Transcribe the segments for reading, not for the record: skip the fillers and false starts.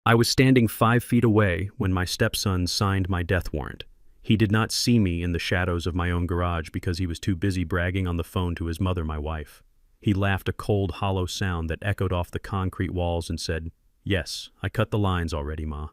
I was standing 5 feet away when my stepson signed my death warrant. He did not see me in the shadows of my own garage because he was too busy bragging on the phone to his mother, my wife. He laughed a cold, hollow sound that echoed off the concrete walls and said, "Yes, I cut the lines already, Ma.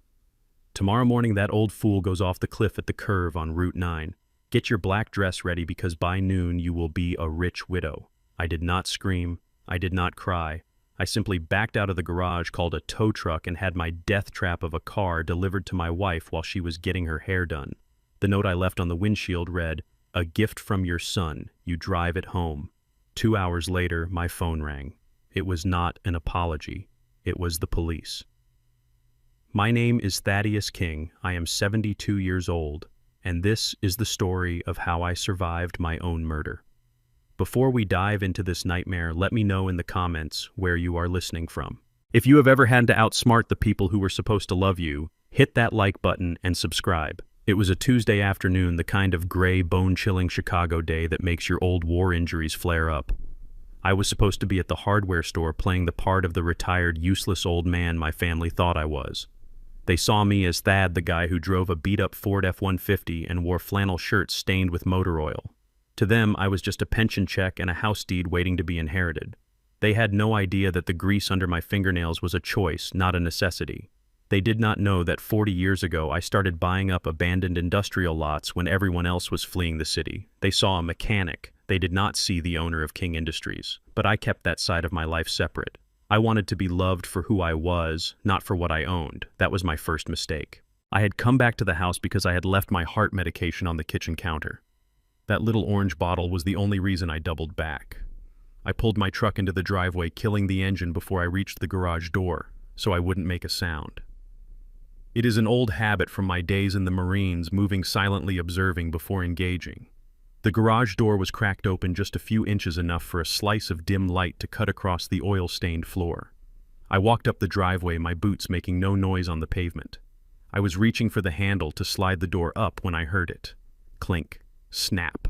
Tomorrow morning that old fool goes off the cliff at the curve on Route 9. Get your black dress ready because by noon you will be a rich widow." I did not scream. I did not cry. I simply backed out of the garage, called a tow truck, and had my death trap of a car delivered to my wife while she was getting her hair done. The note I left on the windshield read, "A gift from your son. You drive it home." 2 hours later, my phone rang. It was not an apology. It was the police. My name is Thaddeus King. I am 72 years old, and this is the story of how I survived my own murder. Before we dive into this nightmare, let me know in the comments where you are listening from. If you have ever had to outsmart the people who were supposed to love you, hit that like button and subscribe. It was a Tuesday afternoon, the kind of gray, bone-chilling Chicago day that makes your old war injuries flare up. I was supposed to be at the hardware store playing the part of the retired, useless old man my family thought I was. They saw me as Thad, the guy who drove a beat-up Ford F-150 and wore flannel shirts stained with motor oil. To them, I was just a pension check and a house deed waiting to be inherited. They had no idea that the grease under my fingernails was a choice, not a necessity. They did not know that 40 years ago I started buying up abandoned industrial lots when everyone else was fleeing the city. They saw a mechanic. They did not see the owner of King Industries. But I kept that side of my life separate. I wanted to be loved for who I was, not for what I owned. That was my first mistake. I had come back to the house because I had left my heart medication on the kitchen counter. That little orange bottle was the only reason I doubled back. I pulled my truck into the driveway, killing the engine before I reached the garage door, so I wouldn't make a sound. It is an old habit from my days in the Marines, moving silently, observing before engaging. The garage door was cracked open just a few inches, enough for a slice of dim light to cut across the oil-stained floor. I walked up the driveway, my boots making no noise on the pavement. I was reaching for the handle to slide the door up when I heard it. Clink. Snap.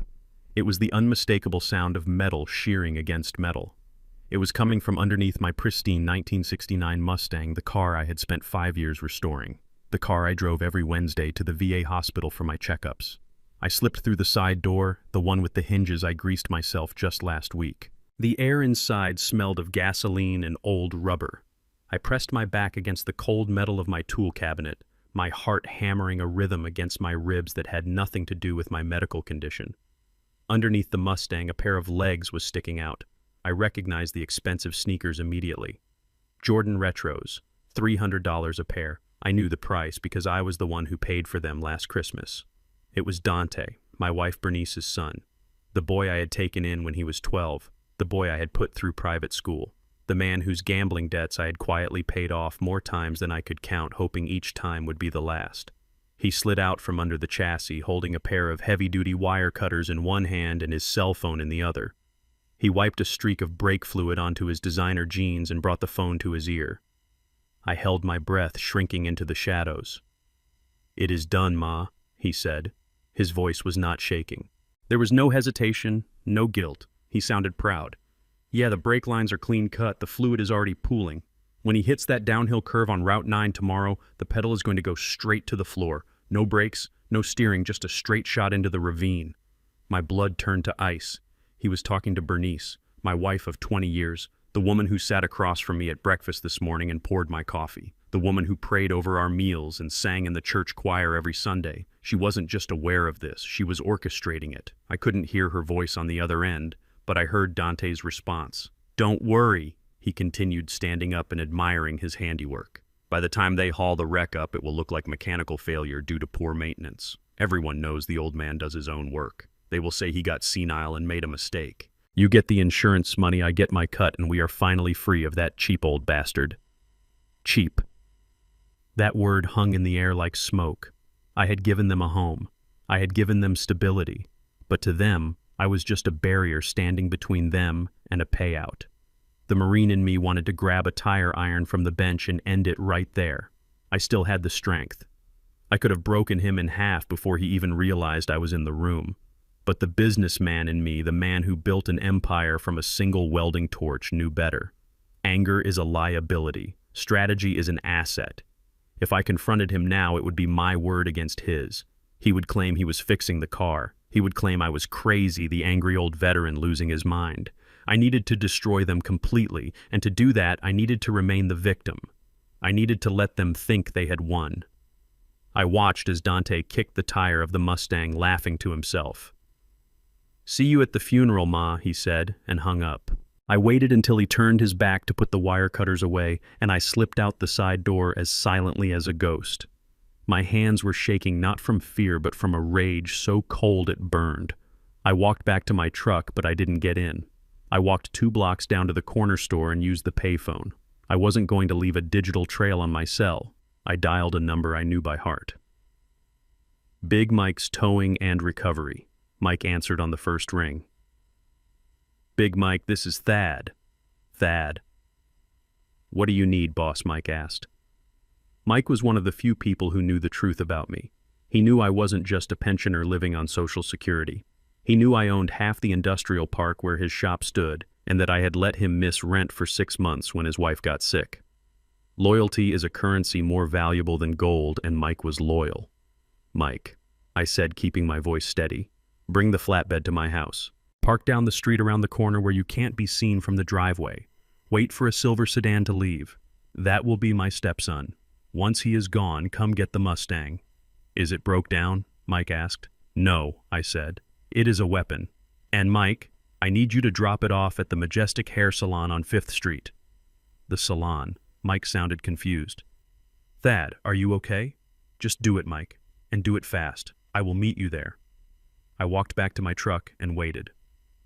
It was the unmistakable sound of metal shearing against metal. It was coming from underneath my pristine 1969 Mustang, the car I had spent 5 years restoring. The car I drove every Wednesday to the VA hospital for my checkups. I slipped through the side door, the one with the hinges I greased myself just last week. The air inside smelled of gasoline and old rubber. I pressed my back against the cold metal of my tool cabinet, my heart hammering a rhythm against my ribs that had nothing to do with my medical condition. Underneath the Mustang, a pair of legs was sticking out. I recognized the expensive sneakers immediately. Jordan Retros, $300 a pair. I knew the price because I was the one who paid for them last Christmas. It was Dante, my wife Bernice's son, the boy I had taken in when he was 12, the boy I had put through private school, the man whose gambling debts I had quietly paid off more times than I could count, hoping each time would be the last. He slid out from under the chassis, holding a pair of heavy-duty wire cutters in one hand and his cell phone in the other. He wiped a streak of brake fluid onto his designer jeans and brought the phone to his ear. I held my breath, shrinking into the shadows. "It is done, Ma," he said. His voice was not shaking. There was no hesitation, no guilt. He sounded proud. "Yeah, the brake lines are clean cut. The fluid is already pooling. When he hits that downhill curve on Route 9 tomorrow, the pedal is going to go straight to the floor. No brakes, no steering, just a straight shot into the ravine." My blood turned to ice. He was talking to Bernice, my wife of 20 years, the woman who sat across from me at breakfast this morning and poured my coffee, the woman who prayed over our meals and sang in the church choir every Sunday. She wasn't just aware of this, she was orchestrating it. I couldn't hear her voice on the other end, but I heard Dante's response. "Don't worry," he continued, standing up and admiring his handiwork. "By the time they haul the wreck up, it will look like mechanical failure due to poor maintenance. Everyone knows the old man does his own work. They will say he got senile and made a mistake. You get the insurance money, I get my cut, and we are finally free of that cheap old bastard." Cheap. That word hung in the air like smoke. I had given them a home. I had given them stability. But to them, I was just a barrier standing between them and a payout. The Marine in me wanted to grab a tire iron from the bench and end it right there. I still had the strength. I could have broken him in half before he even realized I was in the room. But the businessman in me, the man who built an empire from a single welding torch, knew better. Anger is a liability. Strategy is an asset. If I confronted him now, it would be my word against his. He would claim he was fixing the car. He would claim I was crazy, the angry old veteran losing his mind. I needed to destroy them completely, and to do that, I needed to remain the victim. I needed to let them think they had won. I watched as Dante kicked the tire of the Mustang, laughing to himself. "See you at the funeral, Ma," he said, and hung up. I waited until he turned his back to put the wire cutters away, and I slipped out the side door as silently as a ghost. My hands were shaking not from fear but from a rage so cold it burned. I walked back to my truck, but I didn't get in. I walked 2 blocks down to the corner store and used the payphone. I wasn't going to leave a digital trail on my cell. I dialed a number I knew by heart. "Big Mike's Towing and Recovery." Mike answered on the first ring. "Big Mike, this is Thad." "Thad." "What do you need, boss?" Mike asked. Mike was one of the few people who knew the truth about me. He knew I wasn't just a pensioner living on Social Security. He knew I owned half the industrial park where his shop stood, and that I had let him miss rent for 6 months when his wife got sick. Loyalty is a currency more valuable than gold, and Mike was loyal. "Mike," I said, keeping my voice steady, "bring the flatbed to my house. Park down the street around the corner where you can't be seen from the driveway. Wait for a silver sedan to leave. That will be my stepson. Once he is gone, come get the Mustang." "Is it broke down?" Mike asked. "No," I said. "It is a weapon. And Mike, I need you to drop it off at the Majestic Hair Salon on 5th Street. "The salon." Mike sounded confused. "Thad, are you okay? Just do it, Mike, and do it fast. I will meet you there." I walked back to my truck and waited.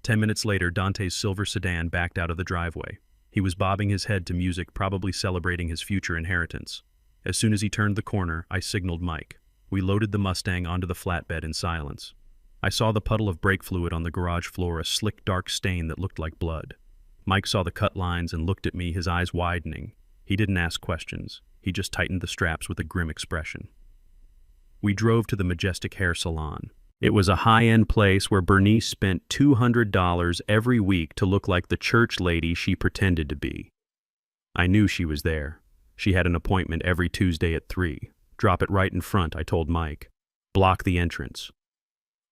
10 minutes later, Dante's silver sedan backed out of the driveway. He was bobbing his head to music, probably celebrating his future inheritance. As soon as he turned the corner, I signaled Mike. We loaded the Mustang onto the flatbed in silence. I saw the puddle of brake fluid on the garage floor, a slick dark stain that looked like blood. Mike saw the cut lines and looked at me, his eyes widening. He didn't ask questions. He just tightened the straps with a grim expression. We drove to the Majestic Hair Salon. It was a high-end place where Bernice spent $200 every week to look like the church lady she pretended to be. I knew she was there. She had an appointment every Tuesday at 3. "Drop it right in front," I told Mike. "Block the entrance."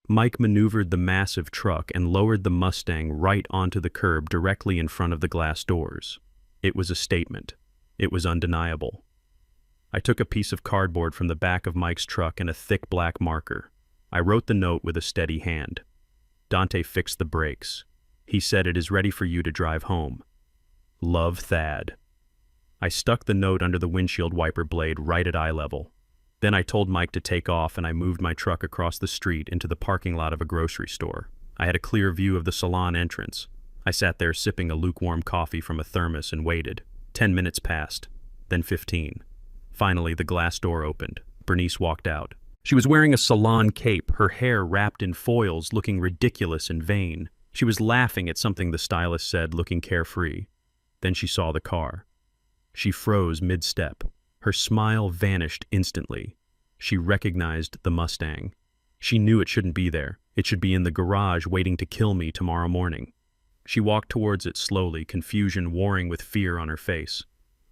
Mike maneuvered the massive truck and lowered the Mustang right onto the curb directly in front of the glass doors. It was a statement. It was undeniable. I took a piece of cardboard from the back of Mike's truck and a thick black marker. I wrote the note with a steady hand. Dante fixed the brakes. He said, "It is ready for you to drive home. Love, Thad." I stuck the note under the windshield wiper blade right at eye level. Then I told Mike to take off, and I moved my truck across the street into the parking lot of a grocery store. I had a clear view of the salon entrance. I sat there sipping a lukewarm coffee from a thermos and waited. 10 minutes passed, then 15. Finally, the glass door opened. Bernice walked out. She was wearing a salon cape, her hair wrapped in foils, looking ridiculous and vain. She was laughing at something the stylist said, looking carefree. Then she saw the car. She froze mid-step. Her smile vanished instantly. She recognized the Mustang. She knew it shouldn't be there. It should be in the garage waiting to kill me tomorrow morning. She walked towards it slowly, confusion warring with fear on her face.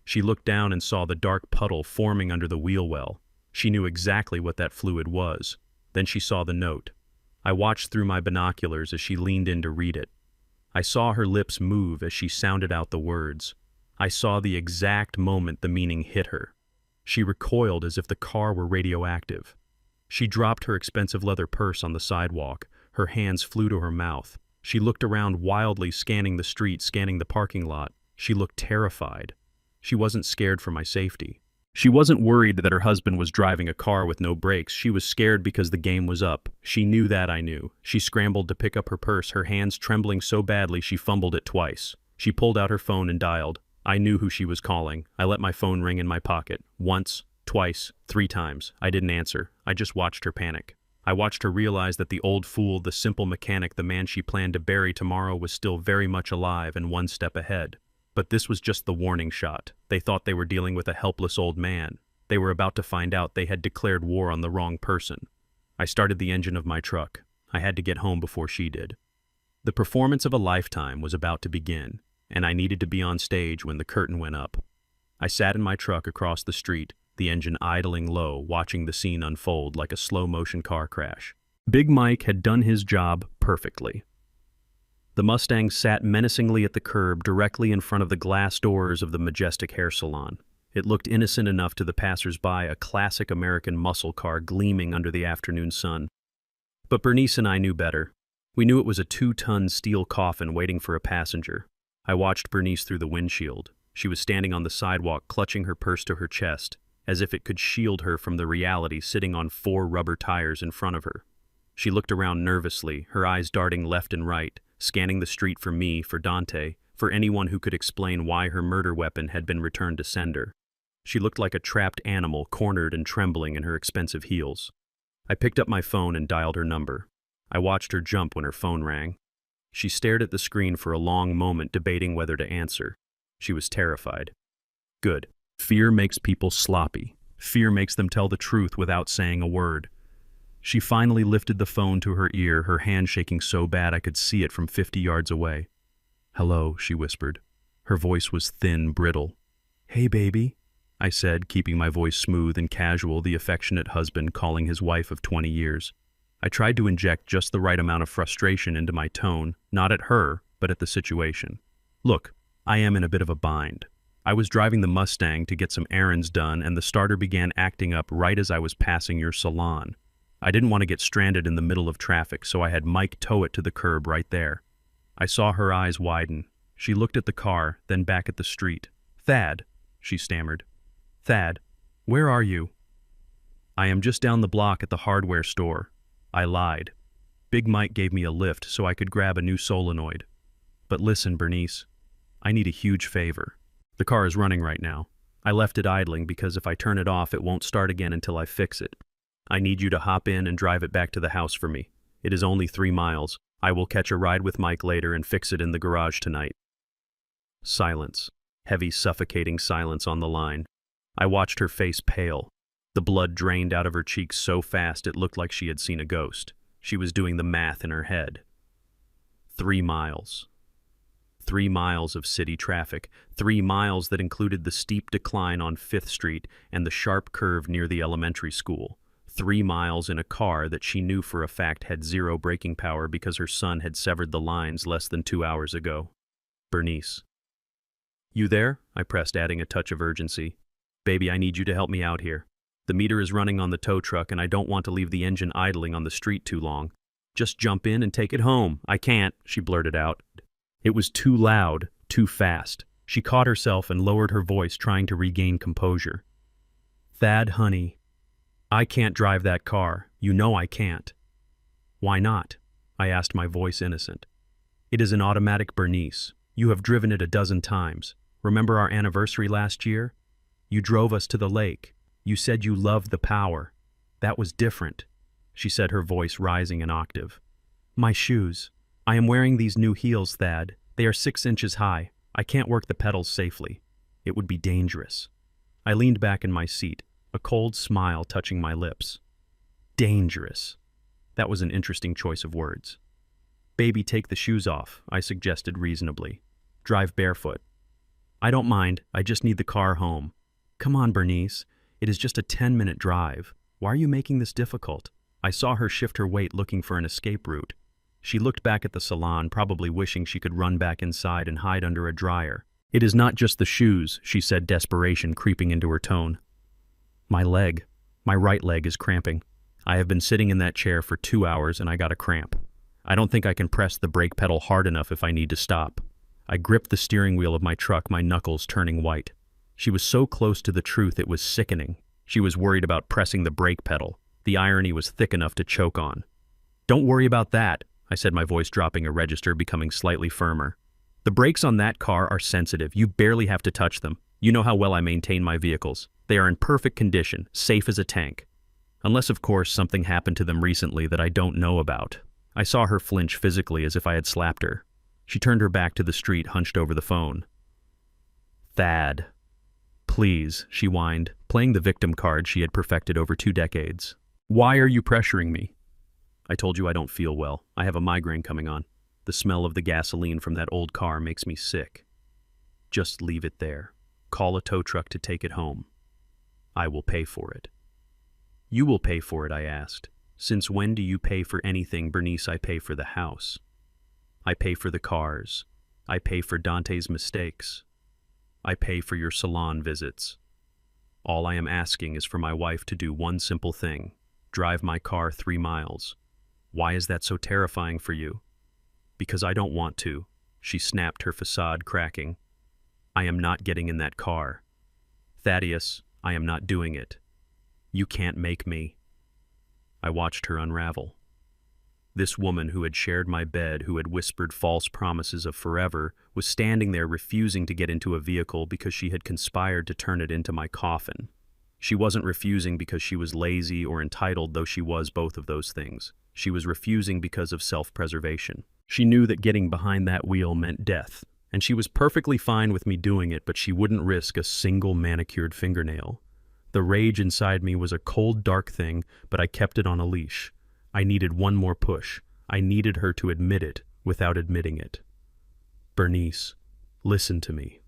She looked down and saw the dark puddle forming under the wheel well. She knew exactly what that fluid was. Then she saw the note. I watched through my binoculars as she leaned in to read it. I saw her lips move as she sounded out the words. I saw the exact moment the meaning hit her. She recoiled as if the car were radioactive. She dropped her expensive leather purse on the sidewalk. Her hands flew to her mouth. She looked around wildly, scanning the street, scanning the parking lot. She looked terrified. She wasn't scared for my safety. She wasn't worried that her husband was driving a car with no brakes. She was scared because the game was up. She knew that I knew. She scrambled to pick up her purse, her hands trembling so badly she fumbled it twice. She pulled out her phone and dialed. I knew who she was calling. I let my phone ring in my pocket. Once, twice, 3 times. I didn't answer. I just watched her panic. I watched her realize that the old fool, the simple mechanic, the man she planned to bury tomorrow was still very much alive and one step ahead. But this was just the warning shot. They thought they were dealing with a helpless old man. They were about to find out they had declared war on the wrong person. I started the engine of my truck. I had to get home before she did. The performance of a lifetime was about to begin, and I needed to be on stage when the curtain went up. I sat in my truck across the street, the engine idling low, watching the scene unfold like a slow-motion car crash. Big Mike had done his job perfectly. The Mustang sat menacingly at the curb directly in front of the glass doors of the majestic hair salon. It looked innocent enough to the passers-by, a classic American muscle car gleaming under the afternoon sun. But Bernice and I knew better. We knew it was a 2-ton steel coffin waiting for a passenger. I watched Bernice through the windshield. She was standing on the sidewalk, clutching her purse to her chest, as if it could shield her from the reality sitting on 4 rubber tires in front of her. She looked around nervously, her eyes darting left and right, scanning the street for me, for Dante, for anyone who could explain why her murder weapon had been returned to sender. She looked like a trapped animal, cornered and trembling in her expensive heels. I picked up my phone and dialed her number. I watched her jump when her phone rang. She stared at the screen for a long moment, debating whether to answer. She was terrified. Good. Fear makes people sloppy. Fear makes them tell the truth without saying a word. She finally lifted the phone to her ear, her hand shaking so bad I could see it from 50 yards away. "Hello," she whispered. Her voice was thin, brittle. "Hey, baby," I said, keeping my voice smooth and casual, the affectionate husband calling his wife of 20 years. I tried to inject just the right amount of frustration into my tone, not at her, but at the situation. "Look, I am in a bit of a bind. I was driving the Mustang to get some errands done, and the starter began acting up right as I was passing your salon. I didn't want to get stranded in the middle of traffic, so I had Mike tow it to the curb right there." I saw her eyes widen. She looked at the car, then back at the street. "Thad," she stammered. "Thad, where are you?" "I am just down the block at the hardware store." I lied. Big Mike gave me a lift so I could grab a new solenoid. "But listen, Bernice, I need a huge favor. The car is running right now. I left it idling because if I turn it off, it won't start again until I fix it. I need you to hop in and drive it back to the house for me. It is only 3 miles. I will catch a ride with Mike later and fix it in the garage tonight." Silence. Heavy, suffocating silence on the line. I watched her face pale. The blood drained out of her cheeks so fast it looked like she had seen a ghost. She was doing the math in her head. 3 miles. 3 miles of city traffic. 3 miles that included the steep decline on 5th Street and the sharp curve near the elementary school. 3 miles in a car that she knew for a fact had 0 braking power because her son had severed the lines less than 2 hours ago. Bernice. "You there?" I pressed, adding a touch of urgency. "Baby, I need you to help me out here. The meter is running on the tow truck and I don't want to leave the engine idling on the street too long. Just jump in and take it home." "I can't," she blurted out. It was too loud, too fast. She caught herself and lowered her voice, trying to regain composure. "Thad, honey, I can't drive that car. You know I can't." "Why not?" I asked, my voice innocent. "It is an automatic, Bernice. You have driven it a dozen times. Remember our anniversary last year? You drove us to the lake. You said you loved the power. That was different," she said, her voice rising an octave. "My shoes. I am wearing these new heels, Thad. They are 6 inches high. I can't work the pedals safely. It would be dangerous." I leaned back in my seat, a cold smile touching my lips. Dangerous. That was an interesting choice of words. "Baby, take the shoes off," I suggested reasonably. "Drive barefoot." "I don't mind. I just need the car home." "Come on, Bernice. It is just a 10-minute drive. Why are you making this difficult?" I saw her shift her weight, looking for an escape route. She looked back at the salon, probably wishing she could run back inside and hide under a dryer. "It is not just the shoes," she said, desperation creeping into her tone. My right leg is cramping. I have been sitting in that chair for 2 hours and I got a cramp. I don't think I can press the brake pedal hard enough if I need to stop." I gripped the steering wheel of my truck, my knuckles turning white. She was so close to the truth it was sickening. She was worried about pressing the brake pedal. The irony was thick enough to choke on. "Don't worry about that," I said, my voice dropping a register, becoming slightly firmer. "The brakes on that car are sensitive. You barely have to touch them. You know how well I maintain my vehicles. They are in perfect condition, safe as a tank. Unless, of course, something happened to them recently that I don't know about." I saw her flinch physically as if I had slapped her. She turned her back to the street, hunched over the phone. "Thad. Please," she whined, playing the victim card she had perfected over 2 decades. "Why are you pressuring me?" "I told you I don't feel well. I have a migraine coming on. The smell of the gasoline from that old car makes me sick. Just leave it there. Call a tow truck to take it home." I will pay for it. You will pay for it, I asked. Since when do you pay for anything, Bernice? I pay for the house. I pay for the cars. I pay for Dante's mistakes. I pay for your salon visits. All I am asking is for my wife to do one simple thing: drive my car 3 miles. Why is that so terrifying for you? Because I don't want to, she snapped, her facade cracking. I am not getting in that car. Thaddeus, I am not doing it. You can't make me. I watched her unravel. This woman who had shared my bed, who had whispered false promises of forever, was standing there refusing to get into a vehicle because she had conspired to turn it into my coffin. She wasn't refusing because she was lazy or entitled, though she was both of those things. She was refusing because of self-preservation. She knew that getting behind that wheel meant death, and she was perfectly fine with me doing it, but she wouldn't risk a single manicured fingernail. The rage inside me was a cold, dark thing, but I kept it on a leash. I needed one more push. I needed her to admit it without admitting it. Bernice, listen to me.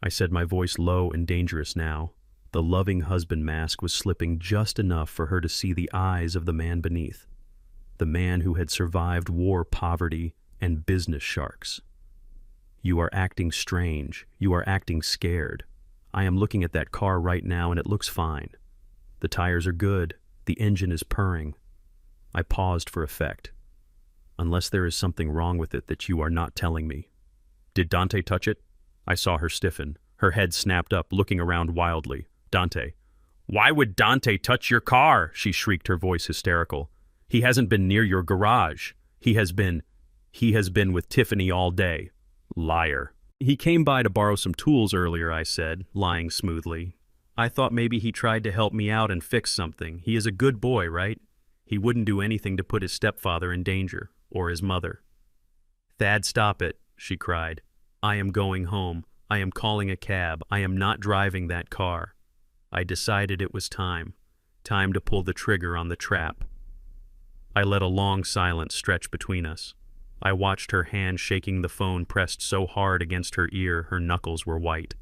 I said, my voice low and dangerous now. The loving husband mask was slipping just enough for her to see the eyes of the man beneath. The man who had survived war, poverty, and business sharks. You are acting strange. You are acting scared. I am looking at that car right now and it looks fine. The tires are good. The engine is purring. I paused for effect. Unless there is something wrong with it that you are not telling me. Did Dante touch it? I saw her stiffen. Her head snapped up, looking around wildly. Dante. Why would Dante touch your car? She shrieked, her voice hysterical. He hasn't been near your garage. He has been with Tiffany all day. Liar. He came by to borrow some tools earlier, I said, lying smoothly. I thought maybe he tried to help me out and fix something. He is a good boy, right? He wouldn't do anything to put his stepfather in danger, or his mother. Thad, stop it, she cried. I am going home. I am calling a cab. I am not driving that car. I decided it was time. Time to pull the trigger on the trap. I let a long silence stretch between us. I watched her hand shaking the phone pressed so hard against her ear her knuckles were white.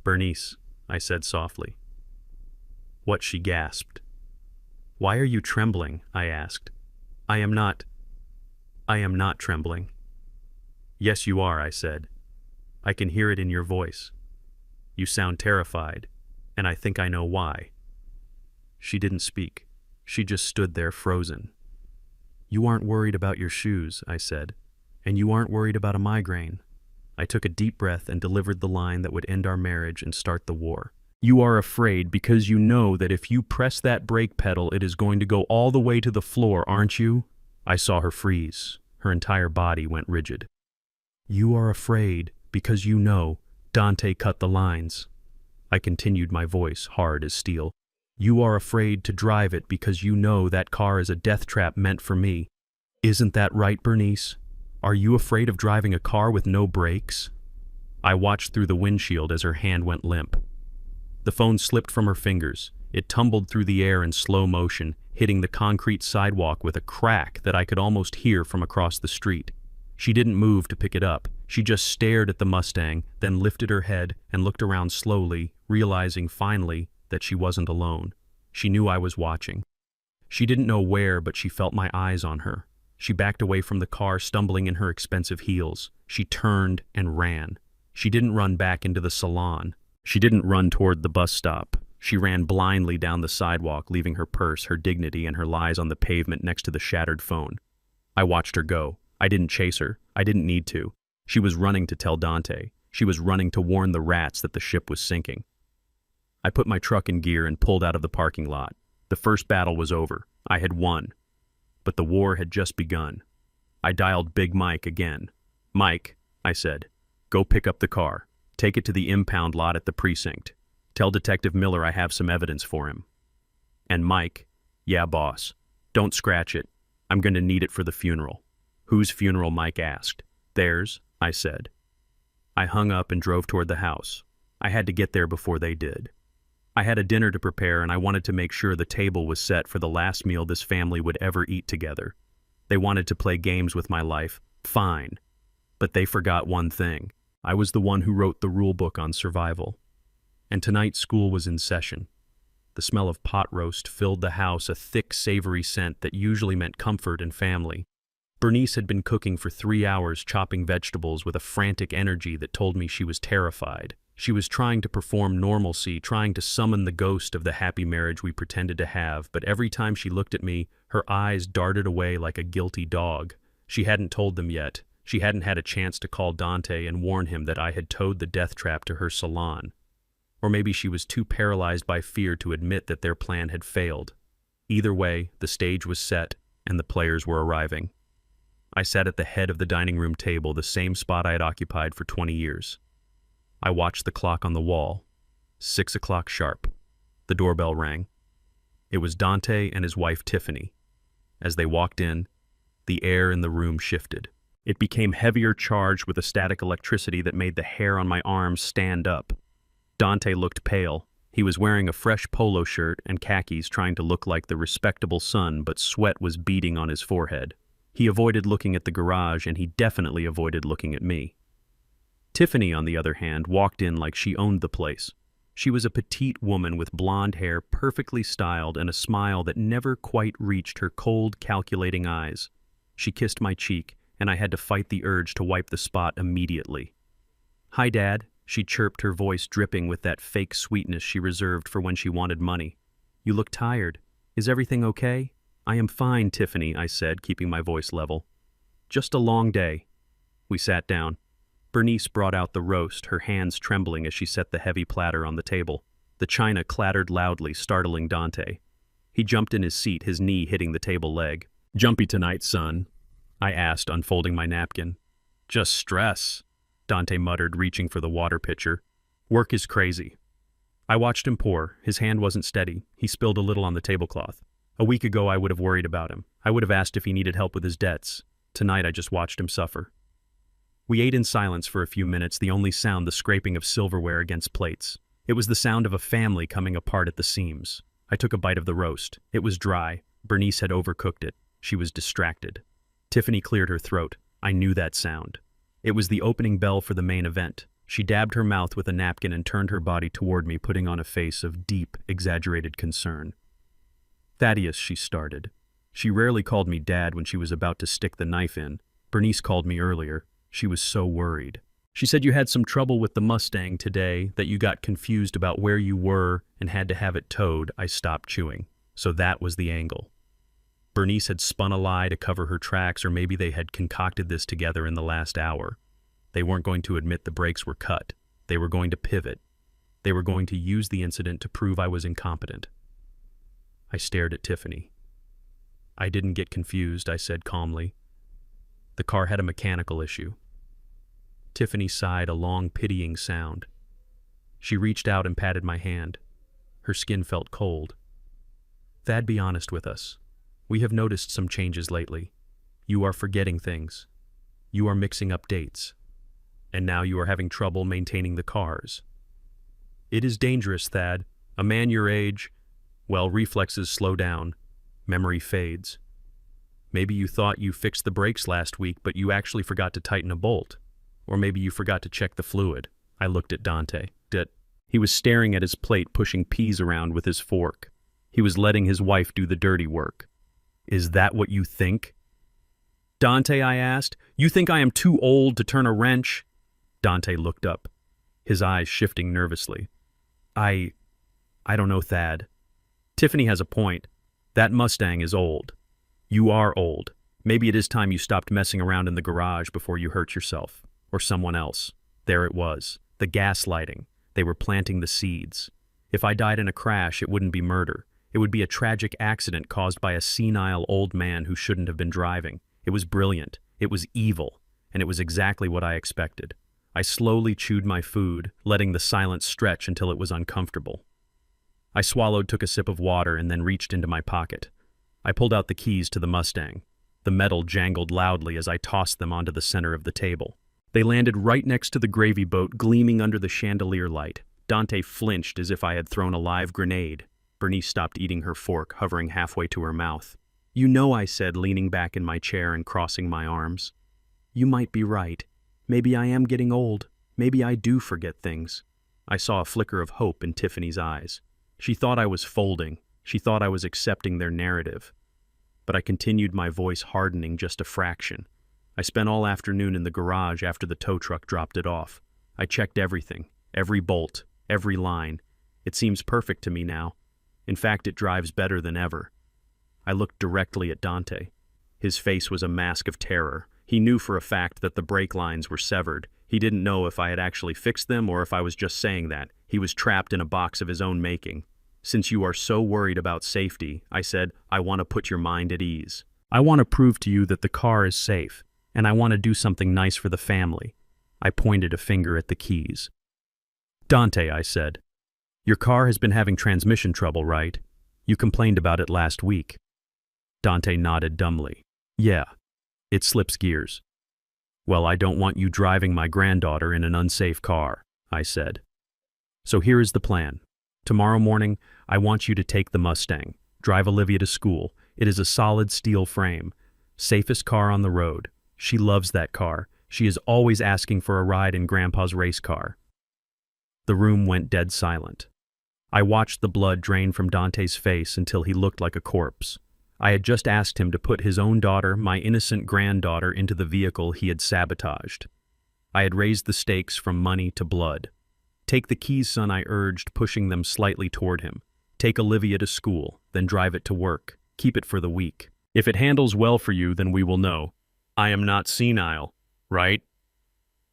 Bernice, I said softly. What? She gasped. Why are you trembling? I asked. I am not trembling. Yes, you are, I said. I can hear it in your voice. You sound terrified, and I think I know why. She didn't speak. She just stood there frozen. You aren't worried about your shoes, I said, and you aren't worried about a migraine. I took a deep breath and delivered the line that would end our marriage and start the war. You are afraid because you know that if you press that brake pedal, it is going to go all the way to the floor, aren't you? I saw her freeze. Her entire body went rigid. You are afraid because you know Dante cut the lines. I continued, my voice hard as steel. You are afraid to drive it because you know that car is a death trap meant for me. Isn't that right, Bernice? Are you afraid of driving a car with no brakes? I watched through the windshield as her hand went limp. The phone slipped from her fingers. It tumbled through the air in slow motion, hitting the concrete sidewalk with a crack that I could almost hear from across the street. She didn't move to pick it up. She just stared at the Mustang, then lifted her head and looked around slowly, realizing finally that she wasn't alone. She knew I was watching. She didn't know where, but she felt my eyes on her. She backed away from the car, stumbling in her expensive heels. She turned and ran. She didn't run back into the salon. She didn't run toward the bus stop. She ran blindly down the sidewalk, leaving her purse, her dignity, and her lies on the pavement next to the shattered phone. I watched her go. I didn't chase her. I didn't need to. She was running to tell Dante. She was running to warn the rats that the ship was sinking. I put my truck in gear and pulled out of the parking lot. The first battle was over. I had won. But the war had just begun. I dialed Big Mike again. Mike, I said, go pick up the car. Take it to the impound lot at the precinct. Tell Detective Miller I have some evidence for him. And Mike, yeah, boss. Don't scratch it. I'm going to need it for the funeral. Whose funeral? Mike asked. Theirs, I said. I hung up and drove toward the house. I had to get there before they did. I had a dinner to prepare, and I wanted to make sure the table was set for the last meal this family would ever eat together. They wanted to play games with my life. Fine. But they forgot one thing. I was the one who wrote the rule book on survival. And tonight school was in session. The smell of pot roast filled the house, a thick, savory scent that usually meant comfort and family. Bernice had been cooking for 3 hours, chopping vegetables with a frantic energy that told me she was terrified. She was trying to perform normalcy, trying to summon the ghost of the happy marriage we pretended to have, but every time she looked at me, her eyes darted away like a guilty dog. She hadn't told them yet. She hadn't had a chance to call Dante and warn him that I had towed the death trap to her salon. Or maybe she was too paralyzed by fear to admit that their plan had failed. Either way, the stage was set, and the players were arriving. I sat at the head of the dining room table, the same spot I had occupied for 20 years. I watched the clock on the wall. 6 o'clock sharp. The doorbell rang. It was Dante and his wife Tiffany. As they walked in, the air in the room shifted. It became heavier, charged with a static electricity that made the hair on my arms stand up. Dante looked pale. He was wearing a fresh polo shirt and khakis, trying to look like the respectable son, but sweat was beading on his forehead. He avoided looking at the garage, and he definitely avoided looking at me. Tiffany, on the other hand, walked in like she owned the place. She was a petite woman with blonde hair, perfectly styled, and a smile that never quite reached her cold, calculating eyes. She kissed my cheek, and I had to fight the urge to wipe the spot immediately. "Hi, Dad," she chirped, her voice dripping with that fake sweetness she reserved for when she wanted money. "You look tired. Is everything okay?" "I am fine, Tiffany," I said, keeping my voice level. "Just a long day." We sat down. Bernice brought out the roast, her hands trembling as she set the heavy platter on the table. The china clattered loudly, startling Dante. He jumped in his seat, his knee hitting the table leg. "Jumpy tonight, son?" I asked, unfolding my napkin. "Just stress," Dante muttered, reaching for the water pitcher. "Work is crazy." I watched him pour. His hand wasn't steady. He spilled a little on the tablecloth. A week ago, I would have worried about him. I would have asked if he needed help with his debts. Tonight, I just watched him suffer. We ate in silence for a few minutes, the only sound the scraping of silverware against plates. It was the sound of a family coming apart at the seams. I took a bite of the roast. It was dry. Bernice had overcooked it. She was distracted. Tiffany cleared her throat. I knew that sound. It was the opening bell for the main event. She dabbed her mouth with a napkin and turned her body toward me, putting on a face of deep, exaggerated concern. "Thaddeus," she started. She rarely called me Dad when she was about to stick the knife in. Bernice called me earlier. She was so worried. She said you had some trouble with the Mustang today, that you got confused about where you were and had to have it towed. I stopped chewing. So that was the angle. Bernice had spun a lie to cover her tracks, or maybe they had concocted this together in the last hour. They weren't going to admit the brakes were cut. They were going to pivot. They were going to use the incident to prove I was incompetent. I stared at Tiffany. "I didn't get confused," I said calmly. "The car had a mechanical issue." Tiffany sighed a long, pitying sound. She reached out and patted my hand. Her skin felt cold. "Thad, be honest with us. We have noticed some changes lately. You are forgetting things. You are mixing up dates. And now you are having trouble maintaining the cars. It is dangerous, Thad. A man your age, well, reflexes slow down. Memory fades. Maybe you thought you fixed the brakes last week, but you actually forgot to tighten a bolt. Or maybe you forgot to check the fluid." I looked at Dante. He was staring at his plate, pushing peas around with his fork. He was letting his wife do the dirty work. "Is that what you think?" "Dante," I asked, "you think I am too old to turn a wrench?" Dante looked up, his eyes shifting nervously. I don't know, Thad. Tiffany has a point. That Mustang is old. You are old. Maybe it is time you stopped messing around in the garage before you hurt yourself. Or someone else. There it was. The gaslighting. They were planting the seeds. If I died in a crash, it wouldn't be murder. It would be a tragic accident caused by a senile old man who shouldn't have been driving. It was brilliant. It was evil. And it was exactly what I expected. I slowly chewed my food, letting the silence stretch until it was uncomfortable. I swallowed, took a sip of water, and then reached into my pocket. I pulled out the keys to the Mustang. The metal jangled loudly as I tossed them onto the center of the table. They landed right next to the gravy boat, gleaming under the chandelier light. Dante flinched as if I had thrown a live grenade. Bernice stopped eating her fork, hovering halfway to her mouth. "You know," I said, leaning back in my chair and crossing my arms. "You might be right. Maybe I am getting old. Maybe I do forget things. I saw a flicker of hope in Tiffany's eyes. She thought I was folding. She thought I was accepting their narrative. But I continued, my voice hardening just a fraction. I spent all afternoon in the garage after the tow truck dropped it off. I checked everything, every bolt, every line. It seems perfect to me now. In fact, it drives better than ever. I looked directly at Dante. His face was a mask of terror. He knew for a fact that the brake lines were severed. He didn't know if I had actually fixed them or if I was just saying that. He was trapped in a box of his own making. Since you are so worried about safety, I said, I want to put your mind at ease. I want to prove to you that the car is safe, and I want to do something nice for the family. I pointed a finger at the keys. Dante, I said, your car has been having transmission trouble, right? You complained about it last week. Dante nodded dumbly. Yeah, it slips gears. Well, I don't want you driving my granddaughter in an unsafe car, I said. So here is the plan. Tomorrow morning, I want you to take the Mustang, drive Olivia to school. It is a solid steel frame. Safest car on the road. She loves that car. She is always asking for a ride in Grandpa's race car. The room went dead silent. I watched the blood drain from Dante's face until he looked like a corpse. I had just asked him to put his own daughter, my innocent granddaughter, into the vehicle he had sabotaged. I had raised the stakes from money to blood. Take the keys, son, I urged, pushing them slightly toward him. Take Olivia to school, then drive it to work. Keep it for the week. If it handles well for you, then we will know. I am not senile, right?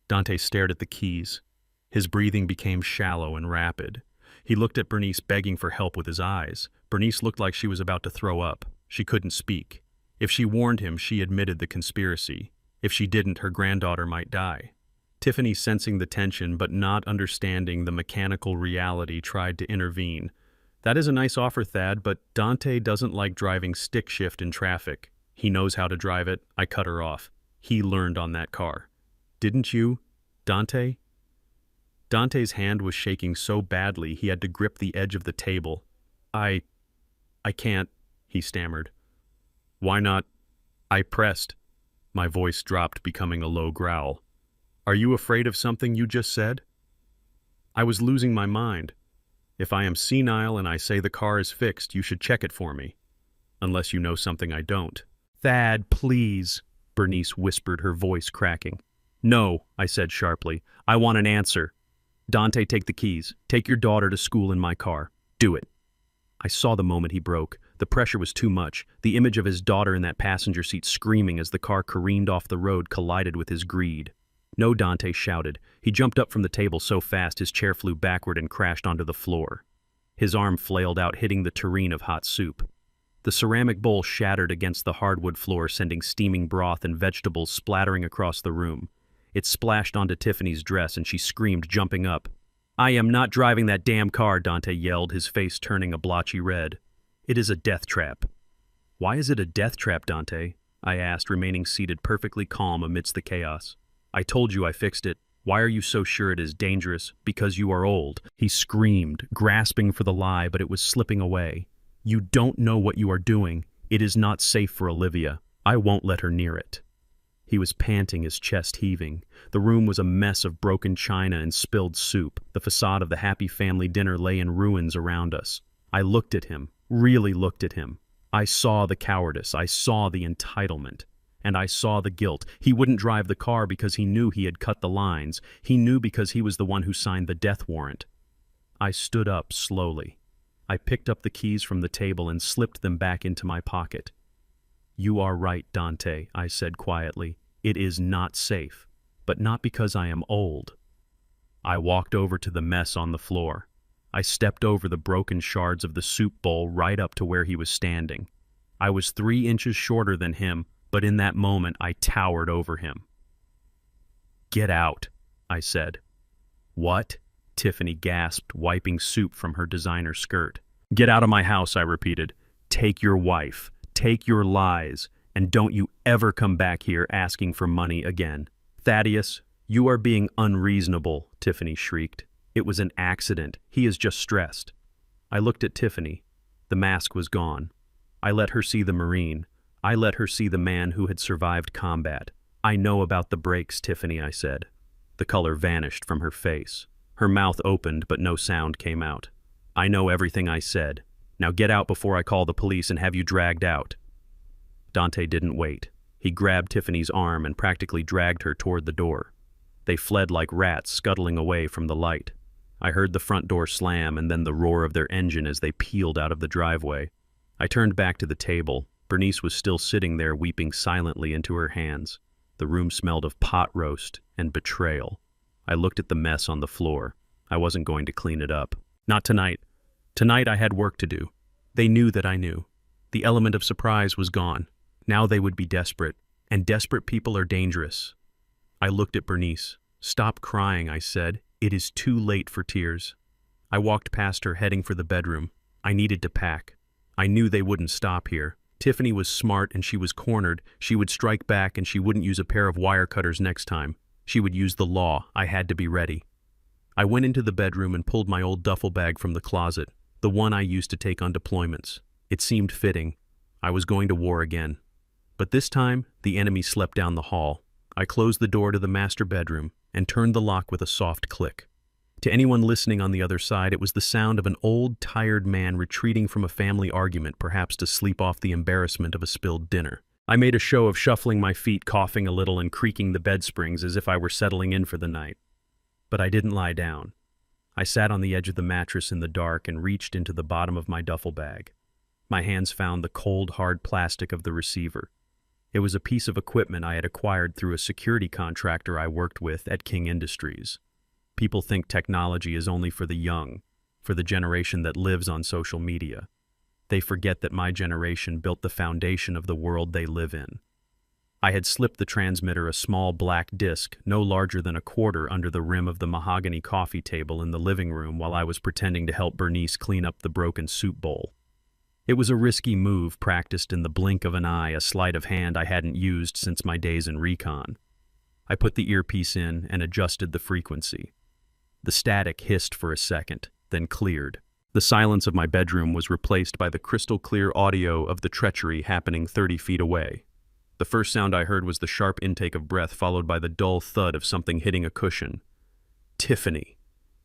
Dante stared at the keys. His breathing became shallow and rapid. He looked at Bernice, begging for help with his eyes. Bernice looked like she was about to throw up. She couldn't speak. If she warned him, she admitted the conspiracy. If she didn't, her granddaughter might die. Tiffany, sensing the tension but not understanding the mechanical reality, tried to intervene. That is a nice offer, Thad, but Dante doesn't like driving stick shift in traffic. He knows how to drive it. I cut her off. He learned on that car. Didn't you, Dante? Dante's hand was shaking so badly he had to grip the edge of the table. I can't, he stammered. Why not? I pressed. My voice dropped, becoming a low growl. Are you afraid of something you just said? I was losing my mind. If I am senile and I say the car is fixed, you should check it for me. Unless you know something I don't. Thad, please, Bernice whispered, her voice cracking. No, I said sharply. I want an answer. Dante, take the keys. Take your daughter to school in my car. Do it. I saw the moment he broke. The pressure was too much. The image of his daughter in that passenger seat screaming as the car careened off the road collided with his greed. No, Dante shouted. He jumped up from the table so fast his chair flew backward and crashed onto the floor. His arm flailed out, hitting the tureen of hot soup. The ceramic bowl shattered against the hardwood floor, sending steaming broth and vegetables splattering across the room. It splashed onto Tiffany's dress and she screamed, jumping up. I am not driving that damn car, Dante yelled, his face turning a blotchy red. It is a death trap. Why is it a death trap, Dante? I asked, remaining seated perfectly calm amidst the chaos. I told you I fixed it. Why are you so sure it is dangerous? Because you are old. He screamed, grasping for the lie, but it was slipping away. You don't know what you are doing. It is not safe for Olivia. I won't let her near it. He was panting, his chest heaving. The room was a mess of broken china and spilled soup. The facade of the happy family dinner lay in ruins around us. I looked at him, really looked at him. I saw the cowardice. I saw the entitlement. And I saw the guilt. He wouldn't drive the car because he knew he had cut the lines. He knew because he was the one who signed the death warrant. I stood up slowly. I picked up the keys from the table and slipped them back into my pocket. You are right, Dante, I said quietly. It is not safe, but not because I am old. I walked over to the mess on the floor. I stepped over the broken shards of the soup bowl right up to where he was standing. I was 3 inches shorter than him, but in that moment I towered over him. Get out, I said. What? Tiffany gasped, wiping soup from her designer skirt. Get out of my house, I repeated. Take your wife. Take your lies, and don't you ever come back here asking for money again. Thaddeus, you are being unreasonable, Tiffany shrieked. It was an accident. He is just stressed. I looked at Tiffany. The mask was gone. I let her see the Marine. I let her see the man who had survived combat. I know about the brakes, Tiffany, I said. The color vanished from her face. Her mouth opened, but no sound came out. "I know everything I said. Now get out before I call the police and have you dragged out." Dante didn't wait. He grabbed Tiffany's arm and practically dragged her toward the door. They fled like rats, scuttling away from the light. I heard the front door slam and then the roar of their engine as they peeled out of the driveway. I turned back to the table. Bernice was still sitting there, weeping silently into her hands. The room smelled of pot roast and betrayal. I looked at the mess on the floor. I wasn't going to clean it up. Not tonight. Tonight I had work to do. They knew that I knew. The element of surprise was gone. Now they would be desperate, and desperate people are dangerous. I looked at Bernice. "Stop crying," I said. "It is too late for tears." I walked past her, heading for the bedroom. I needed to pack. I knew they wouldn't stop here. Tiffany was smart and she was cornered. She would strike back and she wouldn't use a pair of wire cutters next time. She would use the law. I had to be ready. I went into the bedroom and pulled my old duffel bag from the closet, the one I used to take on deployments. It seemed fitting. I was going to war again. But this time, the enemy slept down the hall. I closed the door to the master bedroom and turned the lock with a soft click. To anyone listening on the other side, it was the sound of an old, tired man retreating from a family argument, perhaps to sleep off the embarrassment of a spilled dinner. I made a show of shuffling my feet, coughing a little and creaking the bed springs as if I were settling in for the night. But I didn't lie down. I sat on the edge of the mattress in the dark and reached into the bottom of my duffel bag. My hands found the cold, hard plastic of the receiver. It was a piece of equipment I had acquired through a security contractor I worked with at King Industries. People think technology is only for the young, for the generation that lives on social media. They forget that my generation built the foundation of the world they live in. I had slipped the transmitter a small black disc, no larger than a quarter, under the rim of the mahogany coffee table in the living room while I was pretending to help Bernice clean up the broken soup bowl. It was a risky move, practiced in the blink of an eye, a sleight of hand I hadn't used since my days in recon. I put the earpiece in and adjusted the frequency. The static hissed for a second, then cleared. The silence of my bedroom was replaced by the crystal-clear audio of the treachery happening 30 feet away. The first sound I heard was the sharp intake of breath, followed by the dull thud of something hitting a cushion. "Tiffany."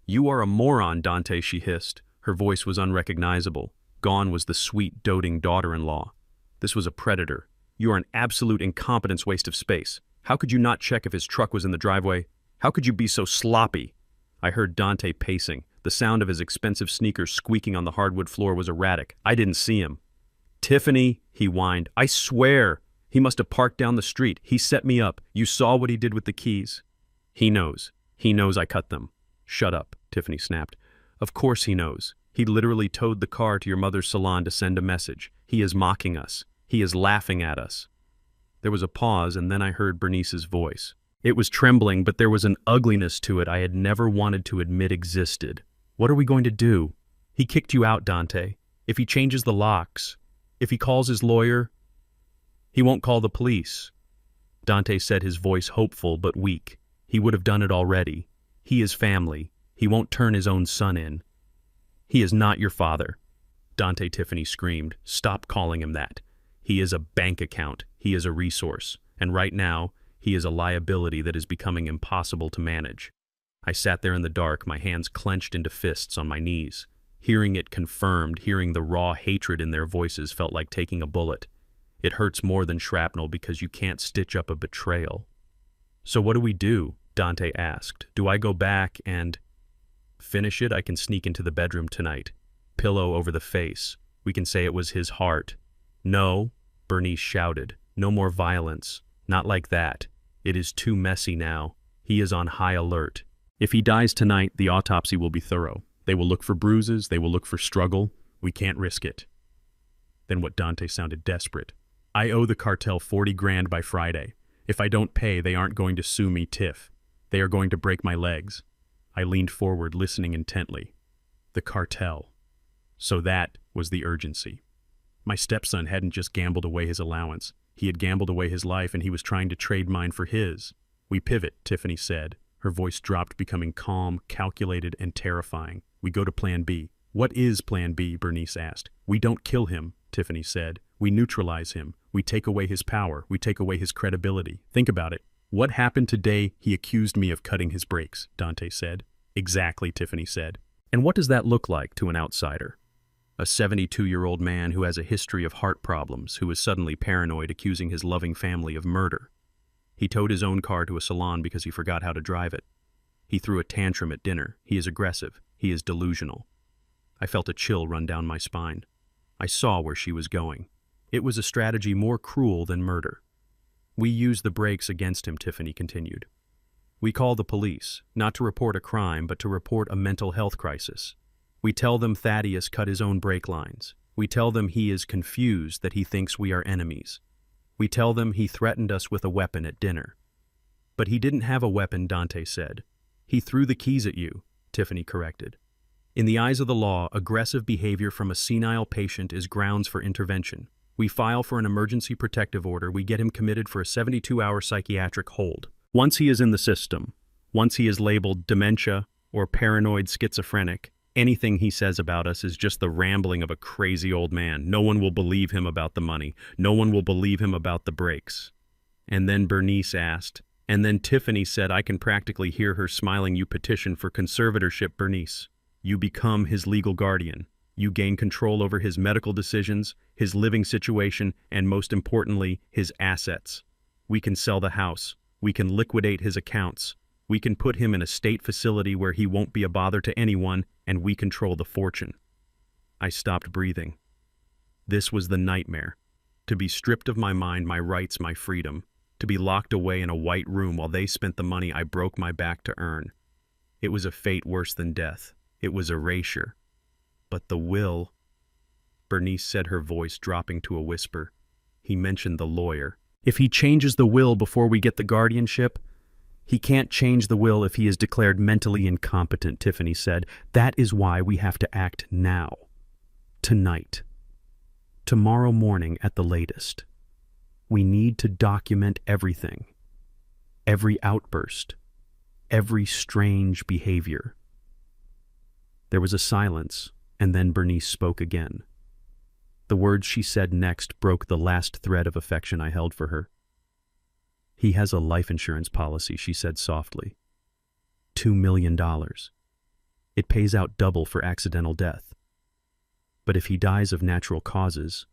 "You are a moron, Dante," she hissed. Her voice was unrecognizable. Gone was the sweet, doting daughter-in-law. This was a predator. "You are an absolute incompetence, waste of space. How could you not check if his truck was in the driveway? How could you be so sloppy?" I heard Dante pacing. The sound of his expensive sneakers squeaking on the hardwood floor was erratic. I didn't see him. "Tiffany," he whined. "I swear. He must have parked down the street. He set me up. You saw what he did with the keys." "He knows. He knows I cut them." "Shut up," Tiffany snapped. "Of course he knows. He literally towed the car to your mother's salon to send a message. He is mocking us. He is laughing at us." There was a pause, and then I heard Bernice's voice. It was trembling, but there was an ugliness to it I had never wanted to admit existed. "What are we going to do? He kicked you out, Dante. If he changes the locks, if he calls his lawyer, he won't call the police." Dante said, his voice hopeful but weak. "He would have done it already. He is family. He won't turn his own son in." "He is not your father." "Dante," Tiffany screamed. "Stop calling him that. He is a bank account. He is a resource. And right now, he is a liability that is becoming impossible to manage." I sat there in the dark, my hands clenched into fists on my knees. Hearing it confirmed, hearing the raw hatred in their voices felt like taking a bullet. It hurts more than shrapnel because you can't stitch up a betrayal. "So what do we do?" Dante asked. "Do I go back and finish it? I can sneak into the bedroom tonight. Pillow over the face. We can say it was his heart." "No," Bernice shouted. "No more violence. Not like that. It is too messy now. He is on high alert. If he dies tonight, the autopsy will be thorough. They will look for bruises. They will look for struggle. We can't risk it." Then what Dante sounded desperate. "I owe the cartel 40 grand by Friday. If I don't pay, they aren't going to sue me, Tiff. They are going to break my legs." I leaned forward, listening intently. The cartel. So that was the urgency. My stepson hadn't just gambled away his allowance. He had gambled away his life, and he was trying to trade mine for his. "We pivot," Tiffany said. Her voice dropped, becoming calm, calculated, and terrifying. "We go to Plan B." "What is Plan B?" Bernice asked. "We don't kill him," Tiffany said. "We neutralize him. We take away his power. We take away his credibility. Think about it. What happened today? He accused me of cutting his brakes," Dante said. Exactly, Tiffany said. And what does that look like to an outsider? A 72-year-old man who has a history of heart problems, who is suddenly paranoid, accusing his loving family of murder. He towed his own car to a salon because he forgot how to drive it. He threw a tantrum at dinner. He is aggressive. He is delusional. I felt a chill run down my spine. I saw where she was going. It was a strategy more cruel than murder. We use the brakes against him, Tiffany continued. We call the police, not to report a crime, but to report a mental health crisis. We tell them Thaddeus cut his own brake lines. We tell them he is confused, that he thinks we are enemies. We tell them he threatened us with a weapon at dinner. But he didn't have a weapon, Dante said. He threw the keys at you, Tiffany corrected. In the eyes of the law, aggressive behavior from a senile patient is grounds for intervention. We file for an emergency protective order. We get him committed for a 72-hour psychiatric hold. Once he is in the system, once he is labeled dementia or paranoid schizophrenic, anything he says about us is just the rambling of a crazy old man. No one will believe him about the money. No one will believe him about the brakes. And then Bernice asked, and then Tiffany said, I can practically hear her smiling. You petition for conservatorship, Bernice. You become his legal guardian. You gain control over his medical decisions, his living situation, and most importantly, his assets. We can sell the house. We can liquidate his accounts. We can put him in a state facility where he won't be a bother to anyone, and we control the fortune. I stopped breathing. This was the nightmare. To be stripped of my mind, my rights, my freedom. To be locked away in a white room while they spent the money I broke my back to earn. It was a fate worse than death. It was erasure. But the will... Bernice said, her voice dropping to a whisper. He mentioned the lawyer. If he changes the will before we get the guardianship, he can't change the will if he is declared mentally incompetent, Tiffany said. That is why we have to act now. Tonight. Tomorrow morning at the latest. We need to document everything. Every outburst. Every strange behavior. There was a silence, and then Bernice spoke again. The words she said next broke the last thread of affection I held for her. He has a life insurance policy, she said softly. $2 million. It pays out double for accidental death. But if he dies of natural causes,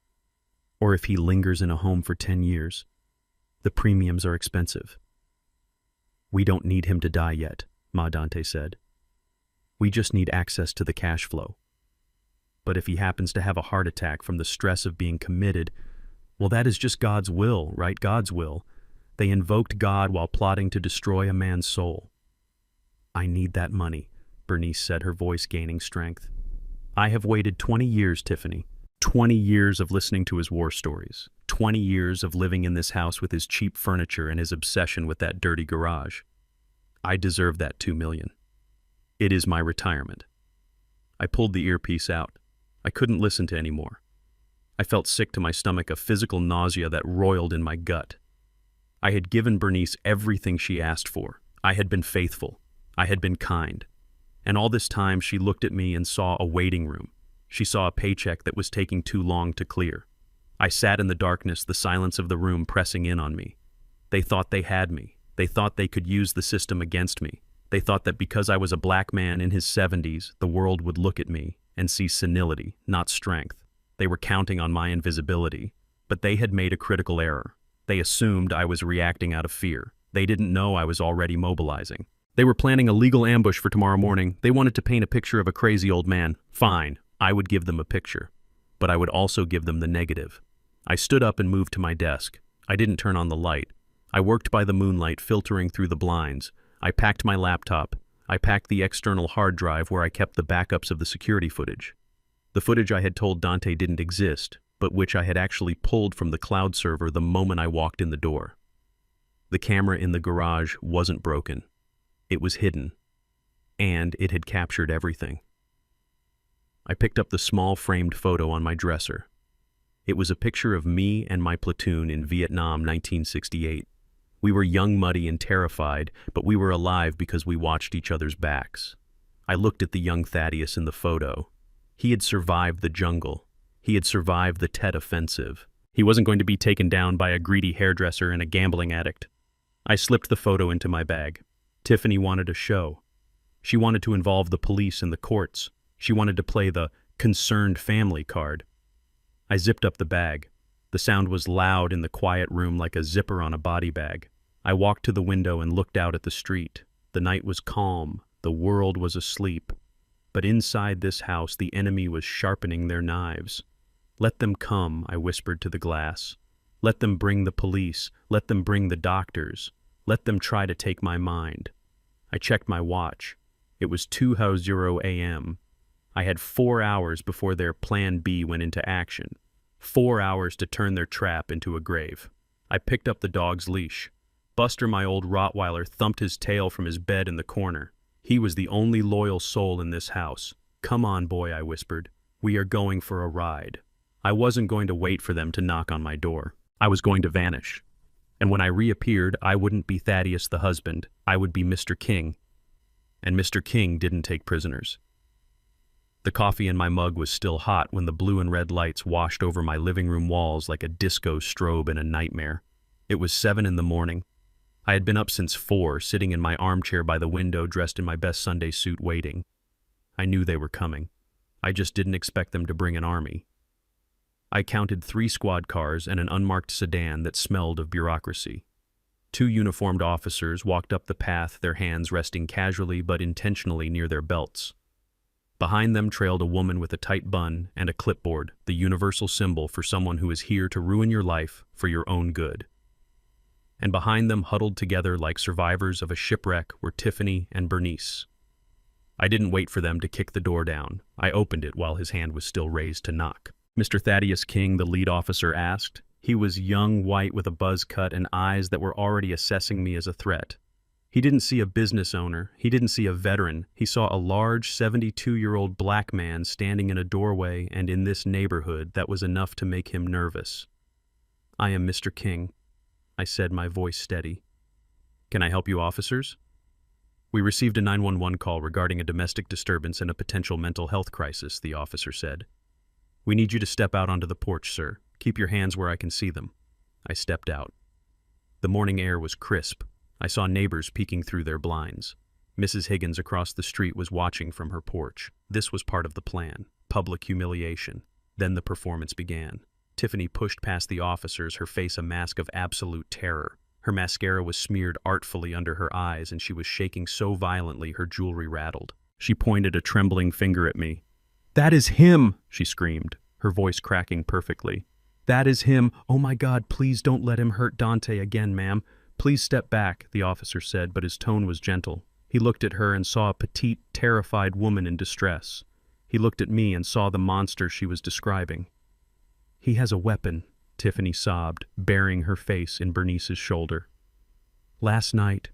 or if he lingers in a home for 10 years, the premiums are expensive. We don't need him to die yet, Ma Dante said. We just need access to the cash flow. But if he happens to have a heart attack from the stress of being committed, well, that is just God's will, right? God's will. They invoked God while plotting to destroy a man's soul. I need that money, Bernice said, her voice gaining strength. I have waited 20 years, Tiffany. 20 years of listening to his war stories. 20 years of living in this house with his cheap furniture and his obsession with that dirty garage. I deserve that $2 million. It is my retirement. I pulled the earpiece out. I couldn't listen to any more. I felt sick to my stomach, a physical nausea that roiled in my gut. I had given Bernice everything she asked for. I had been faithful. I had been kind. And all this time she looked at me and saw a waiting room. She saw a paycheck that was taking too long to clear. I sat in the darkness, the silence of the room pressing in on me. They thought they had me. They thought they could use the system against me. They thought that because I was a black man in his 70s, the world would look at me and see senility, not strength. They were counting on my invisibility, but they had made a critical error. They assumed I was reacting out of fear. They didn't know I was already mobilizing. They were planning a legal ambush for tomorrow morning. They wanted to paint a picture of a crazy old man. Fine, I would give them a picture, but I would also give them the negative. I stood up and moved to my desk. I didn't turn on the light. I worked by the moonlight filtering through the blinds. I packed my laptop. I packed the external hard drive where I kept the backups of the security footage. The footage I had told Dante didn't exist, but which I had actually pulled from the cloud server the moment I walked in the door. The camera in the garage wasn't broken. It was hidden, and it had captured everything. I picked up the small framed photo on my dresser. It was a picture of me and my platoon in Vietnam, 1968. We were young, muddy, and terrified, but we were alive because we watched each other's backs. I looked at the young Thaddeus in the photo. He had survived the jungle. He had survived the Tet Offensive. He wasn't going to be taken down by a greedy hairdresser and a gambling addict. I slipped the photo into my bag. Tiffany wanted a show. She wanted to involve the police and the courts. She wanted to play the concerned family card. I zipped up the bag. The sound was loud in the quiet room like a zipper on a body bag. I walked to the window and looked out at the street. The night was calm. The world was asleep. But inside this house, the enemy was sharpening their knives. "Let them come," I whispered to the glass. "Let them bring the police. Let them bring the doctors. Let them try to take my mind." I checked my watch. It was 2:00 a.m. I had 4 hours before their Plan B went into action. 4 hours to turn their trap into a grave. I picked up the dog's leash. Buster, my old Rottweiler, thumped his tail from his bed in the corner. He was the only loyal soul in this house. "Come on, boy," I whispered. "We are going for a ride." I wasn't going to wait for them to knock on my door. I was going to vanish. And when I reappeared, I wouldn't be Thaddeus the husband. I would be Mr. King. And Mr. King didn't take prisoners. The coffee in my mug was still hot when the blue and red lights washed over my living room walls like a disco strobe in a nightmare. It was 7 in the morning. I had been up since 4, sitting in my armchair by the window, dressed in my best Sunday suit, waiting. I knew they were coming. I just didn't expect them to bring an army. I counted 3 squad cars and an unmarked sedan that smelled of bureaucracy. 2 uniformed officers walked up the path, their hands resting casually but intentionally near their belts. Behind them trailed a woman with a tight bun and a clipboard, the universal symbol for someone who is here to ruin your life for your own good. And behind them, huddled together like survivors of a shipwreck, were Tiffany and Bernice. I didn't wait for them to kick the door down. I opened it while his hand was still raised to knock. "Mr. Thaddeus King," the lead officer asked. He was young, white, with a buzz cut and eyes that were already assessing me as a threat. He didn't see a business owner. He didn't see a veteran. He saw a large 72-year-old black man standing in a doorway, and in this neighborhood that was enough to make him nervous. "I am Mr. King," I said, my voice steady. "Can I help you, officers?" "We received a 911 call regarding a domestic disturbance and a potential mental health crisis," the officer said. "We need you to step out onto the porch, sir. Keep your hands where I can see them." I stepped out. The morning air was crisp. I saw neighbors peeking through their blinds. Mrs. Higgins across the street was watching from her porch. This was part of the plan. Public humiliation. Then the performance began. Tiffany pushed past the officers, her face a mask of absolute terror. Her mascara was smeared artfully under her eyes, and she was shaking so violently her jewelry rattled. She pointed a trembling finger at me. "That is him!" she screamed, her voice cracking perfectly. "That is him! Oh my God, please don't let him hurt Dante again, ma'am. Please step back," the officer said, but his tone was gentle. He looked at her and saw a petite, terrified woman in distress. He looked at me and saw the monster she was describing. "He has a weapon," Tiffany sobbed, burying her face in Bernice's shoulder. "Last night,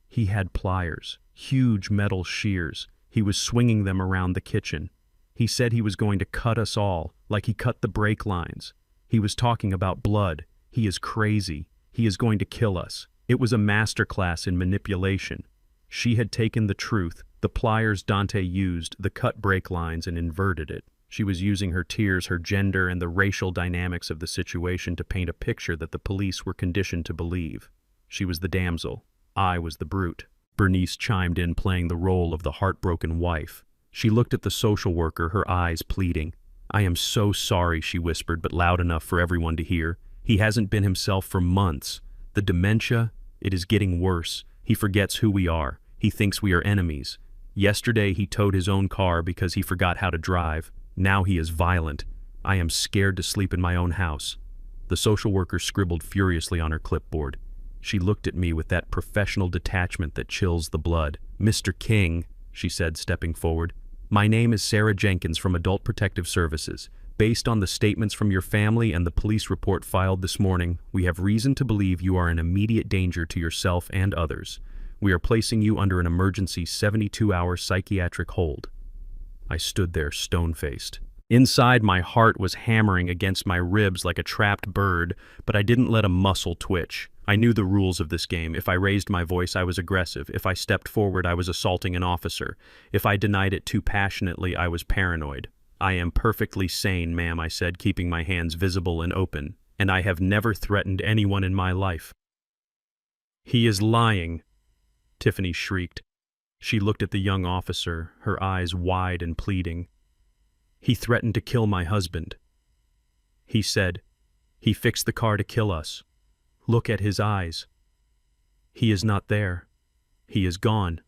he had pliers, huge metal shears. He was swinging them around the kitchen. He said he was going to cut us all, like he cut the brake lines. He was talking about blood. He is crazy. He is going to kill us. It was a masterclass in manipulation. She had taken the truth, the pliers Dante used, the cut brake lines, and inverted it. She was using her tears, her gender, and the racial dynamics of the situation to paint a picture that the police were conditioned to believe. She was the damsel. I was the brute. Bernice chimed in, playing the role of the heartbroken wife. She looked at the social worker, her eyes pleading. "I am so sorry," she whispered, but loud enough for everyone to hear. "He hasn't been himself for months. The dementia, it is getting worse. He forgets who we are. He thinks we are enemies. Yesterday he towed his own car because he forgot how to drive. Now he is violent. I am scared to sleep in my own house." The social worker scribbled furiously on her clipboard. She looked at me with that professional detachment that chills the blood. "Mr. King," she said, stepping forward, "my name is Sarah Jenkins from Adult Protective Services. Based on the statements from your family and the police report filed this morning, we have reason to believe you are in immediate danger to yourself and others. We are placing you under an emergency 72-hour psychiatric hold." I stood there stone-faced. Inside, my heart was hammering against my ribs like a trapped bird, but I didn't let a muscle twitch. I knew the rules of this game. If I raised my voice, I was aggressive. If I stepped forward, I was assaulting an officer. If I denied it too passionately, I was paranoid. "I am perfectly sane, ma'am," I said, keeping my hands visible and open, "and I have never threatened anyone in my life." "He is lying," Tiffany shrieked. She looked at the young officer, her eyes wide and pleading. "He threatened to kill my husband. He said, he fixed the car to kill us. Look at his eyes. He is not there. He is gone."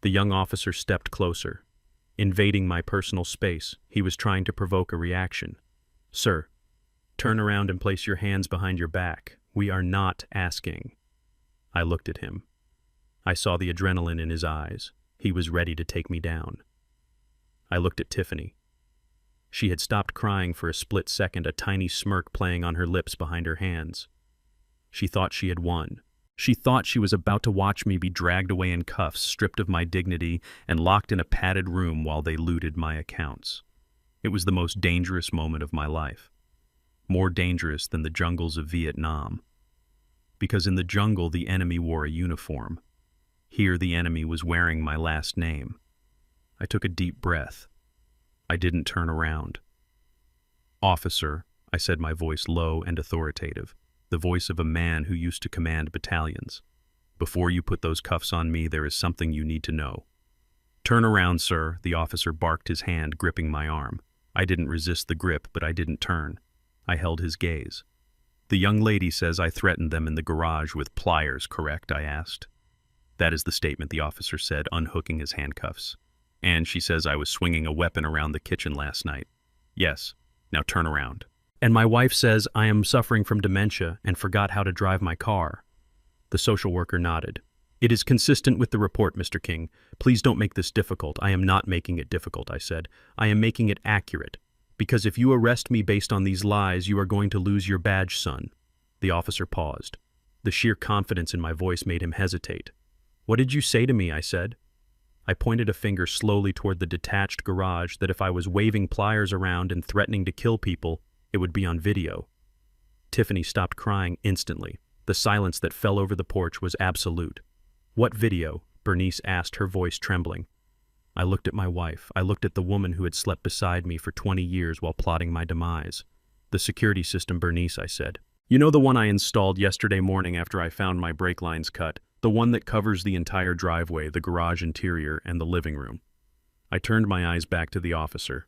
The young officer stepped closer. Invading my personal space, he was trying to provoke a reaction. "Sir, turn around and place your hands behind your back. We are not asking." I looked at him. I saw the adrenaline in his eyes. He was ready to take me down. I looked at Tiffany. She had stopped crying for a split second, a tiny smirk playing on her lips behind her hands. She thought she had won. She thought she was about to watch me be dragged away in cuffs, stripped of my dignity, and locked in a padded room while they looted my accounts. It was the most dangerous moment of my life. More dangerous than the jungles of Vietnam. Because in the jungle, the enemy wore a uniform. Here, the enemy was wearing my last name. I took a deep breath. I didn't turn around. "Officer," I said, my voice low and authoritative, the voice of a man who used to command battalions. "Before you put those cuffs on me, there is something you need to know." "Turn around, sir," the officer barked, his hand gripping my arm. I didn't resist the grip, but I didn't turn. I held his gaze. "The young lady says I threatened them in the garage with pliers, correct?" I asked. "That is the statement," the officer said, unhooking his handcuffs. "And she says I was swinging a weapon around the kitchen last night." "Yes. Now turn around." "And my wife says I am suffering from dementia and forgot how to drive my car." The social worker nodded. "It is consistent with the report, Mr. King. Please don't make this difficult." "I am not making it difficult," I said. "I am making it accurate. Because if you arrest me based on these lies, you are going to lose your badge, son." The officer paused. The sheer confidence in my voice made him hesitate. "What did you say to me?" I said. I pointed a finger slowly toward the detached garage, that if I was waving pliers around and threatening to kill people, it would be on video. Tiffany stopped crying instantly. The silence that fell over the porch was absolute. "What video?" Bernice asked, her voice trembling. I looked at my wife. I looked at the woman who had slept beside me for 20 years while plotting my demise. "The security system, Bernice," I said. "You know the one I installed yesterday morning after I found my brake lines cut? The one that covers the entire driveway, the garage interior, and the living room." I turned my eyes back to the officer.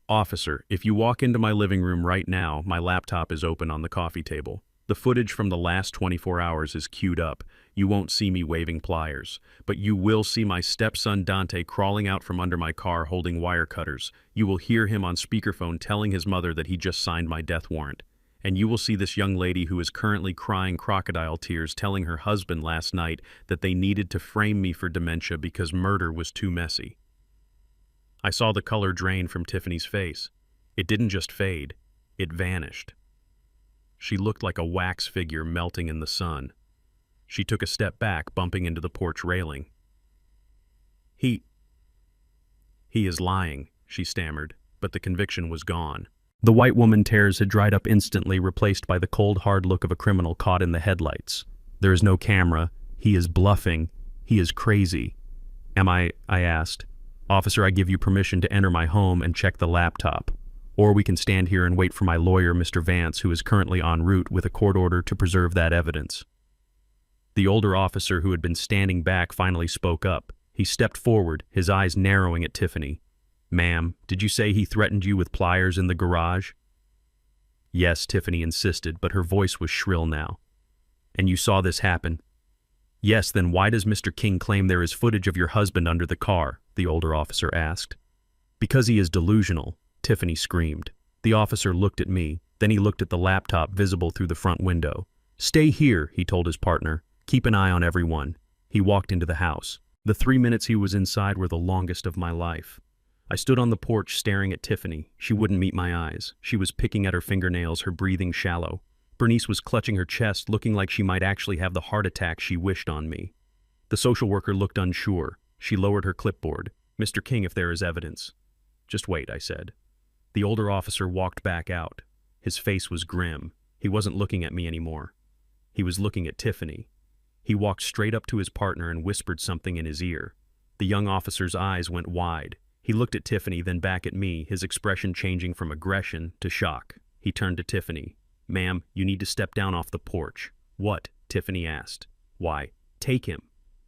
"Officer, if you walk into my living room right now, my laptop is open on the coffee table. The footage from the last 24 hours is queued up. You won't see me waving pliers, but you will see my stepson Dante crawling out from under my car holding wire cutters. You will hear him on speakerphone telling his mother that he just signed my death warrant. And you will see this young lady who is currently crying crocodile tears telling her husband last night that they needed to frame me for dementia because murder was too messy." I saw the color drain from Tiffany's face. It didn't just fade, it vanished. She looked like a wax figure melting in the sun. She took a step back, bumping into the porch railing. He is lying," she stammered, but the conviction was gone. The white woman tears had dried up instantly, replaced by the cold, hard look of a criminal caught in the headlights. "There is no camera. He is bluffing. He is crazy." "Am I asked. "Officer, I give you permission to enter my home and check the laptop. Or we can stand here and wait for my lawyer, Mr. Vance, who is currently en route with a court order to preserve that evidence." The older officer, who had been standing back, finally spoke up. He stepped forward, his eyes narrowing at Tiffany. "Ma'am, did you say he threatened you with pliers in the garage?" "Yes," Tiffany insisted, but her voice was shrill now. "And you saw this happen?" "Yes, then why does Mr. King claim there is footage of your husband under the car?" the older officer asked. "Because he is delusional," Tiffany screamed. The officer looked at me, then he looked at the laptop visible through the front window. "Stay here," he told his partner. "Keep an eye on everyone." He walked into the house. The 3 minutes he was inside were the longest of my life. I stood on the porch staring at Tiffany. She wouldn't meet my eyes. She was picking at her fingernails, her breathing shallow. Bernice was clutching her chest, looking like she might actually have the heart attack she wished on me. The social worker looked unsure. She lowered her clipboard. "Mr. King, if there is evidence." "Just wait," I said. The older officer walked back out. His face was grim. He wasn't looking at me anymore. He was looking at Tiffany. He walked straight up to his partner and whispered something in his ear. The young officer's eyes went wide. He looked at Tiffany, then back at me, his expression changing from aggression to shock. He turned to Tiffany. "Ma'am, you need to step down off the porch." "What?" Tiffany asked. "Why, take him."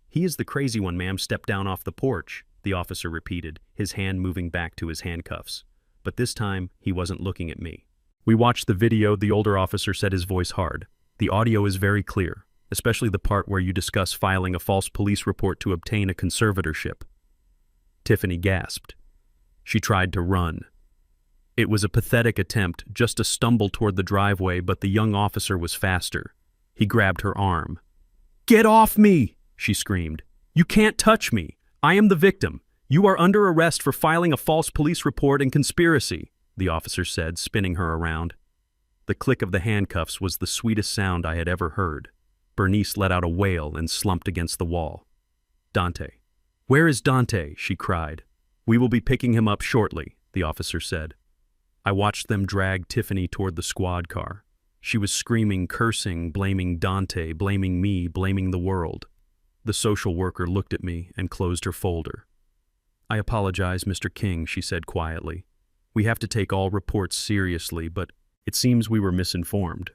"He is the crazy one, ma'am. Step down off the porch," the officer repeated, his hand moving back to his handcuffs. But this time, he wasn't looking at me. "We watched the video," the older officer said, his voice hard. "The audio is very clear, especially the part where you discuss filing a false police report to obtain a conservatorship." Tiffany gasped. She tried to run. It was a pathetic attempt, just a stumble toward the driveway, but the young officer was faster. He grabbed her arm. "Get off me!" she screamed. "You can't touch me. I am the victim. You are under arrest for filing a false police report and conspiracy," the officer said, spinning her around. The click of the handcuffs was the sweetest sound I had ever heard. Bernice let out a wail and slumped against the wall. "Dante. Where is Dante?" she cried. "We will be picking him up shortly," the officer said. I watched them drag Tiffany toward the squad car. She was screaming, cursing, blaming Dante, blaming me, blaming the world. The social worker looked at me and closed her folder. "I apologize, Mr. King," she said quietly. "We have to take all reports seriously, but it seems we were misinformed."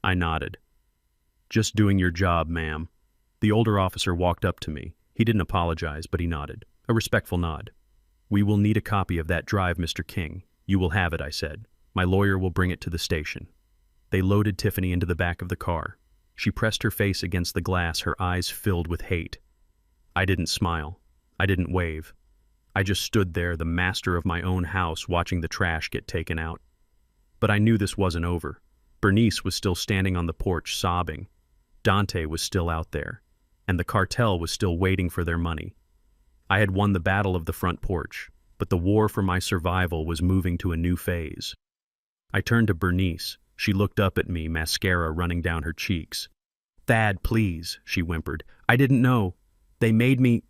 I nodded. "Just doing your job, ma'am." The older officer walked up to me. He didn't apologize, but he nodded. A respectful nod. "We will need a copy of that drive, Mr. King." "You will have it," I said. "My lawyer will bring it to the station." They loaded Tiffany into the back of the car. She pressed her face against the glass, her eyes filled with hate. I didn't smile. I didn't wave. I just stood there, the master of my own house, watching the trash get taken out. But I knew this wasn't over. Bernice was still standing on the porch, sobbing. Dante was still out there. And the cartel was still waiting for their money. I had won the battle of the front porch, but the war for my survival was moving to a new phase. I turned to Bernice. She looked up at me, mascara running down her cheeks. "Thad, please," she whimpered. "I didn't know. They made me—"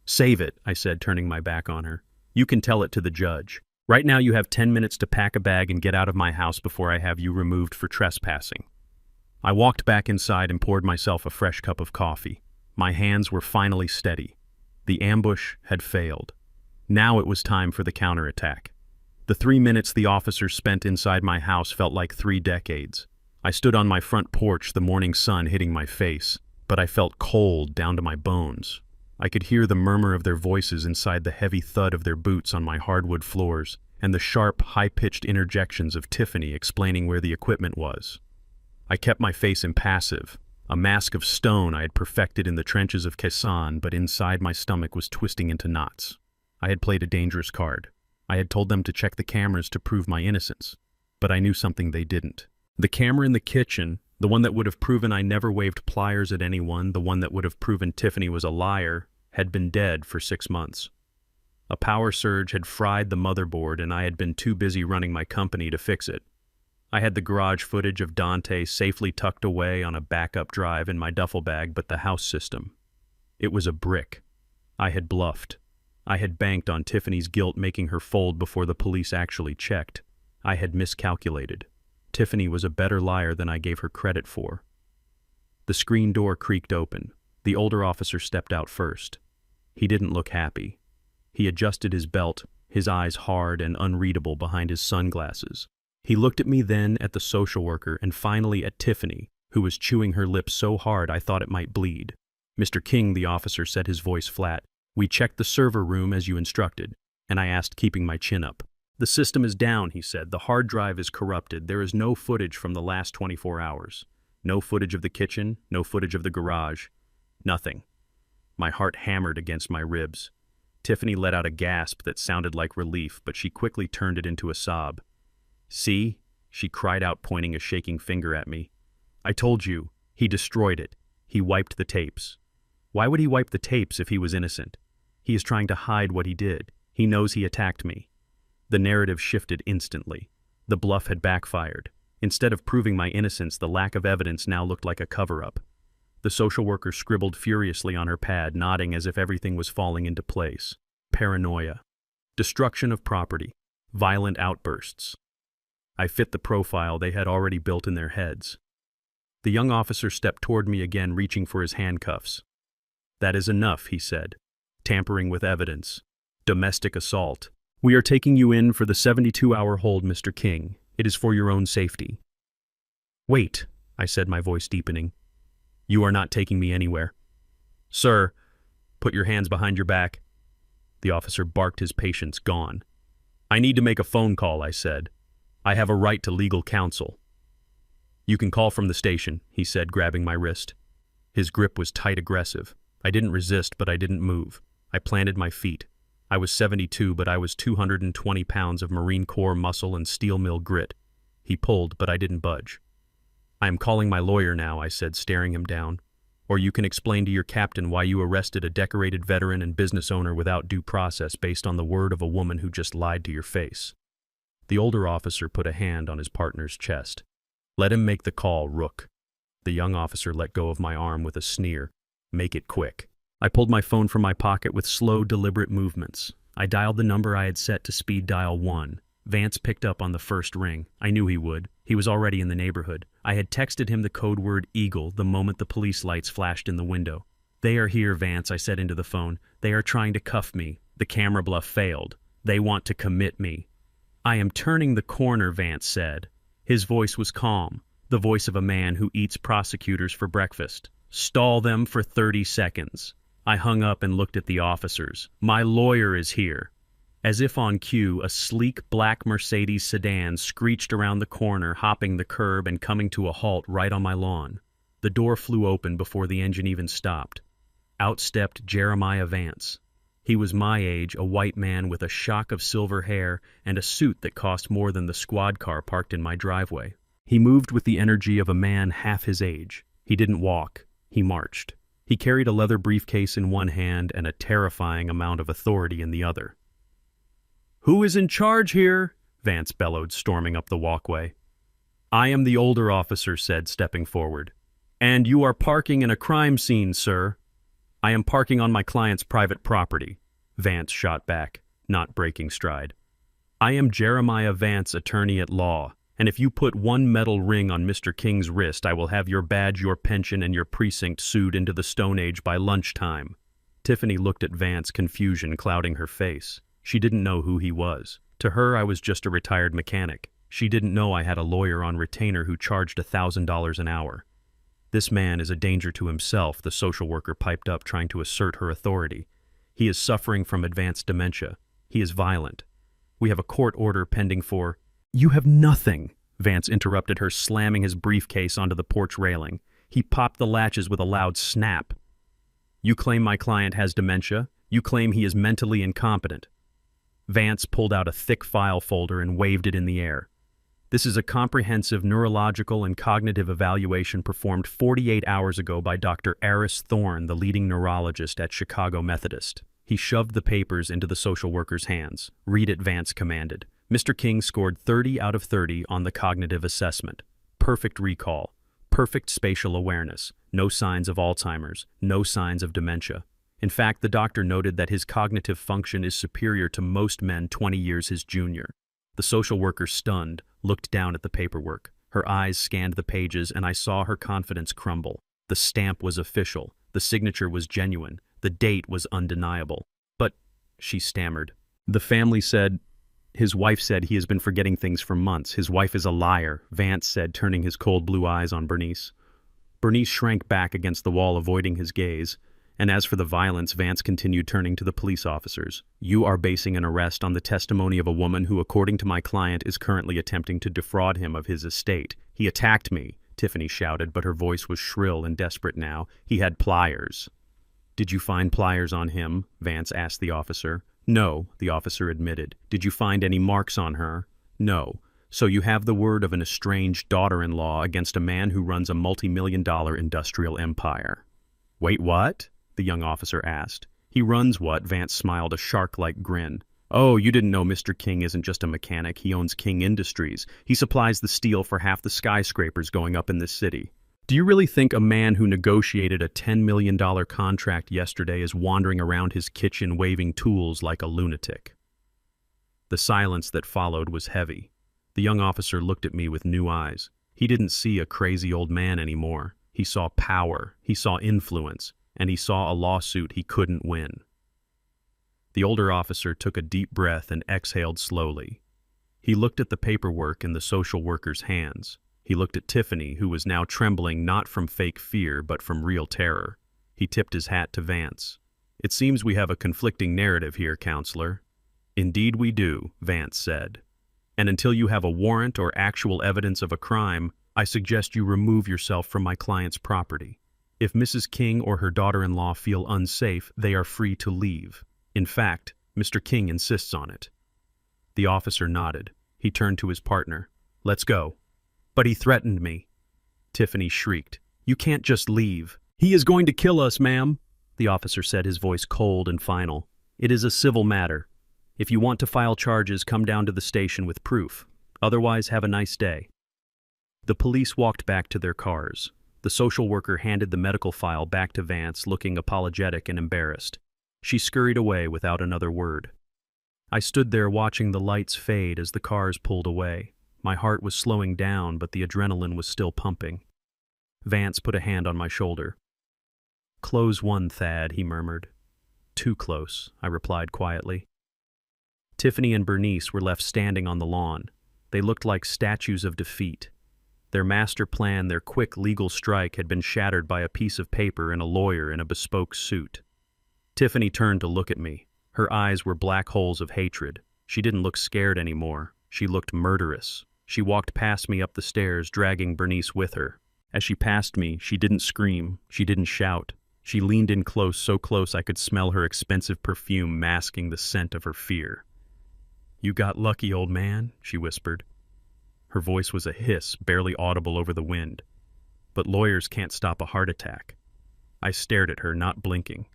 "Save it," I said, turning my back on her. "You can tell it to the judge. Right now you have 10 minutes to pack a bag and get out of my house before I have you removed for trespassing." I walked back inside and poured myself a fresh cup of coffee. My hands were finally steady. The ambush had failed. Now it was time for the counterattack. The 3 minutes the officers spent inside my house felt like 3 decades. I stood on my front porch, the morning sun hitting my face, but I felt cold down to my bones. I could hear the murmur of their voices inside the heavy thud of their boots on my hardwood floors, and the sharp, high-pitched interjections of Tiffany explaining where the equipment was. I kept my face impassive, a mask of stone I had perfected in the trenches of Quezon, but inside my stomach was twisting into knots. I had played a dangerous card. I had told them to check the cameras to prove my innocence, but I knew something they didn't. The camera in the kitchen, the one that would have proven I never waved pliers at anyone, the one that would have proven Tiffany was a liar, had been dead for 6 months. A power surge had fried the motherboard, and I had been too busy running my company to fix it. I had the garage footage of Dante safely tucked away on a backup drive in my duffel bag, but the house system. It was a brick. I had bluffed. I had banked on Tiffany's guilt making her fold before the police actually checked. I had miscalculated. Tiffany was a better liar than I gave her credit for. The screen door creaked open. The older officer stepped out first. He didn't look happy. He adjusted his belt, his eyes hard and unreadable behind his sunglasses. He looked at me, then at the social worker, and finally at Tiffany, who was chewing her lips so hard I thought it might bleed. "Mr. King," the officer said, his voice flat, "we checked the server room as you instructed," and I asked, keeping my chin up. "The system is down," he said. "The hard drive is corrupted. There is no footage from the last 24 hours. No footage of the kitchen, no footage of the garage. Nothing." My heart hammered against my ribs. Tiffany let out a gasp that sounded like relief, but she quickly turned it into a sob. "See?" she cried out, pointing a shaking finger at me. "I told you. He destroyed it. He wiped the tapes." "Why would he wipe the tapes if he was innocent?" "He is trying to hide what he did. He knows he attacked me." The narrative shifted instantly. The bluff had backfired. Instead of proving my innocence, the lack of evidence now looked like a cover-up. The social worker scribbled furiously on her pad, nodding as if everything was falling into place. Paranoia. Destruction of property. Violent outbursts. I fit the profile they had already built in their heads. The young officer stepped toward me again, reaching for his handcuffs. "That is enough," he said. "Tampering with evidence. Domestic assault. We are taking you in for the 72-hour hold, Mr. King. It is for your own safety." "Wait," I said, my voice deepening. "You are not taking me anywhere." "Sir, Put your hands behind your back." The officer barked his patience gone. "I need to make a phone call," I said. "I have a right to legal counsel." "You can call from the station," he said, grabbing my wrist. His grip was tight, aggressive. I didn't resist, but I didn't move. I planted my feet. I was 72, but I was 220 pounds of Marine Corps muscle and steel mill grit. He pulled, but I didn't budge. "I am calling my lawyer now," I said, staring him down. "Or you can explain to your captain why you arrested a decorated veteran and business owner without due process based on the word of a woman who just lied to your face." The older officer put a hand on his partner's chest. "Let him make the call, Rook." The young officer let go of my arm with a sneer. "Make it quick." I pulled my phone from my pocket with slow, deliberate movements. I dialed the number I had set to speed dial 1. Vance picked up on the first ring. I knew he would. He was already in the neighborhood. I had texted him the code word Eagle the moment the police lights flashed in the window. "They are here, Vance," I said into the phone. "They are trying to cuff me. The camera bluff failed. They want to commit me." "I am turning the corner," Vance said. His voice was calm, the voice of a man who eats prosecutors for breakfast. "Stall them for 30 seconds. I hung up and looked at the officers. "My lawyer is here." As if on cue, a sleek black Mercedes sedan screeched around the corner, hopping the curb and coming to a halt right on my lawn. The door flew open before the engine even stopped. Out stepped Jeremiah Vance. He was my age, a white man with a shock of silver hair and a suit that cost more than the squad car parked in my driveway. He moved with the energy of a man half his age. He didn't walk. He marched. He carried a leather briefcase in one hand and a terrifying amount of authority in the other. "Who is in charge here?" Vance bellowed, storming up the walkway. "I am the older officer," said, stepping forward. "And you are parking in a crime scene, sir." "I am parking on my client's private property," Vance shot back, not breaking stride. "I am Jeremiah Vance, attorney at law. And if you put one metal ring on Mr. King's wrist, I will have your badge, your pension, and your precinct sued into the Stone Age by lunchtime." Tiffany looked at Vance, confusion clouding her face. She didn't know who he was. To her, I was just a retired mechanic. She didn't know I had a lawyer on retainer who charged $1,000 an hour. "This man is a danger to himself," the social worker piped up, trying to assert her authority. "He is suffering from advanced dementia. He is violent. We have a court order pending for—" "You have nothing," Vance interrupted her, slamming his briefcase onto the porch railing. He popped the latches with a loud snap. "You claim my client has dementia. You claim he is mentally incompetent." Vance pulled out a thick file folder and waved it in the air. "This is a comprehensive neurological and cognitive evaluation performed 48 hours ago by Dr. Aris Thorne, the leading neurologist at Chicago Methodist." He shoved the papers into the social worker's hands. "Read it," Vance commanded. Mr. King scored 30 out of 30 on the cognitive assessment. Perfect recall, perfect spatial awareness, no signs of Alzheimer's, no signs of dementia. In fact, the doctor noted that his cognitive function is superior to most men 20 years his junior. The social worker, stunned, looked down at the paperwork. Her eyes scanned the pages, and I saw her confidence crumble. The stamp was official. The signature was genuine. The date was undeniable. "But," she stammered, "the family said—" "His wife said he has been forgetting things for months. His wife is a liar," Vance said, turning his cold blue eyes on Bernice. Bernice shrank back against the wall, avoiding his gaze. And as for the violence, Vance continued, turning to the police officers. "You are basing an arrest on the testimony of a woman who, according to my client, is currently attempting to defraud him of his estate. He attacked me," Tiffany shouted, but her voice was shrill and desperate now. "He had pliers." "Did you find pliers on him?" Vance asked the officer. "No," the officer admitted. "Did you find any marks on her?" "No. So you have the word of an estranged daughter-in-law against a man who runs a multi-million-dollar industrial empire." "Wait, what?" the young officer asked. "He runs what?" Vance smiled, a shark-like grin. "Oh, you didn't know Mr. King isn't just a mechanic. He owns King Industries. He supplies the steel for half the skyscrapers going up in this city. Do you really think a man who negotiated a $10 million contract yesterday is wandering around his kitchen waving tools like a lunatic?" The silence that followed was heavy. The young officer looked at me with new eyes. He didn't see a crazy old man anymore. He saw power, he saw influence, and he saw a lawsuit he couldn't win. The older officer took a deep breath and exhaled slowly. He looked at the paperwork in the social worker's hands. He looked at Tiffany, who was now trembling not from fake fear but from real terror. He tipped his hat to Vance. It seems we have a conflicting narrative here, counselor. Indeed we do, Vance said. And until you have a warrant or actual evidence of a crime, I suggest you remove yourself from my client's property. If Mrs. King or her daughter-in-law feel unsafe, they are free to leave. In fact, Mr. King insists on it. The officer nodded. He turned to his partner. Let's go. But he threatened me. Tiffany shrieked. You can't just leave. He is going to kill us, ma'am, the officer said, his voice cold and final. It is a civil matter. If you want to file charges, come down to the station with proof. Otherwise, have a nice day. The police walked back to their cars. The social worker handed the medical file back to Vance, looking apologetic and embarrassed. She scurried away without another word. I stood there watching the lights fade as the cars pulled away. My heart was slowing down, but the adrenaline was still pumping. Vance put a hand on my shoulder. Close one, Thad, he murmured. Too close, I replied quietly. Tiffany and Bernice were left standing on the lawn. They looked like statues of defeat. Their master plan, their quick legal strike, had been shattered by a piece of paper and a lawyer in a bespoke suit. Tiffany turned to look at me. Her eyes were black holes of hatred. She didn't look scared anymore. She looked murderous. She walked past me up the stairs, dragging Bernice with her. As she passed me, she didn't scream. She didn't shout. She leaned in close, so close I could smell her expensive perfume masking the scent of her fear. You got lucky, old man, she whispered. Her voice was a hiss, barely audible over the wind. But lawyers can't stop a heart attack. I stared at her, not blinking.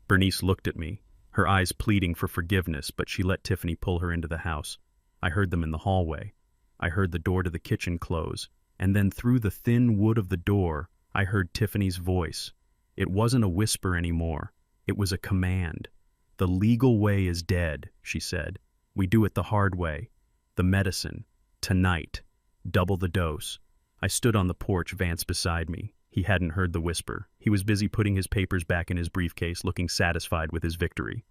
Bernice looked at me, her eyes pleading for forgiveness, but she let Tiffany pull her into the house. I heard them in the hallway. I heard the door to the kitchen close, and then through the thin wood of the door, I heard Tiffany's voice. It wasn't a whisper anymore. It was a command. The legal way is dead, she said. We do it the hard way. The medicine. Tonight. Double the dose. I stood on the porch, Vance beside me. He hadn't heard the whisper. He was busy putting his papers back in his briefcase, looking satisfied with his victory.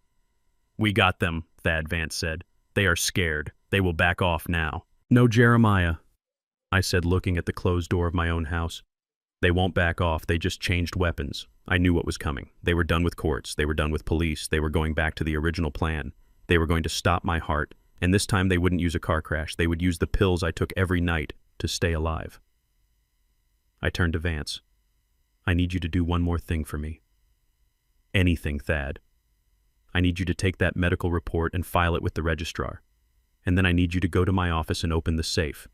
We got them, Thad Vance said. They are scared. They will back off now. No, Jeremiah, I said, looking at the closed door of my own house. They won't back off. They just changed weapons. I knew what was coming. They were done with courts. They were done with police. They were going back to the original plan. They were going to stop my heart. And this time they wouldn't use a car crash. They would use the pills I took every night to stay alive. I turned to Vance. I need you to do one more thing for me. Anything, Thad. I need you to take that medical report and file it with the registrar. And then I need you to go to my office and open the safe.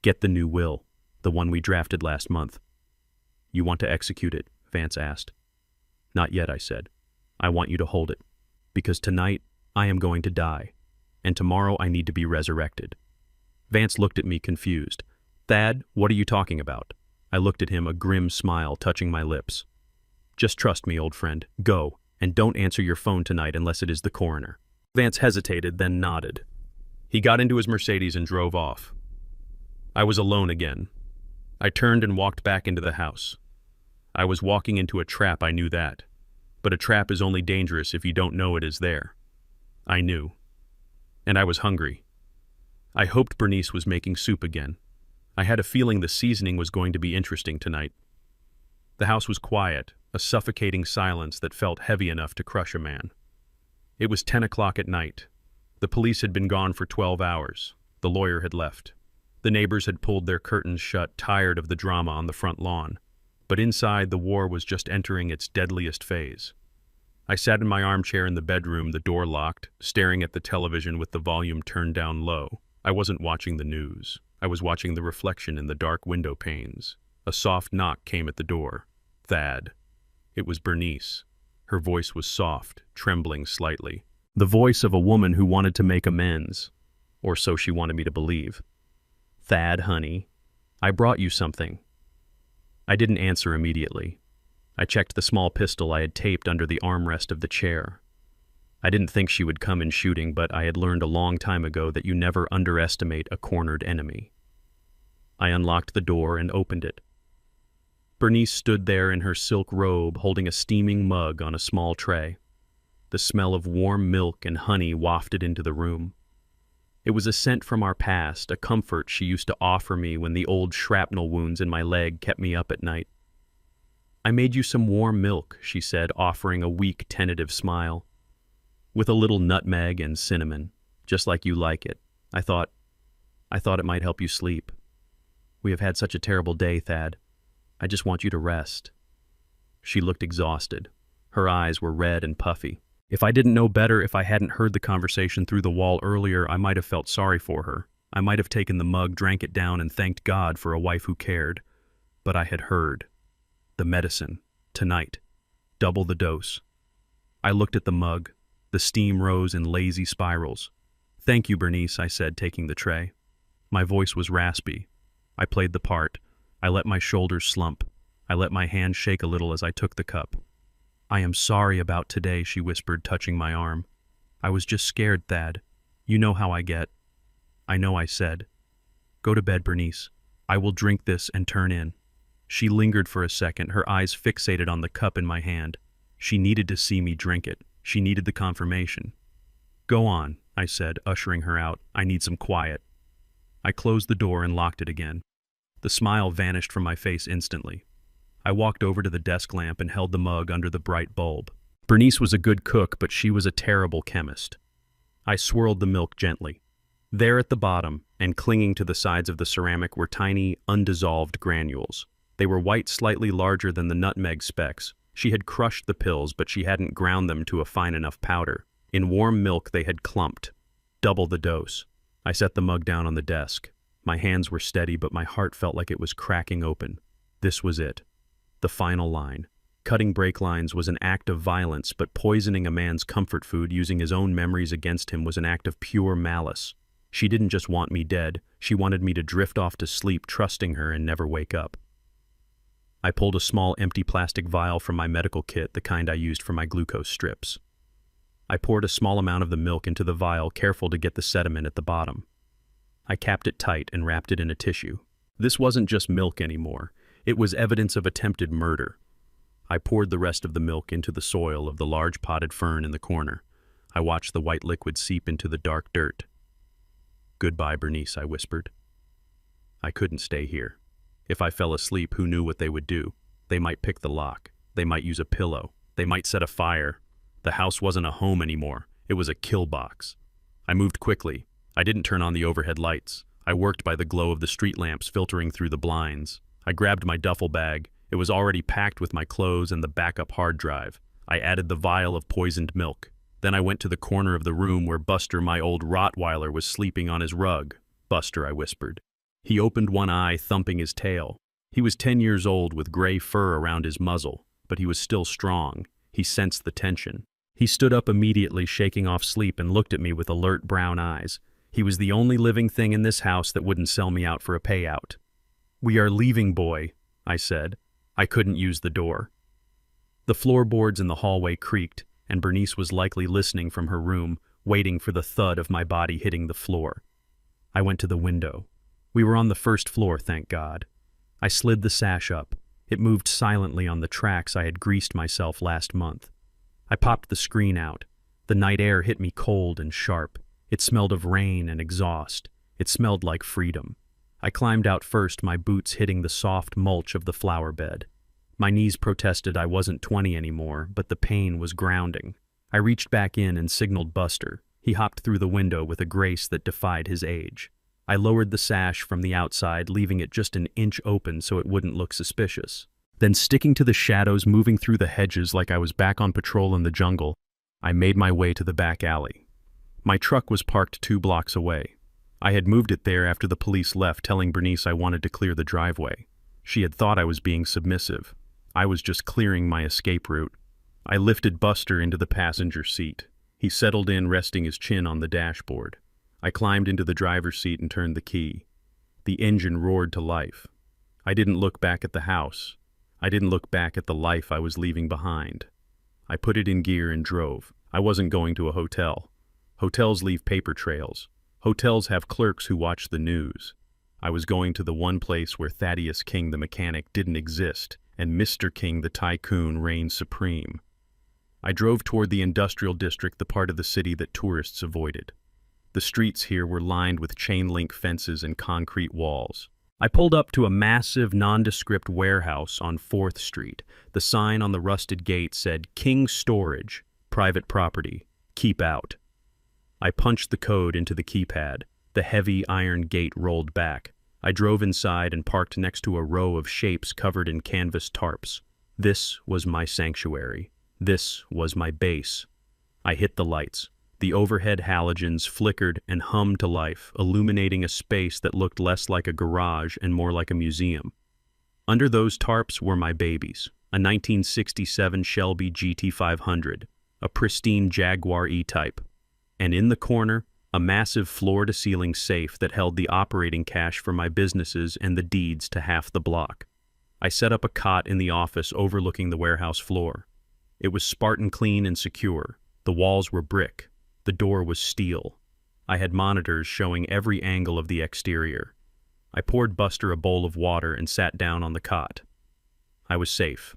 Get the new will, the one we drafted last month. You want to execute it? Vance asked. Not yet, I said. I want you to hold it. Because tonight, I am going to die. And tomorrow I need to be resurrected. Vance looked at me confused. Thad, what are you talking about? I looked at him, a grim smile touching my lips. Just trust me, old friend. Go, and don't answer your phone tonight unless it is the coroner. Vance hesitated, then nodded. He got into his Mercedes and drove off. I was alone again. I turned and walked back into the house. I was walking into a trap, I knew that. But a trap is only dangerous if you don't know it is there. I knew. And I was hungry. I hoped Bernice was making soup again. I had a feeling the seasoning was going to be interesting tonight. The house was quiet, a suffocating silence that felt heavy enough to crush a man. It was 10 o'clock at night. The police had been gone for 12 hours. The lawyer had left. The neighbors had pulled their curtains shut, tired of the drama on the front lawn. But inside, the war was just entering its deadliest phase. I sat in my armchair in the bedroom, the door locked, staring at the television with the volume turned down low. I wasn't watching the news. I was watching the reflection in the dark window panes. A soft knock came at the door. Thad. It was Bernice. Her voice was soft, trembling slightly. The voice of a woman who wanted to make amends. Or so she wanted me to believe. Thad, honey, I brought you something. I didn't answer immediately. I checked the small pistol I had taped under the armrest of the chair. I didn't think she would come in shooting, but I had learned a long time ago that you never underestimate a cornered enemy. I unlocked the door and opened it. Bernice stood there in her silk robe, holding a steaming mug on a small tray. The smell of warm milk and honey wafted into the room. It was a scent from our past, a comfort she used to offer me when the old shrapnel wounds in my leg kept me up at night. I made you some warm milk, she said, offering a weak, tentative smile. With a little nutmeg and cinnamon, just like you like it. I thought it might help you sleep. We have had such a terrible day, Thad. I just want you to rest. She looked exhausted. Her eyes were red and puffy. If I didn't know better, if I hadn't heard the conversation through the wall earlier, I might have felt sorry for her. I might have taken the mug, drank it down, and thanked God for a wife who cared. But I had heard. The medicine. Tonight. Double the dose. I looked at the mug. The steam rose in lazy spirals. Thank you, Bernice, I said, taking the tray. My voice was raspy. I played the part. I let my shoulders slump. I let my hand shake a little as I took the cup. I am sorry about today, she whispered, touching my arm. I was just scared, Thad. You know how I get. I know, I said. Go to bed, Bernice. I will drink this and turn in. She lingered for a second, her eyes fixated on the cup in my hand. She needed to see me drink it. She needed the confirmation. Go on, I said, ushering her out. I need some quiet. I closed the door and locked it again. The smile vanished from my face instantly. I walked over to the desk lamp and held the mug under the bright bulb. Bernice was a good cook, but she was a terrible chemist. I swirled the milk gently. There at the bottom, and clinging to the sides of the ceramic, were tiny, undissolved granules. They were white, slightly larger than the nutmeg specks. She had crushed the pills, but she hadn't ground them to a fine enough powder. In warm milk they had clumped. Double the dose. I set the mug down on the desk. My hands were steady, but my heart felt like it was cracking open. This was it. The final line. Cutting brake lines was an act of violence, but poisoning a man's comfort food using his own memories against him was an act of pure malice. She didn't just want me dead. She wanted me to drift off to sleep, trusting her and never wake up. I pulled a small empty plastic vial from my medical kit, the kind I used for my glucose strips. I poured a small amount of the milk into the vial, careful to get the sediment at the bottom. I capped it tight and wrapped it in a tissue. This wasn't just milk anymore. It was evidence of attempted murder. I poured the rest of the milk into the soil of the large potted fern in the corner. I watched the white liquid seep into the dark dirt. Goodbye, Bernice, I whispered. I couldn't stay here. If I fell asleep, who knew what they would do? They might pick the lock. They might use a pillow. They might set a fire. The house wasn't a home anymore. It was a kill box. I moved quickly. I didn't turn on the overhead lights. I worked by the glow of the street lamps filtering through the blinds. I grabbed my duffel bag. It was already packed with my clothes and the backup hard drive. I added the vial of poisoned milk. Then I went to the corner of the room where Buster, my old Rottweiler, was sleeping on his rug. Buster, I whispered. He opened one eye, thumping his tail. He was 10 years old with gray fur around his muzzle, but he was still strong. He sensed the tension. He stood up immediately, shaking off sleep, and looked at me with alert brown eyes. He was the only living thing in this house that wouldn't sell me out for a payout. We are leaving, boy, I said. I couldn't use the door. The floorboards in the hallway creaked, and Bernice was likely listening from her room, waiting for the thud of my body hitting the floor. I went to the window. We were on the first floor, thank God. I slid the sash up. It moved silently on the tracks I had greased myself last month. I popped the screen out. The night air hit me cold and sharp. It smelled of rain and exhaust. It smelled like freedom. I climbed out first, my boots hitting the soft mulch of the flower bed. My knees protested I wasn't 20 anymore, but the pain was grounding. I reached back in and signaled Buster. He hopped through the window with a grace that defied his age. I lowered the sash from the outside, leaving it just an inch open so it wouldn't look suspicious. Then, sticking to the shadows, moving through the hedges like I was back on patrol in the jungle, I made my way to the back alley. My truck was parked 2 blocks away. I had moved it there after the police left, telling Bernice I wanted to clear the driveway. She had thought I was being submissive. I was just clearing my escape route. I lifted Buster into the passenger seat. He settled in, resting his chin on the dashboard. I climbed into the driver's seat and turned the key. The engine roared to life. I didn't look back at the house. I didn't look back at the life I was leaving behind. I put it in gear and drove. I wasn't going to a hotel. Hotels leave paper trails. Hotels have clerks who watch the news. I was going to the one place where Thaddeus King the mechanic didn't exist, and Mr. King the tycoon reigned supreme. I drove toward the industrial district, the part of the city that tourists avoided. The streets here were lined with chain-link fences and concrete walls. I pulled up to a massive, nondescript warehouse on 4th Street. The sign on the rusted gate said, King Storage, Private Property, Keep Out. I punched the code into the keypad. The heavy iron gate rolled back. I drove inside and parked next to a row of shapes covered in canvas tarps. This was my sanctuary. This was my base. I hit the lights. The overhead halogens flickered and hummed to life, illuminating a space that looked less like a garage and more like a museum. Under those tarps were my babies, a 1967 Shelby GT500, a pristine Jaguar E-Type, and in the corner, a massive floor-to-ceiling safe that held the operating cash for my businesses and the deeds to half the block. I set up a cot in the office overlooking the warehouse floor. It was Spartan clean and secure. The walls were brick. The door was steel. I had monitors showing every angle of the exterior. I poured Buster a bowl of water and sat down on the cot. I was safe,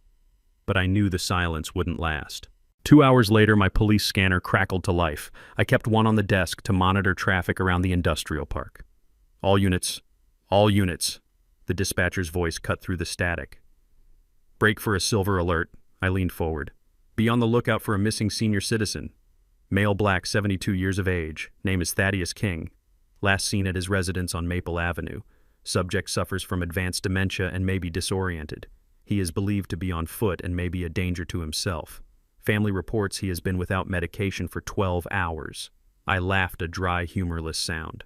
but I knew the silence wouldn't last. 2 hours later, my police scanner crackled to life. I kept one on the desk to monitor traffic around the industrial park. All units, the dispatcher's voice cut through the static. Break for a silver alert. I leaned forward. Be on the lookout for a missing senior citizen. Male, black, 72 years of age. Name is Thaddeus King. Last seen at his residence on Maple Avenue. Subject suffers from advanced dementia and may be disoriented. He is believed to be on foot and may be a danger to himself. Family reports he has been without medication for 12 hours. I laughed a dry, humorless sound.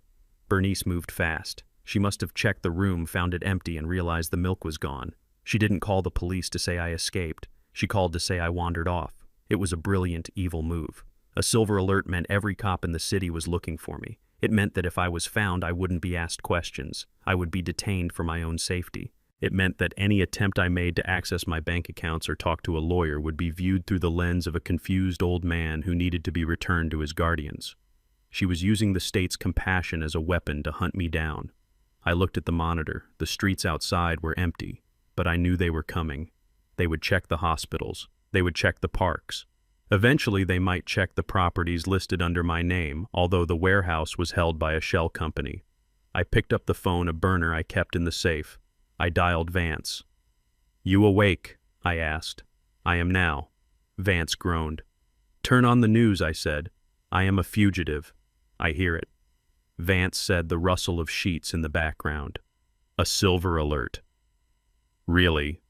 Bernice moved fast. She must have checked the room, found it empty, and realized the milk was gone. She didn't call the police to say I escaped. She called to say I wandered off. It was a brilliant, evil move. A silver alert meant every cop in the city was looking for me. It meant that if I was found, I wouldn't be asked questions. I would be detained for my own safety. It meant that any attempt I made to access my bank accounts or talk to a lawyer would be viewed through the lens of a confused old man who needed to be returned to his guardians. She was using the state's compassion as a weapon to hunt me down. I looked at the monitor. The streets outside were empty, but I knew they were coming. They would check the hospitals. They would check the parks. Eventually, they might check the properties listed under my name, although the warehouse was held by a shell company. I picked up the phone, a burner I kept in the safe. I dialed Vance. You awake? I asked. I am now. Vance groaned. Turn on the news, I said. I am a fugitive. I hear it. Vance said, the rustle of sheets in the background. A silver alert. Really?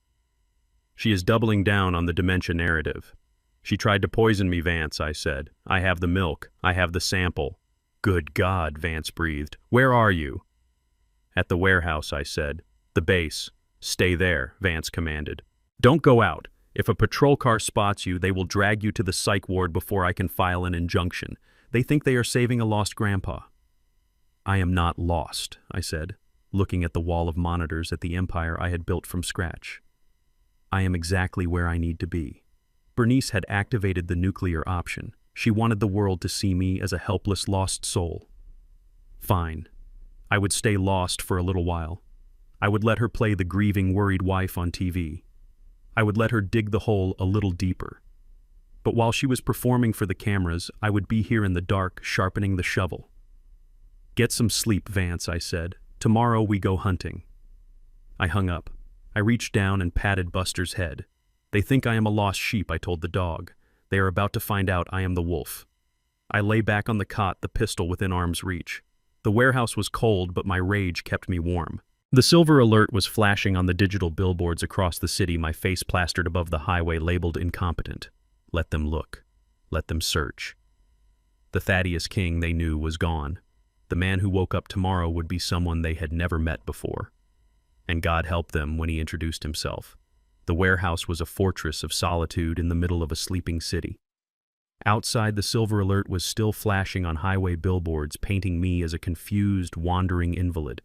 She is doubling down on the dementia narrative. She tried to poison me, Vance, I said. I have the milk. I have the sample. Good God, Vance breathed. Where are you? At the warehouse, I said. The base. Stay there, Vance commanded. Don't go out. If a patrol car spots you, they will drag you to the psych ward before I can file an injunction. They think they are saving a lost grandpa. I am not lost, I said, looking at the wall of monitors at the empire I had built from scratch. I am exactly where I need to be. Bernice had activated the nuclear option. She wanted the world to see me as a helpless, lost soul. Fine. I would stay lost for a little while. I would let her play the grieving, worried wife on TV. I would let her dig the hole a little deeper. But while she was performing for the cameras, I would be here in the dark, sharpening the shovel. Get some sleep, Vance, I said. Tomorrow we go hunting. I hung up. I reached down and patted Buster's head. They think I am a lost sheep, I told the dog. They are about to find out I am the wolf. I lay back on the cot, the pistol within arm's reach. The warehouse was cold, but my rage kept me warm. The silver alert was flashing on the digital billboards across the city, my face plastered above the highway labeled incompetent. Let them look. Let them search. The Thaddeus King they knew was gone. The man who woke up tomorrow would be someone they had never met before. And God help them when he introduced himself. The warehouse was a fortress of solitude in the middle of a sleeping city. Outside, the silver alert was still flashing on highway billboards, painting me as a confused, wandering invalid.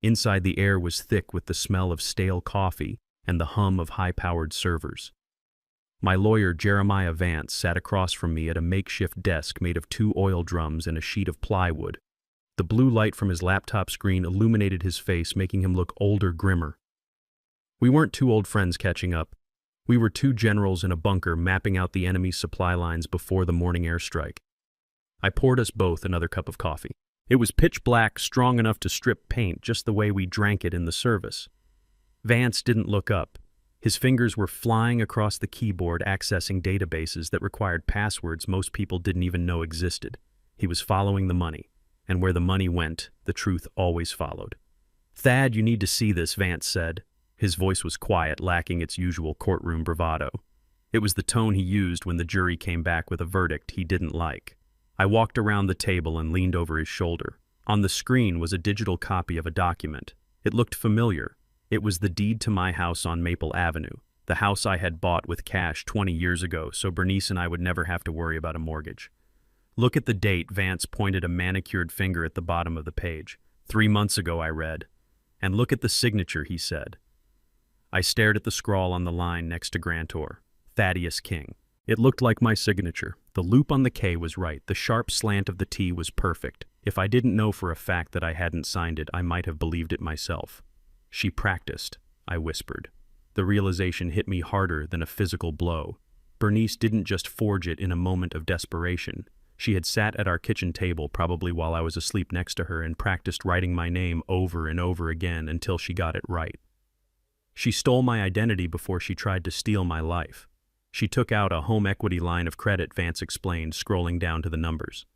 Inside, the air was thick with the smell of stale coffee and the hum of high-powered servers. My lawyer, Jeremiah Vance, sat across from me at a makeshift desk made of 2 oil drums and a sheet of plywood. The blue light from his laptop screen illuminated his face, making him look older, grimmer. We weren't 2 old friends catching up. We were 2 generals in a bunker mapping out the enemy's supply lines before the morning airstrike. I poured us both another cup of coffee. It was pitch black, strong enough to strip paint just the way we drank it in the service. Vance didn't look up. His fingers were flying across the keyboard, accessing databases that required passwords most people didn't even know existed. He was following the money, and where the money went, the truth always followed. "Thad, you need to see this," Vance said. His voice was quiet, lacking its usual courtroom bravado. It was the tone he used when the jury came back with a verdict he didn't like. I walked around the table and leaned over his shoulder. On the screen was a digital copy of a document. It looked familiar. It was the deed to my house on Maple Avenue, the house I had bought with cash 20 years ago so Bernice and I would never have to worry about a mortgage. "Look at the date," Vance pointed a manicured finger at the bottom of the page. 3 months ago," I read. "And look at the signature," he said. I stared at the scrawl on the line next to grantor, Thaddeus King. It looked like my signature. The loop on the K was right. The sharp slant of the T was perfect. If I didn't know for a fact that I hadn't signed it, I might have believed it myself. "She practiced," I whispered. The realization hit me harder than a physical blow. Bernice didn't just forge it in a moment of desperation. She had sat at our kitchen table, probably while I was asleep next to her, and practiced writing my name over and over again until she got it right. She stole my identity before she tried to steal my life. She took out a home equity line of credit, Vance explained, scrolling down to the numbers.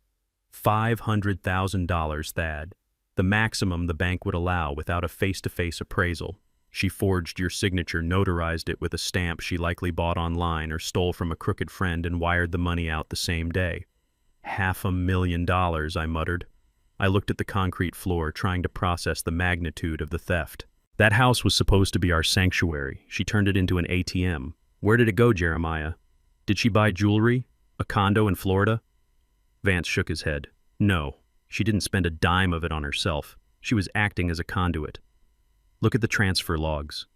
$500,000, Thad. The maximum the bank would allow without a face-to-face appraisal. She forged your signature, notarized it with a stamp she likely bought online or stole from a crooked friend, and wired the money out the same day. $500,000, I muttered. I looked at the concrete floor, trying to process the magnitude of the theft. That house was supposed to be our sanctuary. She turned it into an ATM. Where did it go, Jeremiah? Did she buy jewelry? A condo in Florida? Vance shook his head. No, she didn't spend a dime of it on herself. She was acting as a conduit. Look at the transfer logs.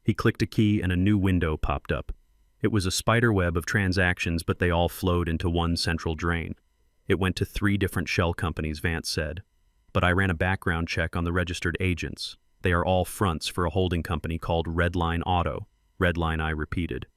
He clicked a key and a new window popped up. It was a spider web of transactions, but they all flowed into one central drain. It went to 3 different shell companies, Vance said. But I ran a background check on the registered agents. They are all fronts for a holding company called Redline Auto. Redline, I repeated.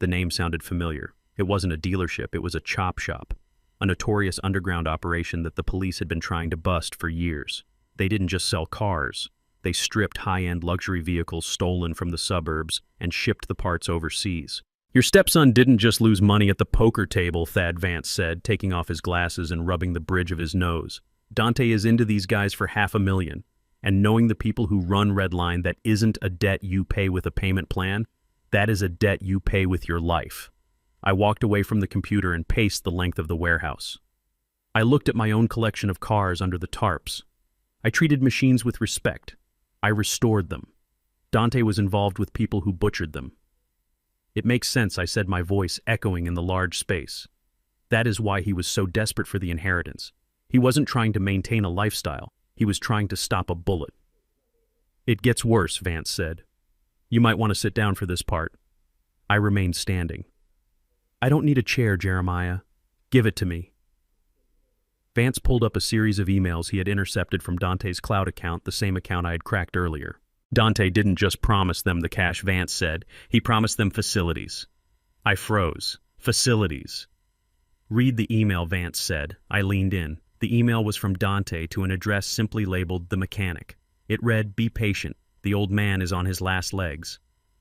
The name sounded familiar. It wasn't a dealership, it was a chop shop. A notorious underground operation that the police had been trying to bust for years. They didn't just sell cars. They stripped high-end luxury vehicles stolen from the suburbs and shipped the parts overseas. Your stepson didn't just lose money at the poker table, Thad Vance said, taking off his glasses and rubbing the bridge of his nose. Dante is into these guys for $500,000. And knowing the people who run Redline, that isn't a debt you pay with a payment plan. That is a debt you pay with your life. I walked away from the computer and paced the length of the warehouse. I looked at my own collection of cars under the tarps. I treated machines with respect. I restored them. Dante was involved with people who butchered them. It makes sense, I said, my voice echoing in the large space. That is why he was so desperate for the inheritance. He wasn't trying to maintain a lifestyle. He was trying to stop a bullet. It gets worse, Vance said. You might want to sit down for this part. I remained standing. I don't need a chair, Jeremiah. Give it to me. Vance pulled up a series of emails he had intercepted from Dante's cloud account, the same account I had cracked earlier. Dante didn't just promise them the cash, Vance said. He promised them facilities. I froze. Facilities. Read the email, Vance said. I leaned in. The email was from Dante to an address simply labeled The Mechanic. It read, "Be patient. The old man is on his last legs.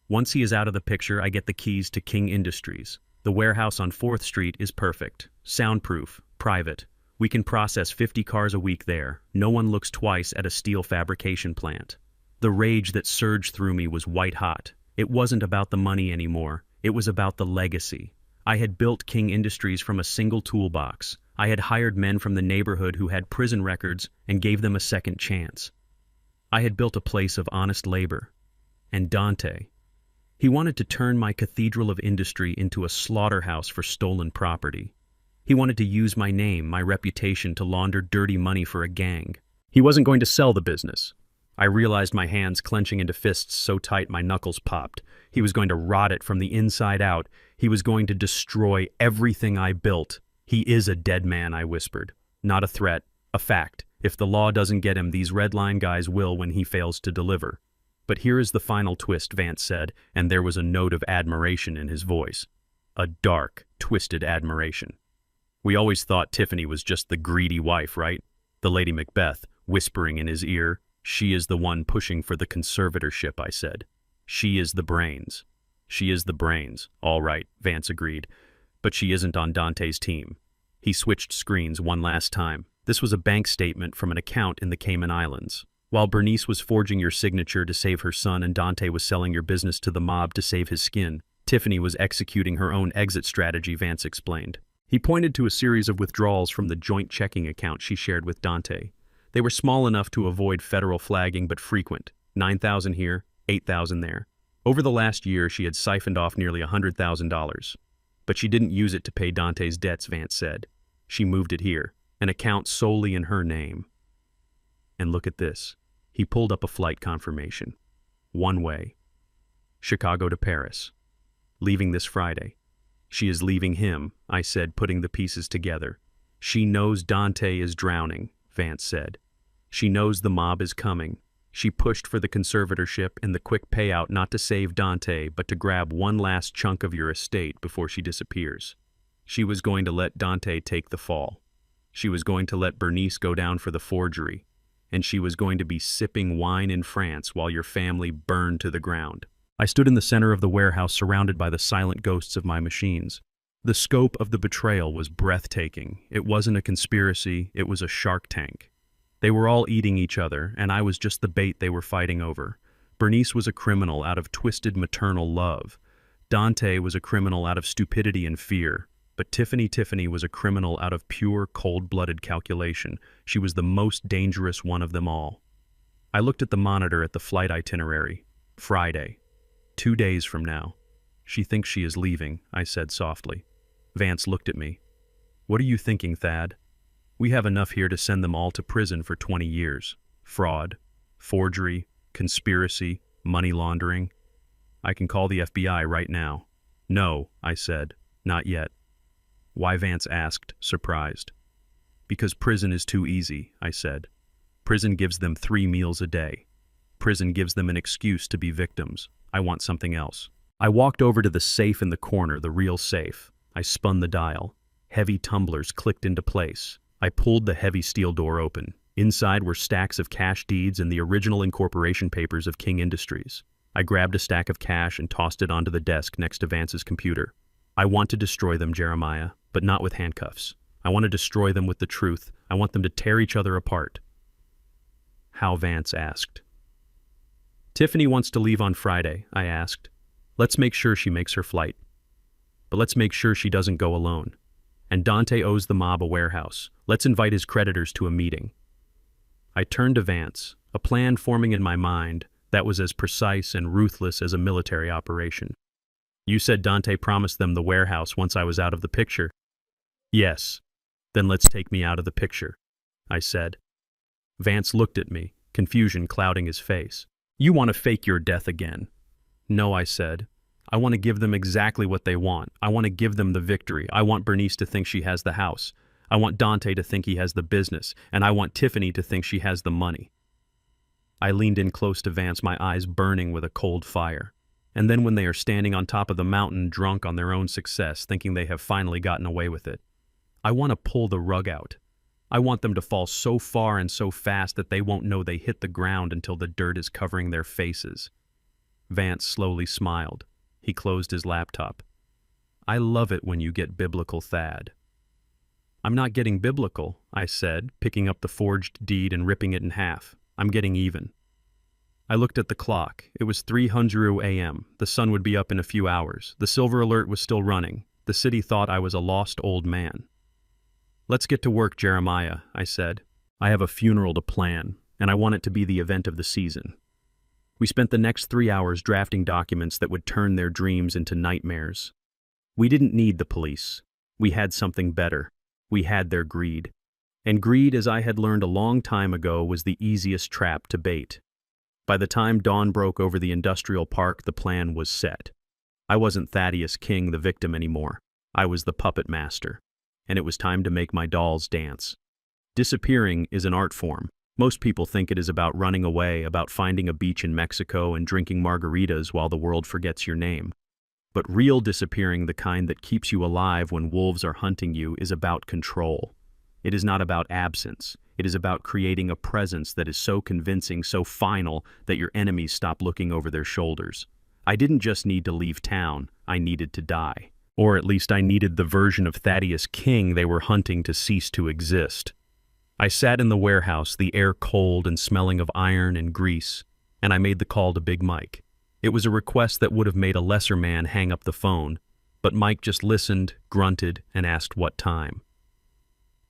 Once he is out of the picture, I get the keys to King Industries. The warehouse on 4th Street is perfect. Soundproof. Private. We can process 50 cars a week there. No one looks twice at a steel fabrication plant." The rage that surged through me was white hot. It wasn't about the money anymore. It was about the legacy. I had built King Industries from a single toolbox. I had hired men from the neighborhood who had prison records and gave them a second chance. I had built a place of honest labor. And Dante, he wanted to turn my cathedral of industry into a slaughterhouse for stolen property. He wanted to use my name, my reputation, to launder dirty money for a gang. He wasn't going to sell the business. I realized my hands clenching into fists so tight my knuckles popped. He was going to rot it from the inside out. He was going to destroy everything I built. He is a dead man, I whispered. Not a threat, a fact. If the law doesn't get him, these Redline guys will when he fails to deliver. But here is the final twist, Vance said, and there was a note of admiration in his voice. A dark, twisted admiration. We always thought Tiffany was just the greedy wife, right? The Lady Macbeth, whispering in his ear. She is the one pushing for the conservatorship, I said. She is the brains. She is the brains. All right, Vance agreed. But she isn't on Dante's team. He switched screens one last time. This was a bank statement from an account in the Cayman Islands. While Bernice was forging your signature to save her son and Dante was selling your business to the mob to save his skin, Tiffany was executing her own exit strategy, Vance explained. He pointed to a series of withdrawals from the joint checking account she shared with Dante. They were small enough to avoid federal flagging but frequent, 9,000 here, 8,000 there. Over the last year, she had siphoned off nearly $100,000. But she didn't use it to pay Dante's debts, Vance said. She moved it here, an account solely in her name. And look at this. He pulled up a flight confirmation. One way. Chicago to Paris. Leaving this Friday. She is leaving him, I said, putting the pieces together. She knows Dante is drowning, Vance said. She knows the mob is coming. She pushed for the conservatorship and the quick payout not to save Dante, but to grab one last chunk of your estate before she disappears. She was going to let Dante take the fall. She was going to let Bernice go down for the forgery. And she was going to be sipping wine in France while your family burned to the ground. I stood in the center of the warehouse surrounded by the silent ghosts of my machines. The scope of the betrayal was breathtaking. It wasn't a conspiracy, it was a Shark Tank. They were all eating each other, and I was just the bait they were fighting over. Bernice was a criminal out of twisted maternal love. Dante was a criminal out of stupidity and fear. But Tiffany was a criminal out of pure, cold-blooded calculation. She was the most dangerous one of them all. I looked at the monitor at the flight itinerary. Friday. 2 days from now. She thinks she is leaving, I said softly. Vance looked at me. What are you thinking, Thad? We have enough here to send them all to prison for 20 years. Fraud, forgery, conspiracy, money laundering. I can call the FBI right now. No, I said, not yet. Why, Vance asked, surprised. Because prison is too easy, I said. Prison gives them 3 meals a day. Prison gives them an excuse to be victims. I want something else. I walked over to the safe in the corner, the real safe. I spun the dial. Heavy tumblers clicked into place. I pulled the heavy steel door open. Inside were stacks of cash deeds and the original incorporation papers of King Industries. I grabbed a stack of cash and tossed it onto the desk next to Vance's computer. I want to destroy them, Jeremiah, but not with handcuffs. I want to destroy them with the truth. I want them to tear each other apart. How, Vance asked. Tiffany wants to leave on Friday, I asked. Let's make sure she makes her flight. But let's make sure she doesn't go alone. And Dante owes the mob a warehouse. Let's invite his creditors to a meeting. I turned to Vance, a plan forming in my mind that was as precise and ruthless as a military operation. You said Dante promised them the warehouse once I was out of the picture. Yes. Then let's take me out of the picture, I said. Vance looked at me, confusion clouding his face. You want to fake your death again. No, I said. I want to give them exactly what they want. I want to give them the victory. I want Bernice to think she has the house. I want Dante to think he has the business. And I want Tiffany to think she has the money. I leaned in close to Vance, my eyes burning with a cold fire. And then when they are standing on top of the mountain, drunk on their own success, thinking they have finally gotten away with it, I want to pull the rug out. I want them to fall so far and so fast that they won't know they hit the ground until the dirt is covering their faces. Vance slowly smiled. He closed his laptop. I love it when you get biblical, Thad. I'm not getting biblical, I said, picking up the forged deed and ripping it in half. I'm getting even. I looked at the clock. It was 3:00 a.m. The sun would be up in a few hours. The silver alert was still running. The city thought I was a lost old man. Let's get to work, Jeremiah, I said. I have a funeral to plan, and I want it to be the event of the season. We spent the next 3 hours drafting documents that would turn their dreams into nightmares. We didn't need the police. We had something better. We had their greed. And greed, as I had learned a long time ago, was the easiest trap to bait. By the time dawn broke over the industrial park, the plan was set. I wasn't Thaddeus King, the victim, anymore. I was the puppet master. And it was time to make my dolls dance. Disappearing is an art form. Most people think it is about running away, about finding a beach in Mexico and drinking margaritas while the world forgets your name. But real disappearing, the kind that keeps you alive when wolves are hunting you, is about control. It is not about absence. It is about creating a presence that is so convincing, so final, that your enemies stop looking over their shoulders. I didn't just need to leave town, I needed to die. Or at least I needed the version of Thaddeus King they were hunting to cease to exist. I sat in the warehouse, the air cold and smelling of iron and grease, and I made the call to Big Mike. It was a request that would have made a lesser man hang up the phone, but Mike just listened, grunted, and asked what time.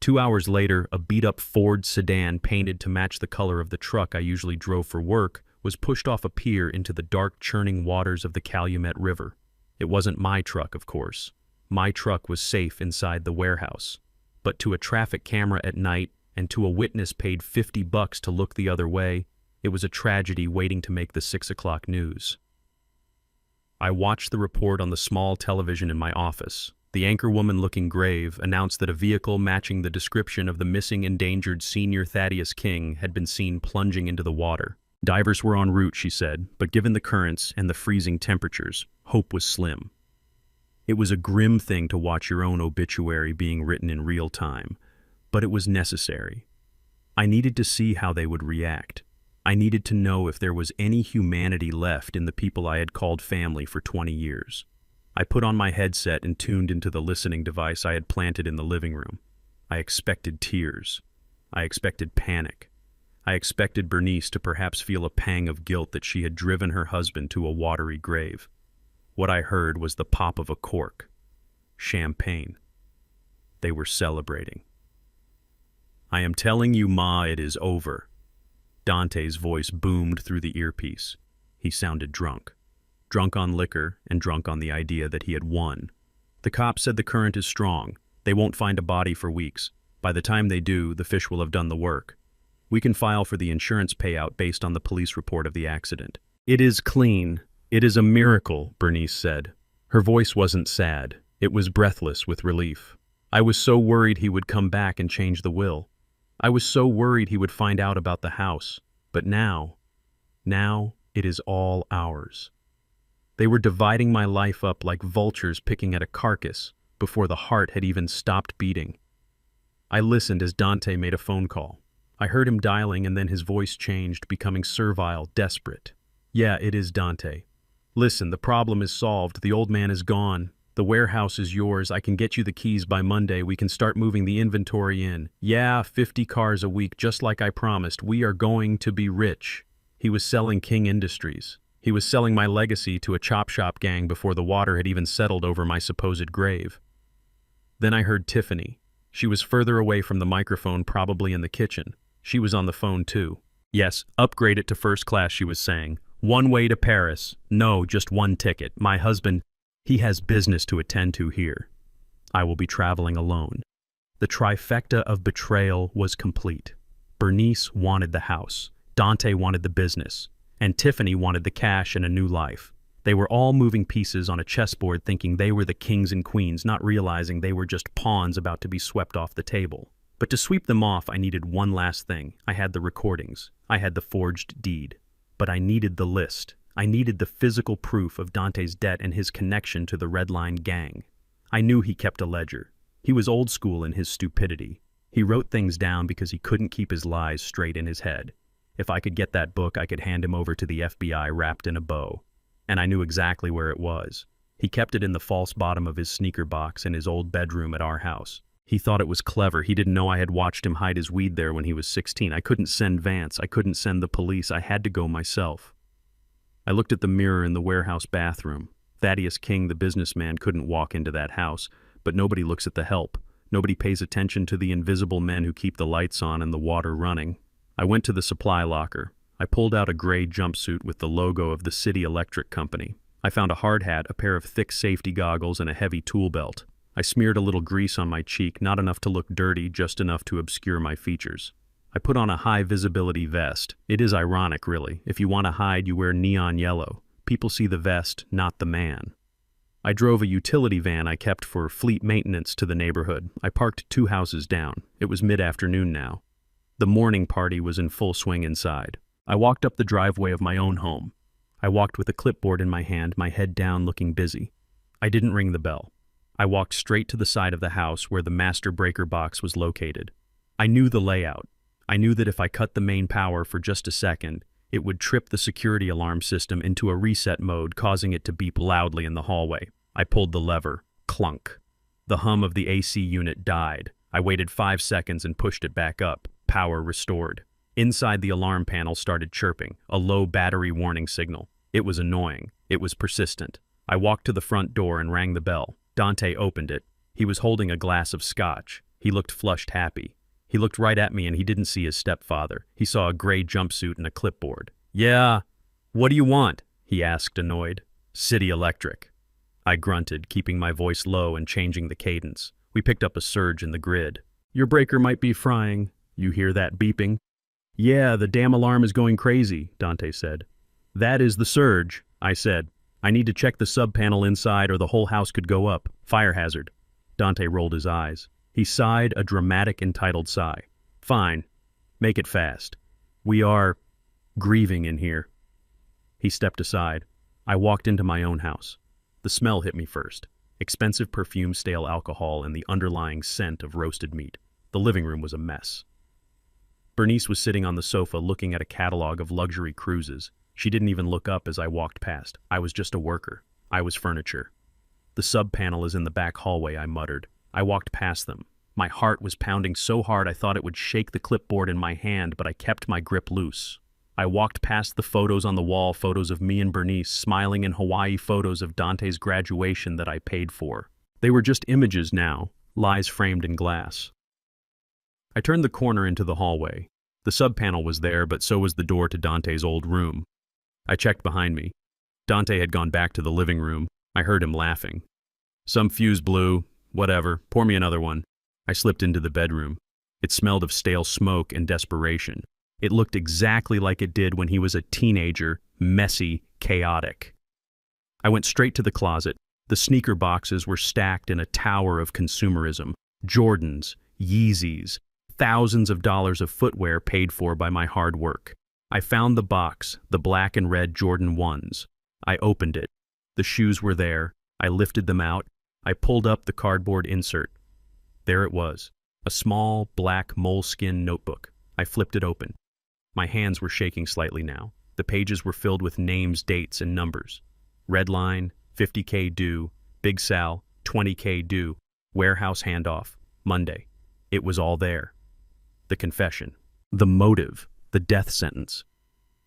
2 hours later, a beat-up Ford sedan painted to match the color of the truck I usually drove for work was pushed off a pier into the dark, churning waters of the Calumet River. It wasn't my truck, of course. My truck was safe inside the warehouse. But to a traffic camera at night and to a witness paid $50 to look the other way, it was a tragedy waiting to make the 6 o'clock news. I watched the report on the small television in my office. The anchorwoman, looking grave, announced that a vehicle matching the description of the missing endangered senior Thaddeus King had been seen plunging into the water. Divers were en route, she said, but given the currents and the freezing temperatures, hope was slim. It was a grim thing to watch your own obituary being written in real time, but it was necessary. I needed to see how they would react. I needed to know if there was any humanity left in the people I had called family for 20 years. I put on my headset and tuned into the listening device I had planted in the living room. I expected tears. I expected panic. I expected Bernice to perhaps feel a pang of guilt that she had driven her husband to a watery grave. What I heard was the pop of a cork. Champagne. They were celebrating. "I am telling you, Ma, it is over." Dante's voice boomed through the earpiece. He sounded drunk. Drunk on liquor and drunk on the idea that he had won. "The cops said the current is strong. They won't find a body for weeks. By the time they do, the fish will have done the work. We can file for the insurance payout based on the police report of the accident." "It is clean. It is a miracle," Bernice said. Her voice wasn't sad. It was breathless with relief. "I was so worried he would come back and change the will. I was so worried he would find out about the house. But now it is all ours." They were dividing my life up like vultures picking at a carcass before the heart had even stopped beating. I listened as Dante made a phone call. I heard him dialing, and then his voice changed, becoming servile, desperate. "Yeah, it is Dante. Listen, the problem is solved. The old man is gone. The warehouse is yours. I can get you the keys by Monday. We can start moving the inventory in. Yeah, 50 cars a week, just like I promised. We are going to be rich." He was selling King Industries. He was selling my legacy to a chop shop gang before the water had even settled over my supposed grave. Then I heard Tiffany. She was further away from the microphone, probably in the kitchen. She was on the phone too. "Yes, upgrade it to first class," she was saying. "One way to Paris. No, just one ticket. My husband, he has business to attend to here. I will be traveling alone." The trifecta of betrayal was complete. Bernice wanted the house. Dante wanted the business. And Tiffany wanted the cash and a new life. They were all moving pieces on a chessboard, thinking they were the kings and queens, not realizing they were just pawns about to be swept off the table. But to sweep them off, I needed one last thing. I had the recordings. I had the forged deed. But I needed the list. I needed the physical proof of Dante's debt and his connection to the Red Line gang. I knew he kept a ledger. He was old school in his stupidity. He wrote things down because he couldn't keep his lies straight in his head. If I could get that book, I could hand him over to the FBI wrapped in a bow. And I knew exactly where it was. He kept it in the false bottom of his sneaker box in his old bedroom at our house. He thought it was clever. He didn't know I had watched him hide his weed there when he was 16. I couldn't send Vance. I couldn't send the police. I had to go myself. I looked at the mirror in the warehouse bathroom. Thaddeus King, the businessman, couldn't walk into that house, but nobody looks at the help. Nobody pays attention to the invisible men who keep the lights on and the water running. I went to the supply locker. I pulled out a gray jumpsuit with the logo of the City Electric Company. I found a hard hat, a pair of thick safety goggles, and a heavy tool belt. I smeared a little grease on my cheek, not enough to look dirty, just enough to obscure my features. I put on a high-visibility vest. It is ironic, really. If you want to hide, you wear neon yellow. People see the vest, not the man. I drove a utility van I kept for fleet maintenance to the neighborhood. I parked 2 houses down. It was mid-afternoon now. The morning party was in full swing inside. I walked up the driveway of my own home. I walked with a clipboard in my hand, my head down, looking busy. I didn't ring the bell. I walked straight to the side of the house where the master breaker box was located. I knew the layout. I knew that if I cut the main power for just a second, it would trip the security alarm system into a reset mode, causing it to beep loudly in the hallway. I pulled the lever. Clunk. The hum of the AC unit died. I waited 5 seconds and pushed it back up. Power restored. Inside, the alarm panel started chirping, a low battery warning signal. It was annoying. It was persistent. I walked to the front door and rang the bell. Dante opened it. He was holding a glass of scotch. He looked flushed happy. He looked right at me and he didn't see his stepfather. He saw a gray jumpsuit and a clipboard. "Yeah, what do you want?" he asked, annoyed. "City Electric." I grunted, keeping my voice low and changing the cadence. We picked up a surge in the grid. "Your breaker might be frying. You hear that beeping?" "Yeah, the damn alarm is going crazy," Dante said. "That is the surge," I said. "I need to check the sub-panel inside or the whole house could go up. Fire hazard." Dante rolled his eyes. He sighed a dramatic, entitled sigh. "Fine. Make it fast. We are grieving in here." He stepped aside. I walked into my own house. The smell hit me first. Expensive perfume, stale alcohol, and the underlying scent of roasted meat. The living room was a mess. Bernice was sitting on the sofa looking at a catalog of luxury cruises. She didn't even look up as I walked past. I was just a worker. I was furniture. "The sub-panel is in the back hallway," I muttered. I walked past them. My heart was pounding so hard I thought it would shake the clipboard in my hand, but I kept my grip loose. I walked past the photos on the wall, photos of me and Bernice, smiling in Hawaii, photos of Dante's graduation that I paid for. They were just images now, lies framed in glass. I turned the corner into the hallway. The sub-panel was there, but so was the door to Dante's old room. I checked behind me. Dante had gone back to the living room. I heard him laughing. "Some fuse blew. Whatever. Pour me another one." I slipped into the bedroom. It smelled of stale smoke and desperation. It looked exactly like it did when he was a teenager, messy, chaotic. I went straight to the closet. The sneaker boxes were stacked in a tower of consumerism. Jordans, Yeezys, thousands of dollars of footwear paid for by my hard work. I found the box, the black and red Jordan 1s. I opened it. The shoes were there. I lifted them out. I pulled up the cardboard insert. There it was, a small, black moleskin notebook. I flipped it open. My hands were shaking slightly now. The pages were filled with names, dates, and numbers. Red line, 50K due. Big Sal, 20K due. Warehouse handoff, Monday. It was all there. The confession. The motive. The death sentence.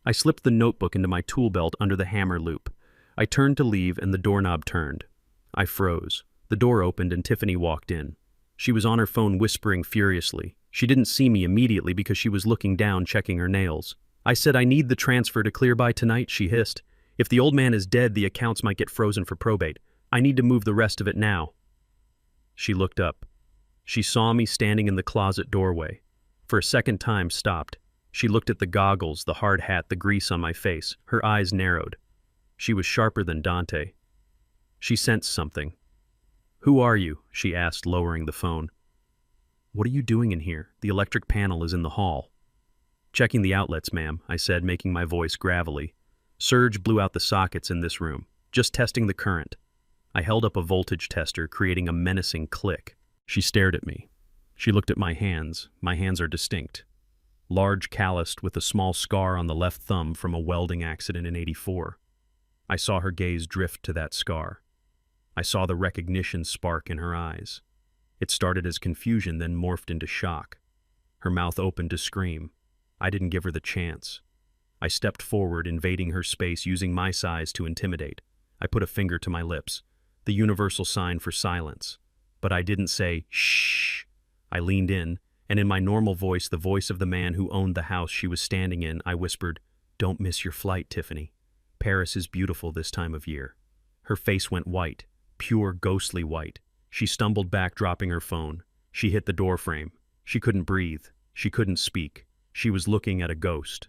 I slipped the notebook into my tool belt under the hammer loop. I turned to leave and the doorknob turned. I froze. The door opened and Tiffany walked in. She was on her phone whispering furiously. She didn't see me immediately because she was looking down, checking her nails. "I said I need the transfer to clear by tonight," she hissed. "If the old man is dead, the accounts might get frozen for probate. I need to move the rest of it now." She looked up. She saw me standing in the closet doorway. For a second time, stopped. She looked at the goggles, the hard hat, the grease on my face. Her eyes narrowed. She was sharper than Dante. She sensed something. "Who are you?" she asked, lowering the phone. "What are you doing in here? The electric panel is in the hall." "Checking the outlets, ma'am," I said, making my voice gravelly. "Surge blew out the sockets in this room. Just testing the current." I held up a voltage tester, creating a menacing click. She stared at me. She looked at my hands. My hands are distinct. Large, calloused, with a small scar on the left thumb from a welding accident in '84. I saw her gaze drift to that scar. I saw the recognition spark in her eyes. It started as confusion, then morphed into shock. Her mouth opened to scream. I didn't give her the chance. I stepped forward, invading her space, using my size to intimidate. I put a finger to my lips, the universal sign for silence. But I didn't say, "Shh." I leaned in, and in my normal voice, the voice of the man who owned the house she was standing in, I whispered, "Don't miss your flight, Tiffany. Paris is beautiful this time of year." Her face went white. Pure, ghostly white. She stumbled back, dropping her phone. She hit the doorframe. She couldn't breathe. She couldn't speak. She was looking at a ghost.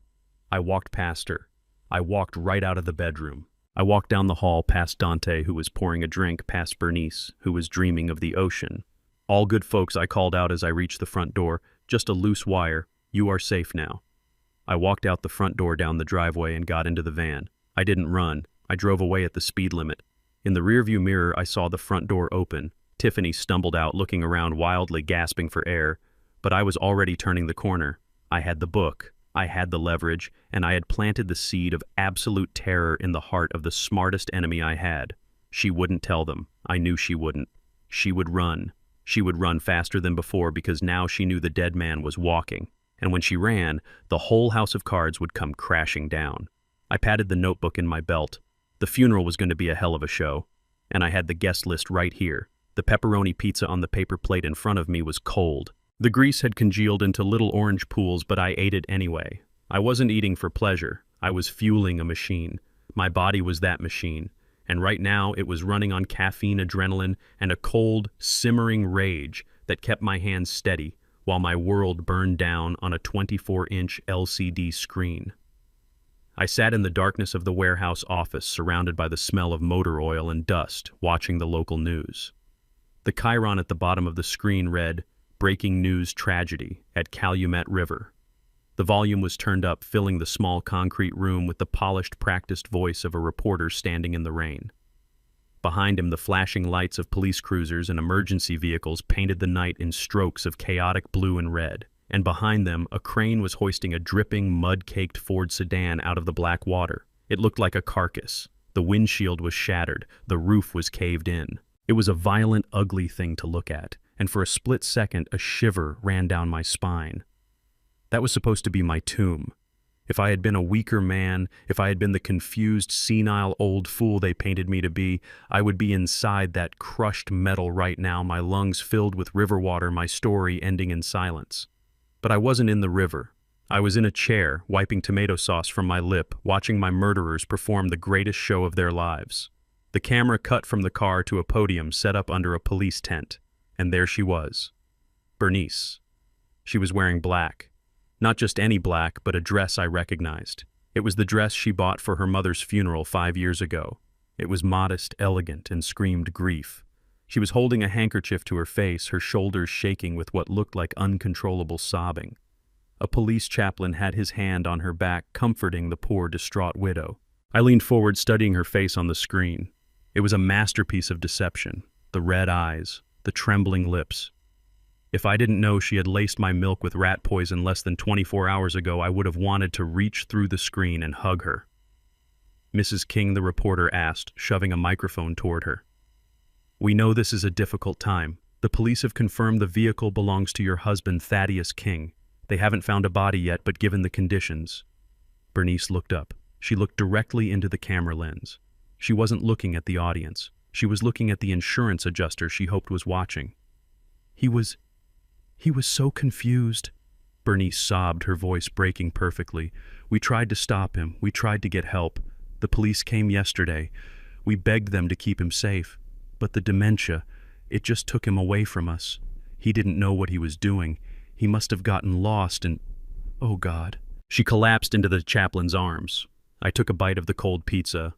I walked past her. I walked right out of the bedroom. I walked down the hall, past Dante, who was pouring a drink, past Bernice, who was dreaming of the ocean. "All good folks," I called out as I reached the front door. "Just a loose wire. You are safe now." I walked out the front door, down the driveway, and got into the van. I didn't run. I drove away at the speed limit. In the rearview mirror, I saw the front door open. Tiffany stumbled out, looking around wildly, gasping for air. but I was already turning the corner. I had the book, I had the leverage, and I had planted the seed of absolute terror in the heart of the smartest enemy I had. She wouldn't tell them. I knew she wouldn't. She would run. She would run faster than before because now she knew the dead man was walking. And when she ran, the whole house of cards would come crashing down. I patted the notebook in my belt. The funeral was going to be a hell of a show. And I had the guest list right here. The pepperoni pizza on the paper plate in front of me was cold. The grease had congealed into little orange pools, but I ate it anyway. I wasn't eating for pleasure. I was fueling a machine. My body was that machine. And right now it was running on caffeine, adrenaline, and a cold, simmering rage that kept my hands steady while my world burned down on a 24-inch LCD screen. I sat in the darkness of the warehouse office, surrounded by the smell of motor oil and dust, watching the local news. The chyron at the bottom of the screen read, "Breaking news tragedy at Calumet River." The volume was turned up, filling the small concrete room with the polished, practiced voice of a reporter standing in the rain. Behind him, the flashing lights of police cruisers and emergency vehicles painted the night in strokes of chaotic blue and red. And behind them, a crane was hoisting a dripping, mud-caked Ford sedan out of the black water. It looked like a carcass. The windshield was shattered. The roof was caved in. It was a violent, ugly thing to look at, and for a split second, a shiver ran down my spine. That was supposed to be my tomb. If I had been a weaker man, if I had been the confused, senile old fool they painted me to be, I would be inside that crushed metal right now, my lungs filled with river water, my story ending in silence. But I wasn't in the river. I was in a chair, wiping tomato sauce from my lip, watching my murderers perform the greatest show of their lives. The camera cut from the car to a podium set up under a police tent, and there she was. Bernice. She was wearing black. Not just any black, but a dress I recognized. It was the dress she bought for her mother's funeral 5 years ago. It was modest, elegant, and screamed grief. She was holding a handkerchief to her face, her shoulders shaking with what looked like uncontrollable sobbing. A police chaplain had his hand on her back, comforting the poor, distraught widow. I leaned forward, studying her face on the screen. It was a masterpiece of deception. The red eyes, the trembling lips. If I didn't know she had laced my milk with rat poison less than 24 hours ago, I would have wanted to reach through the screen and hug her. Mrs. King, the reporter asked, shoving a microphone toward her. "We know this is a difficult time. The police have confirmed the vehicle belongs to your husband, Thaddeus King. They haven't found a body yet, but given the conditions." Bernice looked up. She looked directly into the camera lens. She wasn't looking at the audience. She was looking at the insurance adjuster she hoped was watching. He was so confused. Bernice sobbed, her voice breaking perfectly. "We tried to stop him. We tried to get help. The police came yesterday. We begged them to keep him safe. But the dementia, it just took him away from us. He didn't know what he was doing. He must have gotten lost and... oh, God." She collapsed into the chaplain's arms. I took a bite of the cold pizza.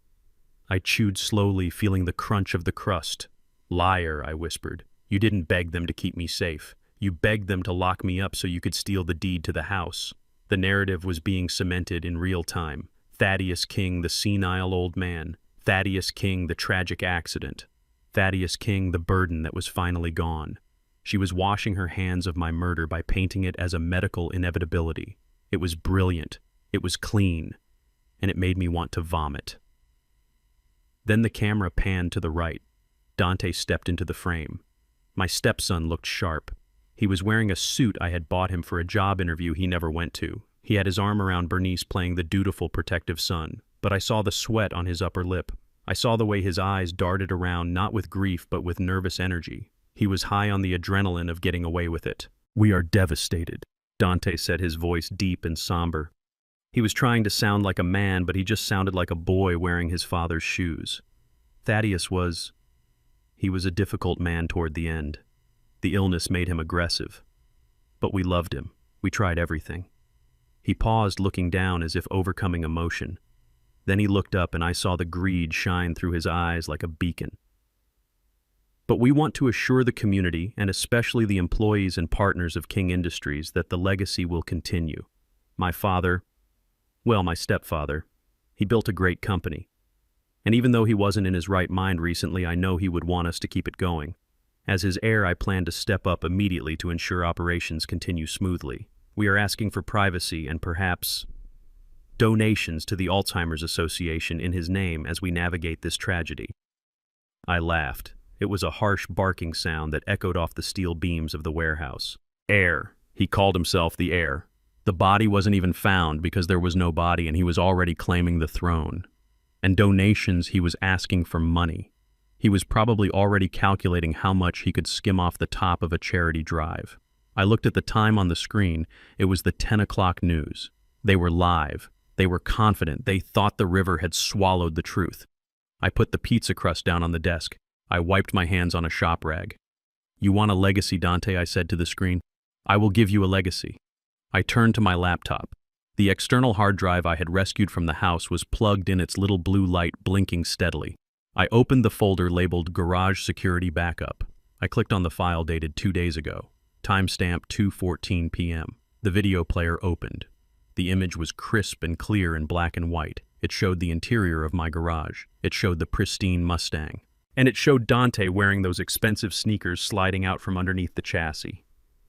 I chewed slowly, feeling the crunch of the crust. "Liar," I whispered. "You didn't beg them to keep me safe. You begged them to lock me up so you could steal the deed to the house." The narrative was being cemented in real time. Thaddeus King, the senile old man. Thaddeus King, the tragic accident. Thaddeus King, the burden that was finally gone. She was washing her hands of my murder by painting it as a medical inevitability. It was brilliant. It was clean. And it made me want to vomit. Then the camera panned to the right. Dante stepped into the frame. My stepson looked sharp. He was wearing a suit I had bought him for a job interview he never went to. He had his arm around Bernice, playing the dutiful, protective son. But I saw the sweat on his upper lip. I saw the way his eyes darted around, not with grief, but with nervous energy. He was high on the adrenaline of getting away with it. "We are devastated," Dante said, his voice deep and somber. He was trying to sound like a man, but he just sounded like a boy wearing his father's shoes. Thaddeus was... he was a difficult man toward the end. The illness made him aggressive. But we loved him. We tried everything. He paused, looking down as if overcoming emotion. Then he looked up, and I saw the greed shine through his eyes like a beacon. "But we want to assure the community, and especially the employees and partners of King Industries, that the legacy will continue. My father, well, my stepfather, he built a great company. And even though he wasn't in his right mind recently, I know he would want us to keep it going. As his heir, I plan to step up immediately to ensure operations continue smoothly. We are asking for privacy and perhaps donations to the Alzheimer's Association in his name as we navigate this tragedy. I laughed. It was a harsh barking sound that echoed off the steel beams of the warehouse. Heir. He called himself the heir. The body wasn't even found because there was no body, and he was already claiming the throne. And donations, he was asking for money. He was probably already calculating how much he could skim off the top of a charity drive. I looked at the time on the screen. It was the 10 o'clock news. They were live. They were confident. They thought the river had swallowed the truth. I put the pizza crust down on the desk. I wiped my hands on a shop rag. "You want a legacy, Dante?" I said to the screen. "I will give you a legacy." I turned to my laptop. The external hard drive I had rescued from the house was plugged in, its little blue light blinking steadily. I opened the folder labeled Garage Security Backup. I clicked on the file dated 2 days ago. Timestamp 2:14 p.m. The video player opened. The image was crisp and clear in black and white. It showed the interior of my garage. It showed the pristine Mustang. And it showed Dante wearing those expensive sneakers sliding out from underneath the chassis.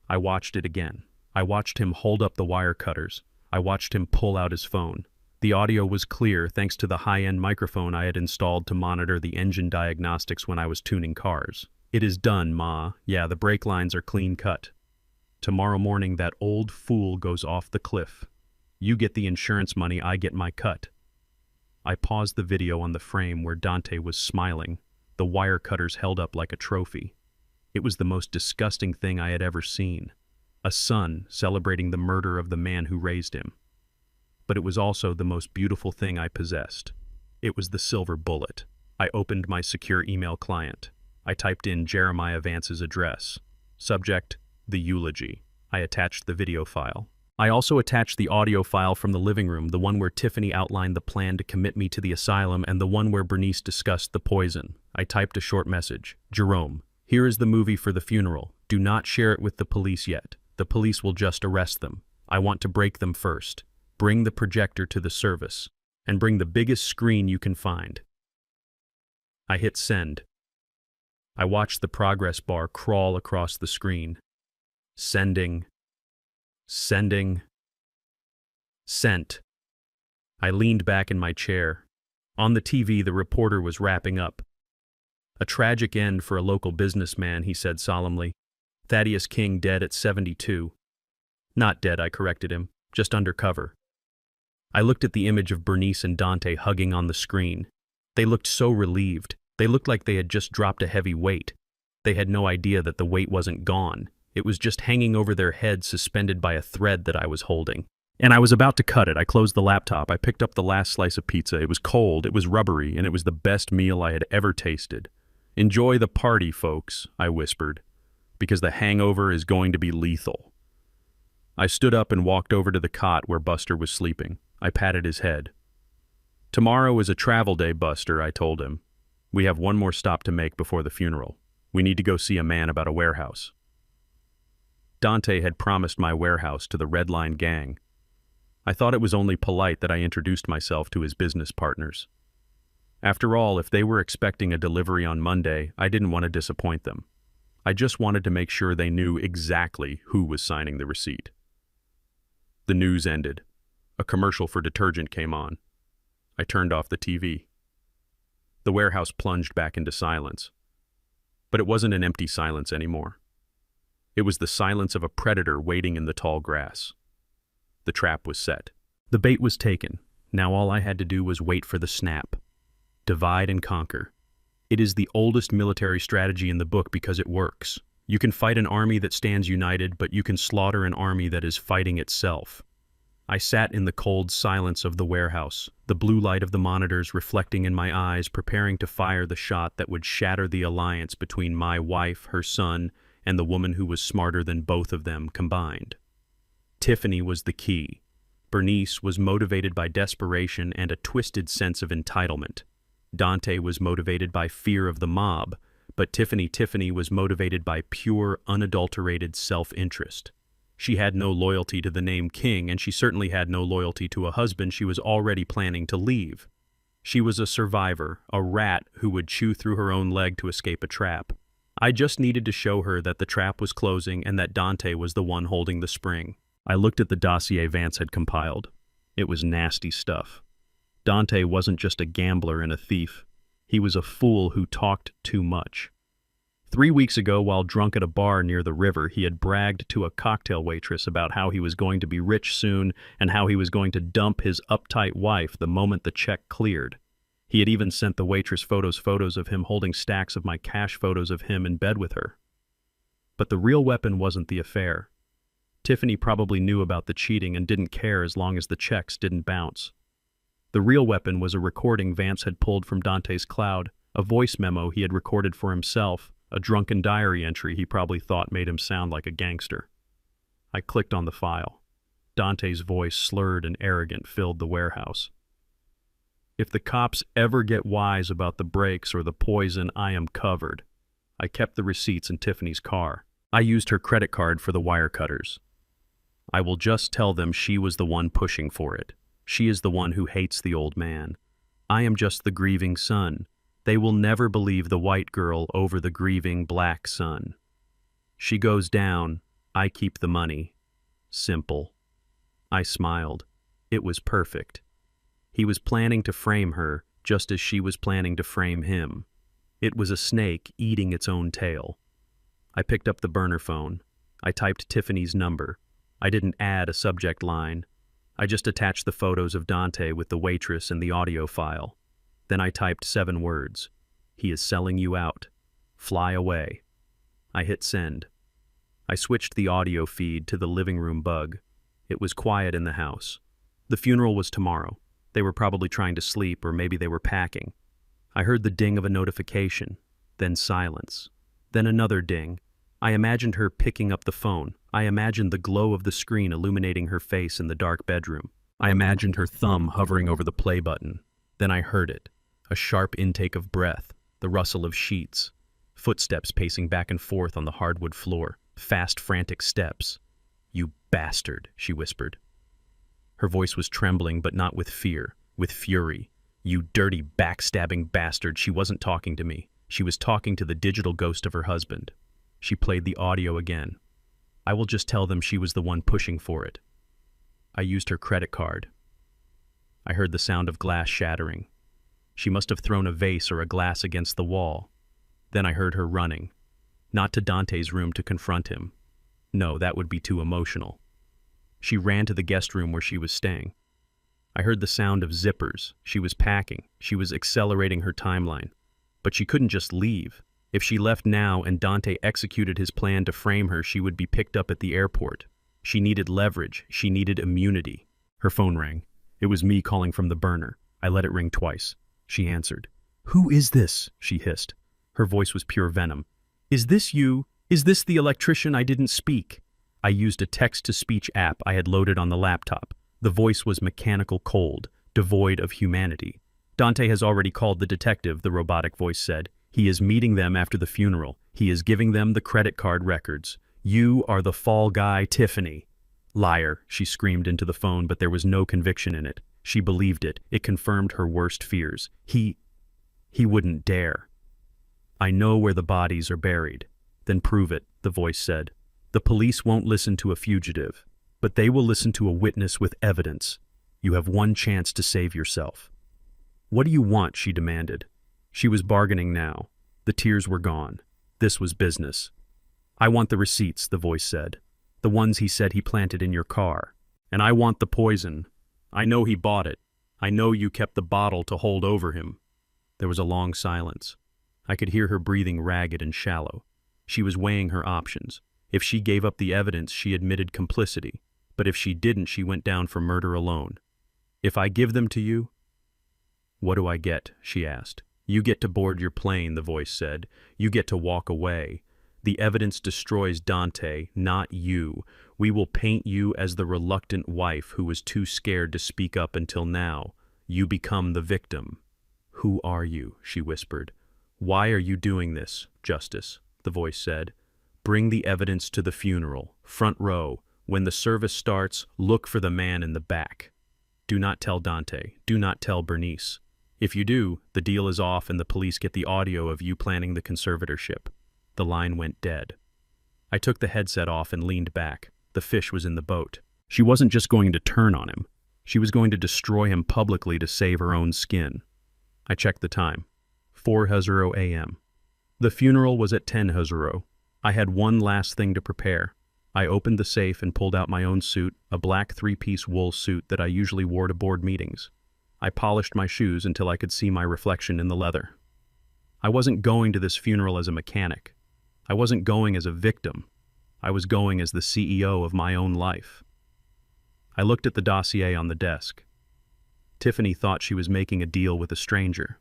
I watched it again. I watched him hold up the wire cutters. I watched him pull out his phone. The audio was clear thanks to the high-end microphone I had installed to monitor the engine diagnostics when I was tuning cars. "It is done, Ma. Yeah, the brake lines are clean cut. Tomorrow morning that old fool goes off the cliff. You get the insurance money, I get my cut." I paused the video on the frame where Dante was smiling, the wire cutters held up like a trophy. It was the most disgusting thing I had ever seen. A son celebrating the murder of the man who raised him. But it was also the most beautiful thing I possessed. It was the silver bullet. I opened my secure email client. I typed in Jeremiah Vance's address. Subject, the eulogy. I attached the video file. I also attached the audio file from the living room, the one where Tiffany outlined the plan to commit me to the asylum and the one where Bernice discussed the poison. I typed a short message. "Jerome, here is the movie for the funeral. Do not share it with the police yet. The police will just arrest them. I want to break them first. Bring the projector to the service. And bring the biggest screen you can find." I hit send. I watched the progress bar crawl across the screen. Sending. Sending. Sent. I leaned back in my chair. On the TV, the reporter was wrapping up. "A tragic end for a local businessman," he said solemnly. "Thaddeus King dead at 72. Not dead," I corrected him. "Just undercover." I looked at the image of Bernice and Dante hugging on the screen. They looked so relieved. They looked like they had just dropped a heavy weight. They had no idea that the weight wasn't gone. It was just hanging over their heads, suspended by a thread that I was holding. And I was about to cut it. I closed the laptop. I picked up the last slice of pizza. It was cold, it was rubbery, and it was the best meal I had ever tasted. "Enjoy the party, folks," I whispered, "because the hangover is going to be lethal." I stood up and walked over to the cot where Buster was sleeping. I patted his head. "Tomorrow is a travel day, Buster," I told him. "We have one more stop to make before the funeral. We need to go see a man about a warehouse." Dante had promised my warehouse to the Red Line gang. I thought it was only polite that I introduced myself to his business partners. After all, if they were expecting a delivery on Monday, I didn't want to disappoint them. I just wanted to make sure they knew exactly who was signing the receipt. The news ended. A commercial for detergent came on. I turned off the TV. The warehouse plunged back into silence. But it wasn't an empty silence anymore. It was the silence of a predator waiting in the tall grass. The trap was set. The bait was taken. Now all I had to do was wait for the snap. Divide and conquer. It is the oldest military strategy in the book because it works. You can fight an army that stands united, but you can slaughter an army that is fighting itself. I sat in the cold silence of the warehouse, the blue light of the monitors reflecting in my eyes, preparing to fire the shot that would shatter the alliance between my wife, her son, and the woman who was smarter than both of them combined. Tiffany was the key. Bernice was motivated by desperation and a twisted sense of entitlement. Dante was motivated by fear of the mob, but Tiffany was motivated by pure, unadulterated self-interest. She had no loyalty to the name King, and she certainly had no loyalty to a husband she was already planning to leave. She was a survivor, a rat who would chew through her own leg to escape a trap. I just needed to show her that the trap was closing and that Dante was the one holding the spring. I looked at the dossier Vance had compiled. It was nasty stuff. Dante wasn't just a gambler and a thief. He was a fool who talked too much. 3 weeks ago, while drunk at a bar near the river, he had bragged to a cocktail waitress about how he was going to be rich soon and how he was going to dump his uptight wife the moment the check cleared. He had even sent the waitress photos of him holding stacks of my cash photos of him in bed with her. But the real weapon wasn't the affair. Tiffany probably knew about the cheating and didn't care as long as the checks didn't bounce. The real weapon was a recording Vance had pulled from Dante's cloud, a voice memo he had recorded for himself, a drunken diary entry he probably thought made him sound like a gangster. I clicked on the file. Dante's voice, slurred and arrogant, filled the warehouse. If the cops ever get wise about the breaks or the poison, I am covered. I kept the receipts in Tiffany's car. I used her credit card for the wire cutters. I will just tell them she was the one pushing for it. She is the one who hates the old man. I am just the grieving son. They will never believe the white girl over the grieving black son. She goes down, I keep the money. Simple. I smiled. It was perfect. He was planning to frame her just as she was planning to frame him. It was a snake eating its own tail. I picked up the burner phone. I typed Tiffany's number. I didn't add a subject line. I just attached the photos of Dante with the waitress and the audio file. Then I typed 7 words. He is selling you out. Fly away. I hit send. I switched the audio feed to the living room bug. It was quiet in the house. The funeral was tomorrow. They were probably trying to sleep, or maybe they were packing. I heard the ding of a notification, then silence, then another ding. I imagined her picking up the phone. I imagined the glow of the screen illuminating her face in the dark bedroom. I imagined her thumb hovering over the play button. Then I heard it, a sharp intake of breath, the rustle of sheets, footsteps pacing back and forth on the hardwood floor, fast, frantic steps. "You bastard," she whispered. Her voice was trembling, but not with fear, with fury. "You dirty, backstabbing bastard." She wasn't talking to me. She was talking to the digital ghost of her husband. She played the audio again. I will just tell them she was the one pushing for it. I used her credit card. I heard the sound of glass shattering. She must have thrown a vase or a glass against the wall. Then I heard her running. Not to Dante's room to confront him. No, that would be too emotional. She ran to the guest room where she was staying. I heard the sound of zippers. She was packing. She was accelerating her timeline. But she couldn't just leave. If she left now and Dante executed his plan to frame her, she would be picked up at the airport. She needed leverage. She needed immunity. Her phone rang. It was me calling from the burner. I let it ring twice. She answered. "Who is this?" she hissed. Her voice was pure venom. "Is this you? Is this the electrician I didn't speak?" I used a text-to-speech app I had loaded on the laptop. The voice was mechanical cold, devoid of humanity. "Dante has already called the detective," the robotic voice said. "He is meeting them after the funeral. He is giving them the credit card records. You are the fall guy, Tiffany." "Liar," she screamed into the phone, but there was no conviction in it. She believed it. It confirmed her worst fears. He wouldn't dare." "I know where the bodies are buried." "Then prove it," the voice said. "The police won't listen to a fugitive, but they will listen to a witness with evidence. You have one chance to save yourself." "What do you want?" she demanded. She was bargaining now. The tears were gone. This was business. "I want the receipts," the voice said. "The ones he said he planted in your car. And I want the poison. I know he bought it. I know you kept the bottle to hold over him." There was a long silence. I could hear her breathing ragged and shallow. She was weighing her options. If she gave up the evidence, she admitted complicity. But if she didn't, she went down for murder alone. "If I give them to you?" "What do I get?" she asked. "You get to board your plane," the voice said. "You get to walk away. The evidence destroys Dante, not you. We will paint you as the reluctant wife who was too scared to speak up until now. You become the victim." "Who are you?" she whispered. "Why are you doing this, Justice?" the voice said. "Bring the evidence to the funeral, front row. When the service starts, look for the man in the back. Do not tell Dante. Do not tell Bernice. If you do, the deal is off and the police get the audio of you planning the conservatorship." the line went dead. I took the headset off and leaned back. The fish was in the boat. She wasn't just going to turn on him. She was going to destroy him publicly to save her own skin. I checked the time. 4:00 a.m. The funeral was at 10:00. I had one last thing to prepare. I opened the safe and pulled out my own suit, a black three-piece wool suit that I usually wore to board meetings. I polished my shoes until I could see my reflection in the leather. I wasn't going to this funeral as a mechanic. I wasn't going as a victim. I was going as the CEO of my own life. I looked at the dossier on the desk. Tiffany thought she was making a deal with a stranger.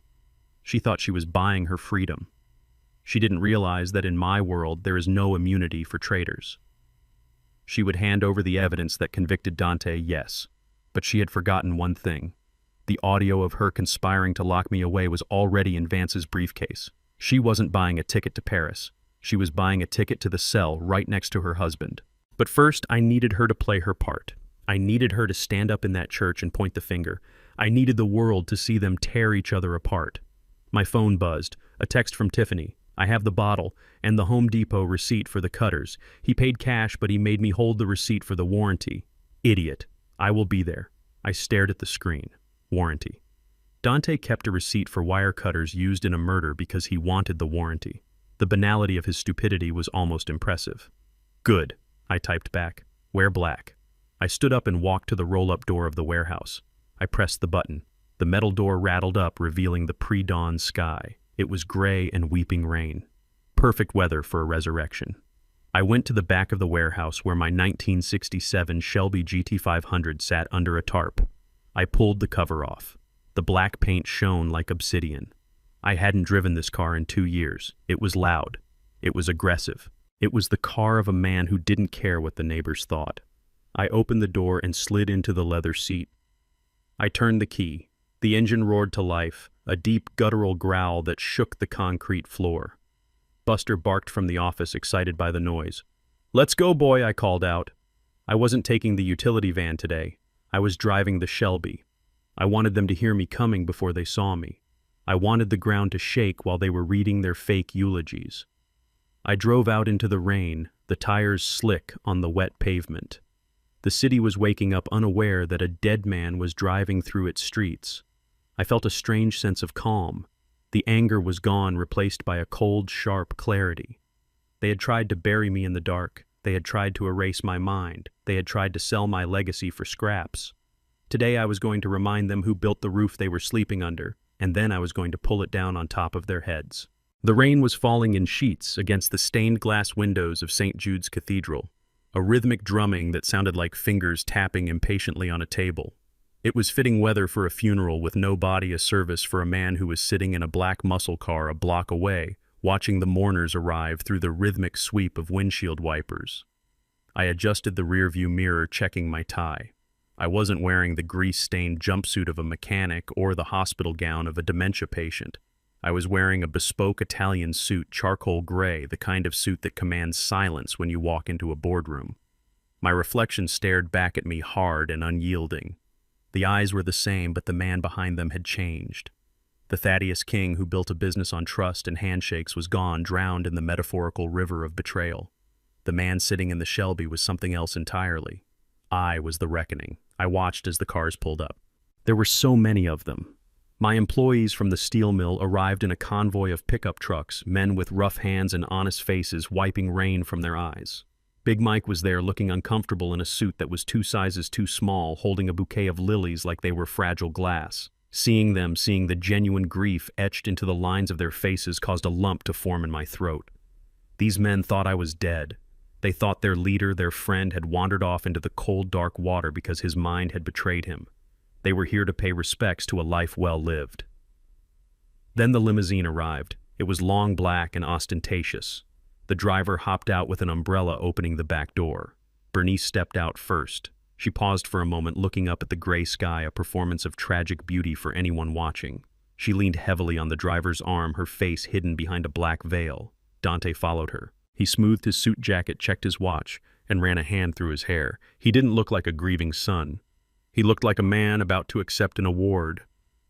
She thought she was buying her freedom. She didn't realize that in my world there is no immunity for traitors. She would hand over the evidence that convicted Dante, yes, but she had forgotten one thing. The audio of her conspiring to lock me away was already in Vance's briefcase. She wasn't buying a ticket to Paris. She was buying a ticket to the cell right next to her husband. But first, I needed her to play her part. I needed her to stand up in that church and point the finger. I needed the world to see them tear each other apart. My phone buzzed. A text from Tiffany. I have the bottle and the Home Depot receipt for the cutters. He paid cash, but he made me hold the receipt for the warranty. Idiot. I will be there. I stared at the screen. Warranty. Dante kept a receipt for wire cutters used in a murder because he wanted the warranty. The banality of his stupidity was almost impressive. Good, I typed back. Wear black. I stood up and walked to the roll-up door of the warehouse. I pressed the button. The metal door rattled up, revealing the pre-dawn sky. It was gray and weeping rain. Perfect weather for a resurrection. I went to the back of the warehouse where my 1967 Shelby GT500 sat under a tarp. I pulled the cover off. The black paint shone like obsidian. I hadn't driven this car in 2 years. It was loud. It was aggressive. It was the car of a man who didn't care what the neighbors thought. I opened the door and slid into the leather seat. I turned the key. The engine roared to life, a deep guttural growl that shook the concrete floor. Buster barked from the office, excited by the noise. "Let's go, boy," I called out. I wasn't taking the utility van today. I was driving the Shelby. I wanted them to hear me coming before they saw me. I wanted the ground to shake while they were reading their fake eulogies. I drove out into the rain, the tires slick on the wet pavement. The city was waking up unaware that a dead man was driving through its streets. I felt a strange sense of calm. The anger was gone, replaced by a cold, sharp clarity. They had tried to bury me in the dark. They had tried to erase my mind. They had tried to sell my legacy for scraps. Today I was going to remind them who built the roof they were sleeping under, and then I was going to pull it down on top of their heads. The rain was falling in sheets against the stained glass windows of St. Jude's Cathedral, a rhythmic drumming that sounded like fingers tapping impatiently on a table. It was fitting weather for a funeral with no body of service for a man who was sitting in a black muscle car a block away, watching the mourners arrive through the rhythmic sweep of windshield wipers. I adjusted the rearview mirror, checking my tie. I wasn't wearing the grease-stained jumpsuit of a mechanic or the hospital gown of a dementia patient. I was wearing a bespoke Italian suit, charcoal gray, the kind of suit that commands silence when you walk into a boardroom. My reflection stared back at me hard and unyielding. The eyes were the same, but the man behind them had changed. The Thaddeus King who built a business on trust and handshakes was gone, drowned in the metaphorical river of betrayal. The man sitting in the Shelby was something else entirely. I was the reckoning. I watched as the cars pulled up. There were so many of them. My employees from the steel mill arrived in a convoy of pickup trucks, men with rough hands and honest faces wiping rain from their eyes. Big Mike was there, looking uncomfortable in a suit that was 2 sizes too small, holding a bouquet of lilies like they were fragile glass. Seeing the genuine grief etched into the lines of their faces caused a lump to form in my throat. These men thought I was dead. They thought their leader, their friend, had wandered off into the cold, dark water because his mind had betrayed him. They were here to pay respects to a life well lived. Then the limousine arrived. It was long, black, and ostentatious. The driver hopped out with an umbrella, opening the back door. Bernice stepped out first. She paused for a moment, looking up at the gray sky, a performance of tragic beauty for anyone watching. She leaned heavily on the driver's arm, her face hidden behind a black veil. Dante followed her. He smoothed his suit jacket, checked his watch, and ran a hand through his hair. He didn't look like a grieving son. He looked like a man about to accept an award.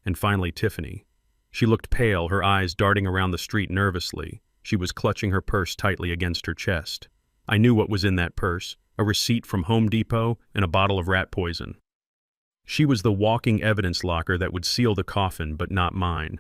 And finally, Tiffany. She looked pale, her eyes darting around the street nervously. She was clutching her purse tightly against her chest. I knew what was in that purse, a receipt from Home Depot and a bottle of rat poison. She was the walking evidence locker that would seal the coffin, but not mine.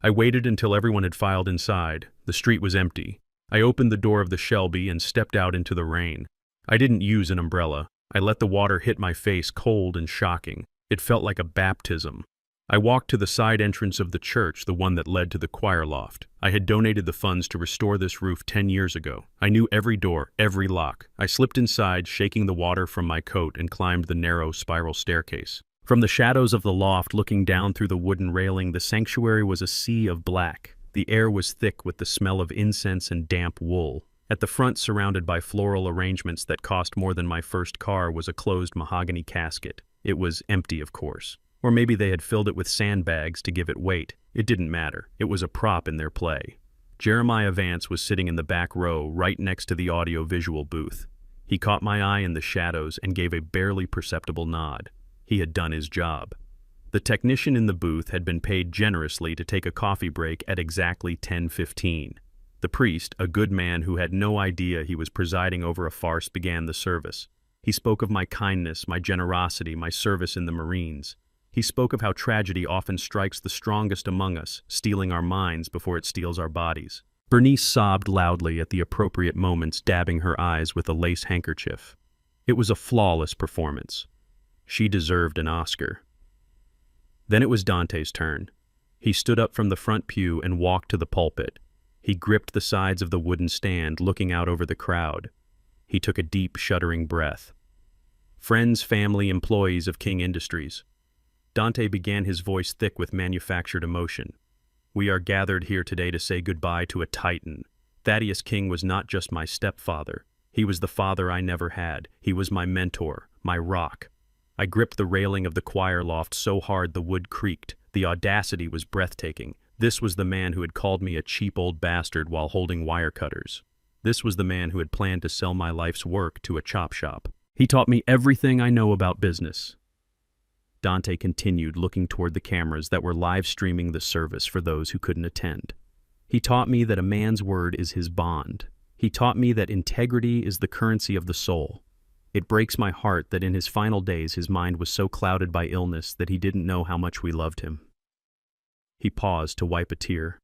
I waited until everyone had filed inside. The street was empty. I opened the door of the Shelby and stepped out into the rain. I didn't use an umbrella. I let the water hit my face, cold and shocking. It felt like a baptism. I walked to the side entrance of the church, the one that led to the choir loft. I had donated the funds to restore this roof 10 years ago. I knew every door, every lock. I slipped inside, shaking the water from my coat, and climbed the narrow spiral staircase. From the shadows of the loft, looking down through the wooden railing, the sanctuary was a sea of black. The air was thick with the smell of incense and damp wool. At the front, surrounded by floral arrangements that cost more than my first car, was a closed mahogany casket. It was empty, of course. Or maybe they had filled it with sandbags to give it weight. It didn't matter. It was a prop in their play. Jeremiah Vance was sitting in the back row, right next to the audio-visual booth. He caught my eye in the shadows and gave a barely perceptible nod. He had done his job. The technician in the booth had been paid generously to take a coffee break at exactly 10:15. The priest, a good man who had no idea he was presiding over a farce, began the service. He spoke of my kindness, my generosity, my service in the Marines. He spoke of how tragedy often strikes the strongest among us, stealing our minds before it steals our bodies. Bernice sobbed loudly at the appropriate moments, dabbing her eyes with a lace handkerchief. It was a flawless performance. She deserved an Oscar. Then it was Dante's turn. He stood up from the front pew and walked to the pulpit. He gripped the sides of the wooden stand, looking out over the crowd. He took a deep, shuddering breath. Friends, family, employees of King Industries. Dante began, his voice thick with manufactured emotion. We are gathered here today to say goodbye to a titan. Thaddeus King was not just my stepfather. He was the father I never had. He was my mentor, my rock. I gripped the railing of the choir loft so hard the wood creaked. The audacity was breathtaking. This was the man who had called me a cheap old bastard while holding wire cutters. This was the man who had planned to sell my life's work to a chop shop. He taught me everything I know about business. Dante continued, looking toward the cameras that were live streaming the service for those who couldn't attend. He taught me that a man's word is his bond. He taught me that integrity is the currency of the soul. It breaks my heart that in his final days his mind was so clouded by illness that he didn't know how much we loved him. He paused to wipe a tear,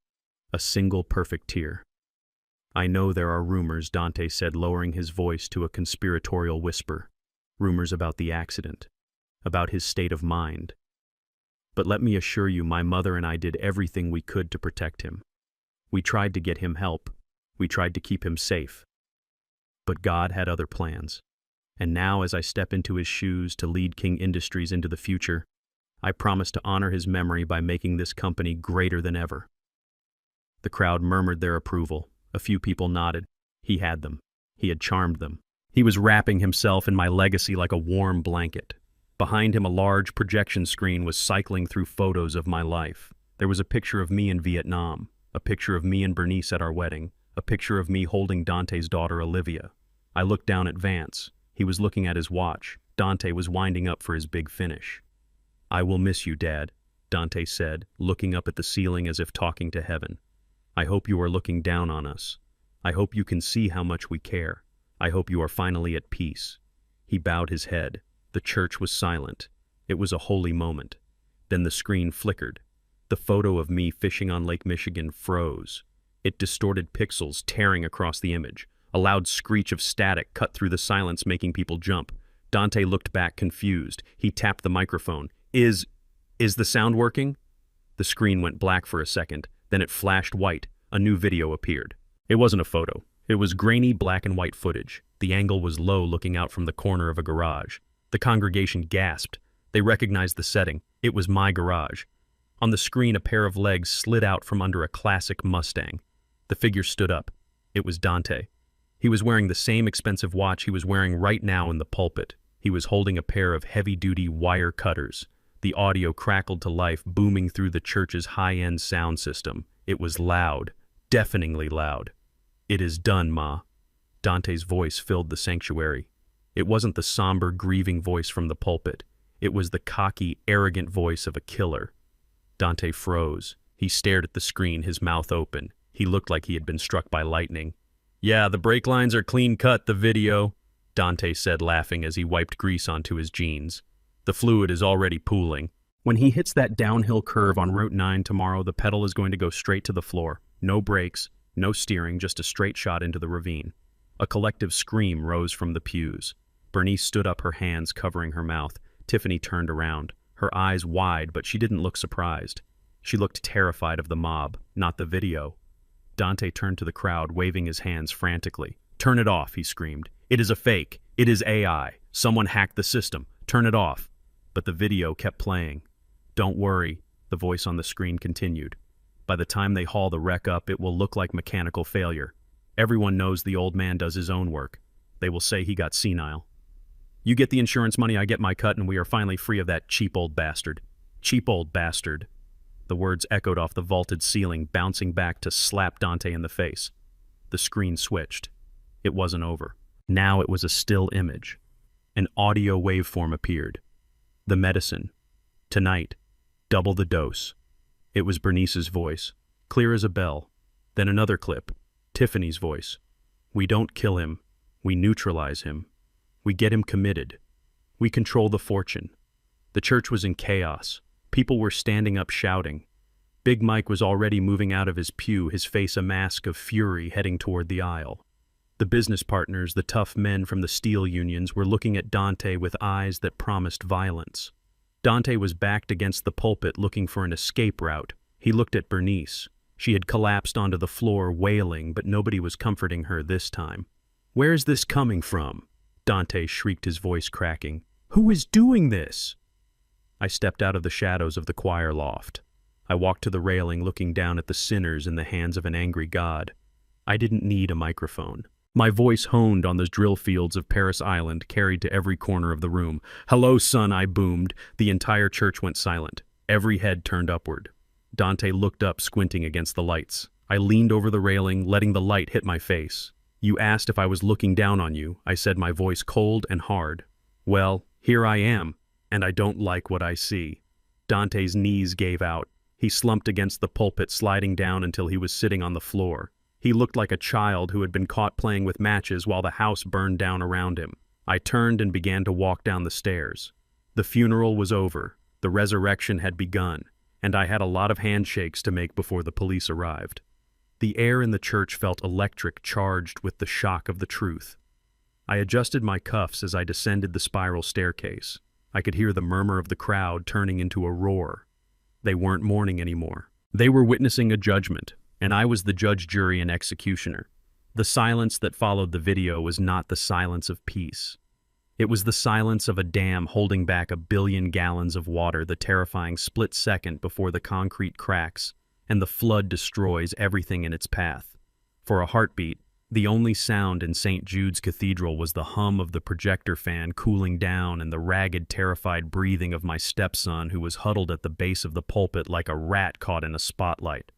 a single perfect tear. I know there are rumors, Dante said, lowering his voice to a conspiratorial whisper. Rumors about the accident, about his state of mind. But let me assure you, my mother and I did everything we could to protect him. We tried to get him help. We tried to keep him safe. But God had other plans. And now, as I step into his shoes to lead King Industries into the future, I promise to honor his memory by making this company greater than ever. The crowd murmured their approval. A few people nodded. He had them. He had charmed them. He was wrapping himself in my legacy like a warm blanket. Behind him, a large projection screen was cycling through photos of my life. There was a picture of me in Vietnam, a picture of me and Bernice at our wedding, a picture of me holding Dante's daughter Olivia. I looked down at Vance. He was looking at his watch. Dante was winding up for his big finish. I will miss you, Dad, Dante said, looking up at the ceiling as if talking to heaven. I hope you are looking down on us. I hope you can see how much we care. I hope you are finally at peace. He bowed his head. The church was silent. It was a holy moment. Then the screen flickered. The photo of me fishing on Lake Michigan froze. It distorted pixels, tearing across the image. A loud screech of static cut through the silence, making people jump. Dante looked back, confused. He tapped the microphone. Is the sound working? The screen went black for a second. Then it flashed white. A new video appeared. It wasn't a photo. It was grainy black and white footage. The angle was low, looking out from the corner of a garage. The congregation gasped. They recognized the setting. It was my garage. On the screen, a pair of legs slid out from under a classic Mustang. The figure stood up. It was Dante. He was wearing the same expensive watch he was wearing right now in the pulpit. He was holding a pair of heavy-duty wire cutters. The audio crackled to life, booming through the church's high-end sound system. It was loud, deafeningly loud. It is done, Ma. Dante's voice filled the sanctuary. It wasn't the somber, grieving voice from the pulpit. It was the cocky, arrogant voice of a killer. Dante froze. He stared at the screen, his mouth open. He looked like he had been struck by lightning. "Yeah, the brake lines are clean cut, the video," Dante said, laughing as he wiped grease onto his jeans. "The fluid is already pooling. When he hits that downhill curve on Route 9 tomorrow, the pedal is going to go straight to the floor. No brakes, no steering, just a straight shot into the ravine." A collective scream rose from the pews. Bernice stood up, her hands covering her mouth. Tiffany turned around, her eyes wide, but she didn't look surprised. She looked terrified of the mob, not the video. Dante turned to the crowd, waving his hands frantically. "Turn it off," he screamed. "It is a fake. It is AI. Someone hacked the system. Turn it off." But the video kept playing. "Don't worry," the voice on the screen continued. "By the time they haul the wreck up, it will look like mechanical failure. Everyone knows the old man does his own work. They will say he got senile. You get the insurance money, I get my cut, and we are finally free of that cheap old bastard." Cheap old bastard. The words echoed off the vaulted ceiling, bouncing back to slap Dante in the face. The screen switched. It wasn't over. Now it was a still image. An audio waveform appeared. "The medicine. Tonight. Double the dose." It was Bernice's voice, clear as a bell. Then another clip. Tiffany's voice. "We don't kill him. We neutralize him. We get him committed. We control the fortune." The church was in chaos. People were standing up shouting. Big Mike was already moving out of his pew, his face a mask of fury, heading toward the aisle. The business partners, the tough men from the steel unions, were looking at Dante with eyes that promised violence. Dante was backed against the pulpit, looking for an escape route. He looked at Bernice. She had collapsed onto the floor, wailing, but nobody was comforting her this time. "Where's this coming from?" Dante shrieked, his voice cracking. "Who is doing this?" I stepped out of the shadows of the choir loft. I walked to the railing, looking down at the sinners in the hands of an angry God. I didn't need a microphone. My voice honed on the drill fields of Paris Island, carried to every corner of the room. "Hello, son," I boomed. The entire church went silent. Every head turned upward. Dante looked up, squinting against the lights. I leaned over the railing, letting the light hit my face. "You asked if I was looking down on you," I said, my voice cold and hard. "Well, here I am, and I don't like what I see." Dante's knees gave out. He slumped against the pulpit, sliding down until he was sitting on the floor. He looked like a child who had been caught playing with matches while the house burned down around him. I turned and began to walk down the stairs. The funeral was over. The resurrection had begun, and I had a lot of handshakes to make before the police arrived. The air in the church felt electric, charged with the shock of the truth. I adjusted my cuffs as I descended the spiral staircase. I could hear the murmur of the crowd turning into a roar. They weren't mourning anymore. They were witnessing a judgment, and I was the judge, jury, and executioner. The silence that followed the video was not the silence of peace. It was the silence of a dam holding back 1 billion gallons of water, the terrifying split second before the concrete cracks and the flood destroys everything in its path. For a heartbeat, the only sound in St. Jude's Cathedral was the hum of the projector fan cooling down and the ragged, terrified breathing of my stepson, who was huddled at the base of the pulpit like a rat caught in a spotlight.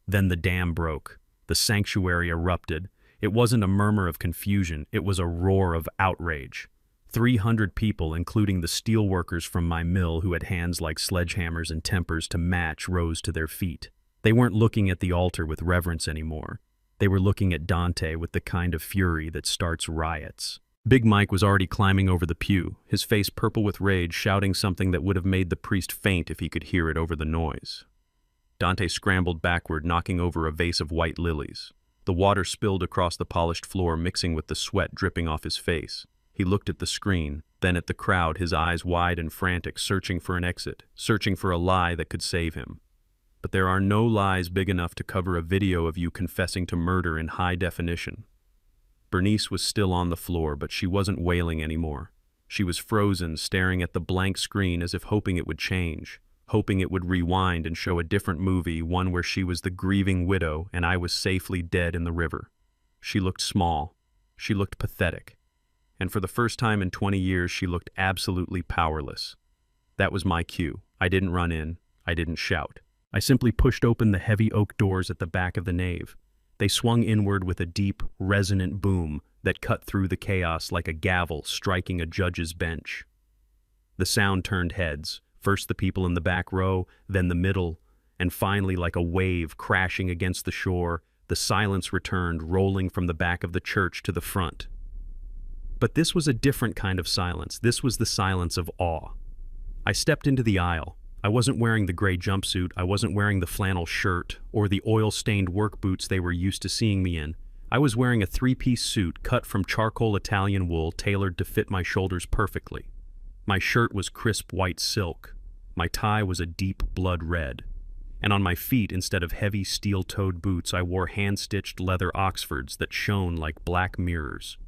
Then the dam broke. The sanctuary erupted. It wasn't a murmur of confusion, it was a roar of outrage. 300 people, including the steel workers from my mill who had hands like sledgehammers and tempers to match, rose to their feet. They weren't looking at the altar with reverence anymore. They were looking at Dante with the kind of fury that starts riots. Big Mike was already climbing over the pew, his face purple with rage, shouting something that would have made the priest faint if he could hear it over the noise. Dante scrambled backward, knocking over a vase of white lilies. The water spilled across the polished floor, mixing with the sweat dripping off his face. He looked at the screen, then at the crowd, his eyes wide and frantic, searching for an exit, searching for a lie that could save him. But there are no lies big enough to cover a video of you confessing to murder in high definition. Bernice was still on the floor, but she wasn't wailing anymore. She was frozen, staring at the blank screen as if hoping it would change, hoping it would rewind and show a different movie, one where she was the grieving widow and I was safely dead in the river. She looked small. She looked pathetic. And for the first time in 20 years, she looked absolutely powerless. That was my cue. I didn't run in. I didn't shout. I simply pushed open the heavy oak doors at the back of the nave. They swung inward with a deep, resonant boom that cut through the chaos like a gavel striking a judge's bench. The sound turned heads, first the people in the back row, then the middle, and finally, like a wave crashing against the shore, The silence returned, rolling from the back of the church to the front. But this was a different kind of silence. This was the silence of awe. I stepped into the aisle. I wasn't wearing the gray jumpsuit. I wasn't wearing the flannel shirt or the oil-stained work boots they were used to seeing me in. I was wearing a three-piece suit cut from charcoal Italian wool tailored to fit my shoulders perfectly. My shirt was crisp white silk. My tie was a deep blood red. And on my feet, instead of heavy steel-toed boots, I wore hand-stitched leather Oxfords that shone like black mirrors.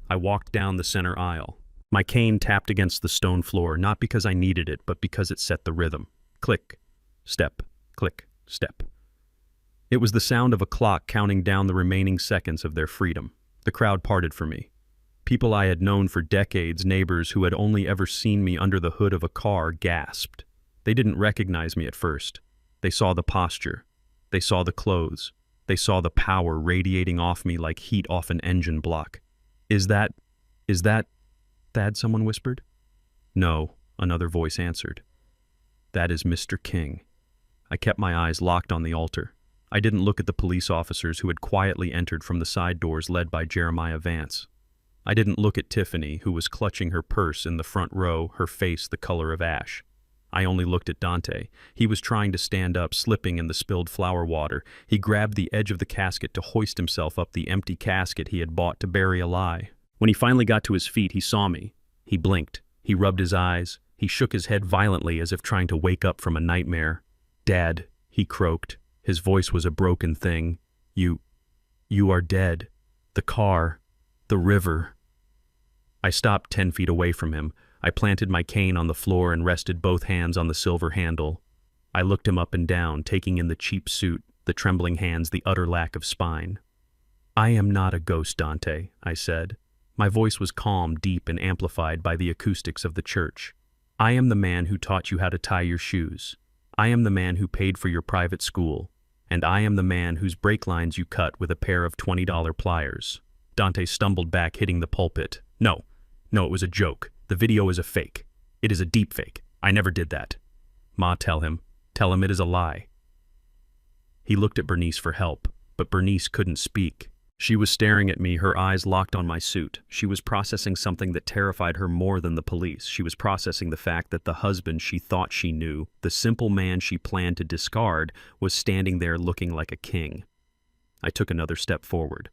I walked down the center aisle. My cane tapped against the stone floor, not because I needed it, but because it set the rhythm. Click, step, click, step. It was the sound of a clock counting down the remaining seconds of their freedom. The crowd parted for me. People I had known for decades, neighbors who had only ever seen me under the hood of a car, gasped. They didn't recognize me at first. They saw the posture. They saw the clothes. They saw the power radiating off me like heat off an engine block. Is that, Thad, someone whispered. No, another voice answered. That is Mr. King. I kept my eyes locked on the altar. I didn't look at the police officers who had quietly entered from the side doors led by Jeremiah Vance. I didn't look at Tiffany, who was clutching her purse in the front row, her face the color of ash. I only looked at Dante. He was trying to stand up, slipping in the spilled flower water. He grabbed the edge of the casket to hoist himself up the empty casket he had bought to bury a lie. When he finally got to his feet, he saw me. He blinked. He rubbed his eyes. He shook his head violently as if trying to wake up from a nightmare. Dad, he croaked. His voice was a broken thing. You are dead. The car. The river. I stopped 10 feet away from him. I planted my cane on the floor and rested both hands on the silver handle. I looked him up and down, taking in the cheap suit, the trembling hands, the utter lack of spine. I am not a ghost, Dante, I said. My voice was calm, deep, and amplified by the acoustics of the church. I am the man who taught you how to tie your shoes. I am the man who paid for your private school. And I am the man whose brake lines you cut with a pair of $20 pliers. Dante stumbled back, hitting the pulpit. No, it was a joke. The video is a fake. It is a deep fake. I never did that. Ma, tell him it is a lie. He looked at Bernice for help, but Bernice couldn't speak. She was staring at me, her eyes locked on my suit. She was processing something that terrified her more than the police. She was processing the fact that the husband she thought she knew, the simple man she planned to discard, was standing there looking like a king. I took another step forward.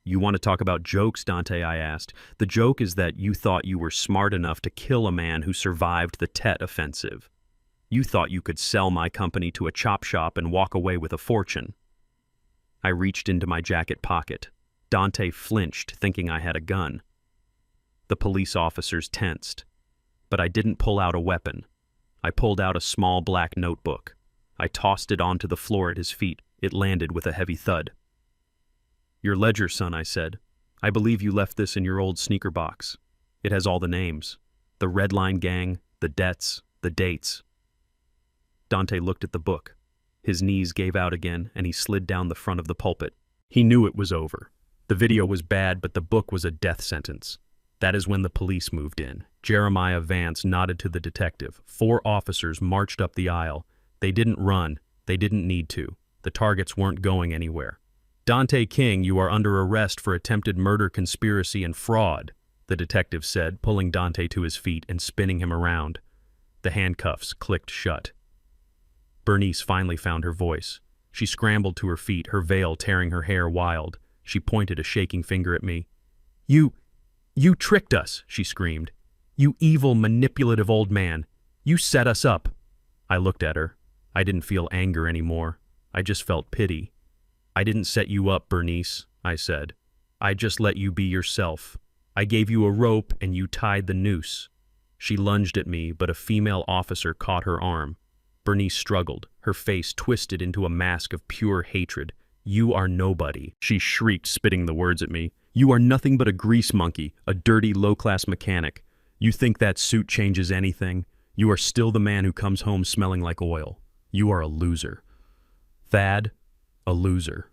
You want to talk about jokes, Dante, I asked. The joke is that you thought you were smart enough to kill a man who survived the Tet offensive. You thought you could sell my company to a chop shop and walk away with a fortune. I reached into my jacket pocket. Dante flinched, thinking I had a gun. The police officers tensed. But I didn't pull out a weapon. I pulled out a small black notebook. I tossed it onto the floor at his feet. It landed with a heavy thud. Your ledger, son, I said. I believe you left this in your old sneaker box. It has all the names. The Red Line Gang, the debts, the dates. Dante looked at the book. His knees gave out again, and he slid down the front of the pulpit. He knew it was over. The video was bad, but the book was a death sentence. That is when the police moved in. Jeremiah Vance nodded to the detective. 4 officers marched up the aisle. They didn't run. They didn't need to. The targets weren't going anywhere. Dante King, you are under arrest for attempted murder, conspiracy, and fraud, the detective said, pulling Dante to his feet and spinning him around. The handcuffs clicked shut. Bernice finally found her voice. She scrambled to her feet, her veil tearing her hair wild. She pointed a shaking finger at me. You tricked us, she screamed. You evil, manipulative old man. You set us up. I looked at her. I didn't feel anger anymore. I just felt pity. I didn't set you up, Bernice, I said. I just let you be yourself. I gave you a rope and you tied the noose. She lunged at me, but a female officer caught her arm. Bernice struggled, her face twisted into a mask of pure hatred. You are nobody, she shrieked, spitting the words at me. You are nothing but a grease monkey, a dirty, low-class mechanic. You think that suit changes anything? You are still the man who comes home smelling like oil. You are a loser. Thad, a loser.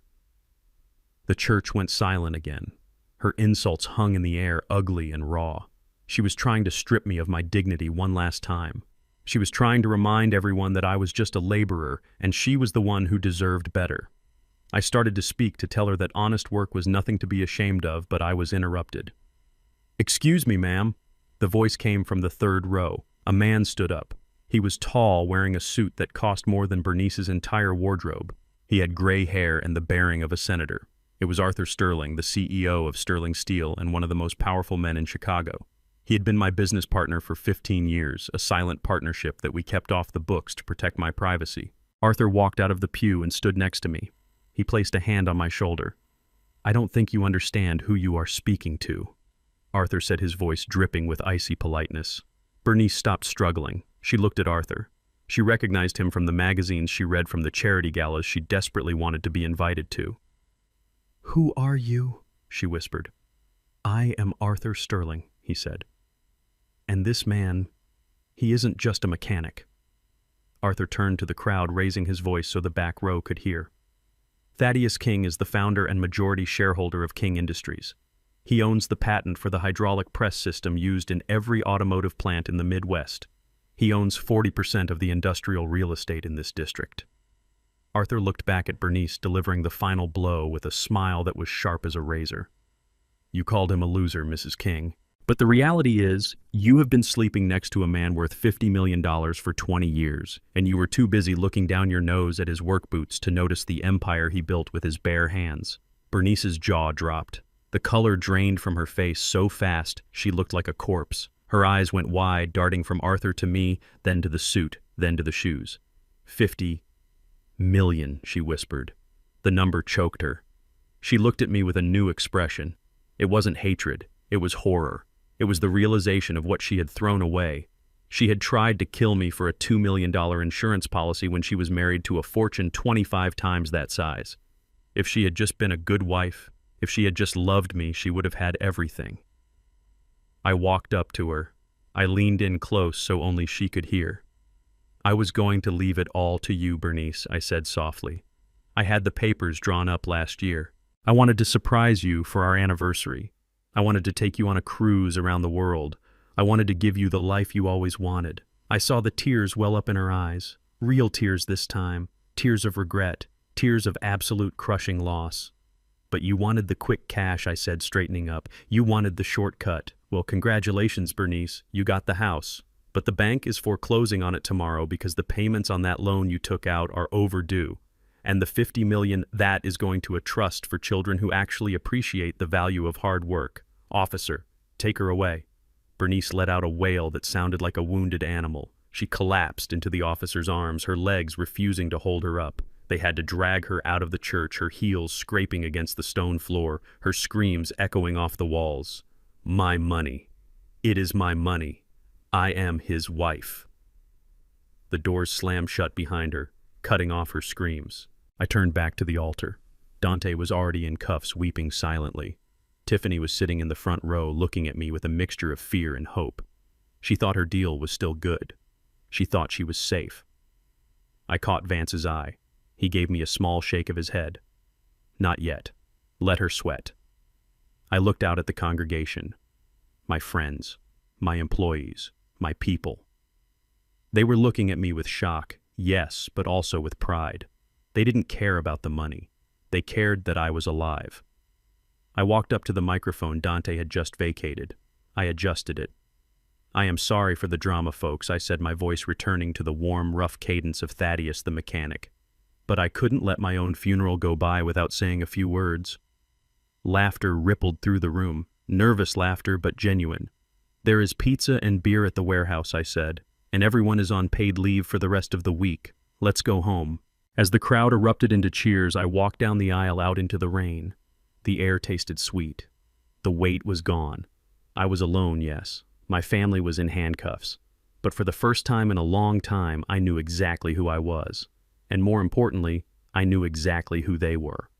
The church went silent again. Her insults hung in the air, ugly and raw. She was trying to strip me of my dignity one last time. She was trying to remind everyone that I was just a laborer, and she was the one who deserved better. I started to speak to tell her that honest work was nothing to be ashamed of, but I was interrupted. "Excuse me, ma'am." The voice came from the third row. A man stood up. He was tall, wearing a suit that cost more than Bernice's entire wardrobe. He had gray hair and the bearing of a senator. It was Arthur Sterling, the CEO of Sterling Steel and one of the most powerful men in Chicago. He had been my business partner for 15 years, a silent partnership that we kept off the books to protect my privacy. Arthur walked out of the pew and stood next to me. He placed a hand on my shoulder. "I don't think you understand who you are speaking to," Arthur said, his voice dripping with icy politeness. Bernice stopped struggling. She looked at Arthur. She recognized him from the magazines she read from the charity galas she desperately wanted to be invited to. "Who are you?" she whispered. "I am Arthur Sterling," he said. "And this man, he isn't just a mechanic." Arthur turned to the crowd, raising his voice so the back row could hear. "Thaddeus King is the founder and majority shareholder of King Industries. He owns the patent for the hydraulic press system used in every automotive plant in the Midwest. He owns 40% of the industrial real estate in this district." Arthur looked back at Bernice, delivering the final blow with a smile that was sharp as a razor. "You called him a loser, Mrs. King. But the reality is, you have been sleeping next to a man worth $50 million for 20 years, and you were too busy looking down your nose at his work boots to notice the empire he built with his bare hands." Bernice's jaw dropped. The color drained from her face so fast she looked like a corpse. Her eyes went wide, darting from Arthur to me, then to the suit, then to the shoes. 50 million, she whispered. The number choked her. She looked at me with a new expression. It wasn't hatred, it was horror. It was the realization of what she had thrown away. She had tried to kill me for a $2 million insurance policy when she was married to a fortune 25 times that size. If she had just been a good wife, if she had just loved me, she would have had everything. I walked up to her. I leaned in close so only she could hear. "I was going to leave it all to you, Bernice," I said softly. "I had the papers drawn up last year. I wanted to surprise you for our anniversary. I wanted to take you on a cruise around the world. I wanted to give you the life you always wanted." I saw the tears well up in her eyes. Real tears this time. Tears of regret. Tears of absolute crushing loss. "But you wanted the quick cash," I said, straightening up. "You wanted the shortcut. Well, congratulations, Bernice. You got the house. But the bank is foreclosing on it tomorrow because the payments on that loan you took out are overdue. And the $50 million, that is going to a trust for children who actually appreciate the value of hard work. Officer, take her away." Bernice let out a wail that sounded like a wounded animal. She collapsed into the officer's arms, her legs refusing to hold her up. They had to drag her out of the church, her heels scraping against the stone floor, her screams echoing off the walls. "My money. It is my money. I am his wife." The doors slammed shut behind her, cutting off her screams. I turned back to the altar. Dante was already in cuffs, weeping silently. Tiffany was sitting in the front row, looking at me with a mixture of fear and hope. She thought her deal was still good. She thought she was safe. I caught Vance's eye. He gave me a small shake of his head. "Not yet. Let her sweat." I looked out at the congregation. My friends, my employees, my people. They were looking at me with shock, yes, but also with pride. They didn't care about the money. They cared that I was alive. I walked up to the microphone Dante had just vacated. I adjusted it. "I am sorry for the drama, folks," I said, my voice returning to the warm, rough cadence of Thaddeus the mechanic. But I couldn't let my own funeral go by without saying a few words. Laughter rippled through the room, nervous laughter but genuine. "There is pizza and beer at the warehouse," I said, "and everyone is on paid leave for the rest of the week. Let's go home." As the crowd erupted into cheers, I walked down the aisle out into the rain. The air tasted sweet. The weight was gone. I was alone, yes. My family was in handcuffs. But for the first time in a long time, I knew exactly who I was. And more importantly, I knew exactly who they were.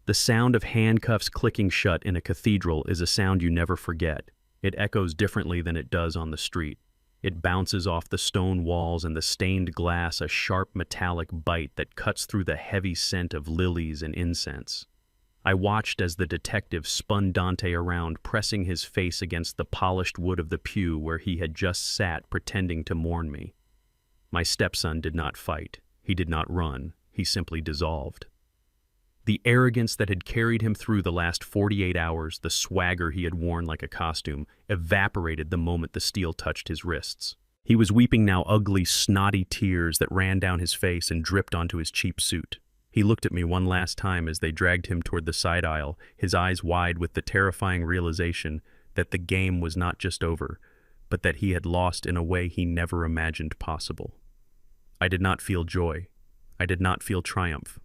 The sound of handcuffs clicking shut in a cathedral is a sound you never forget. It echoes differently than it does on the street. It bounces off the stone walls and the stained glass, a sharp metallic bite that cuts through the heavy scent of lilies and incense. I watched as the detective spun Dante around, pressing his face against the polished wood of the pew where he had just sat pretending to mourn me. My stepson did not fight. He did not run. He simply dissolved. The arrogance that had carried him through the last 48 hours, the swagger he had worn like a costume, evaporated the moment the steel touched his wrists. He was weeping now ugly, snotty tears that ran down his face and dripped onto his cheap suit. He looked at me one last time as they dragged him toward the side aisle, his eyes wide with the terrifying realization that the game was not just over, but that he had lost in a way he never imagined possible. I did not feel joy. I did not feel triumph.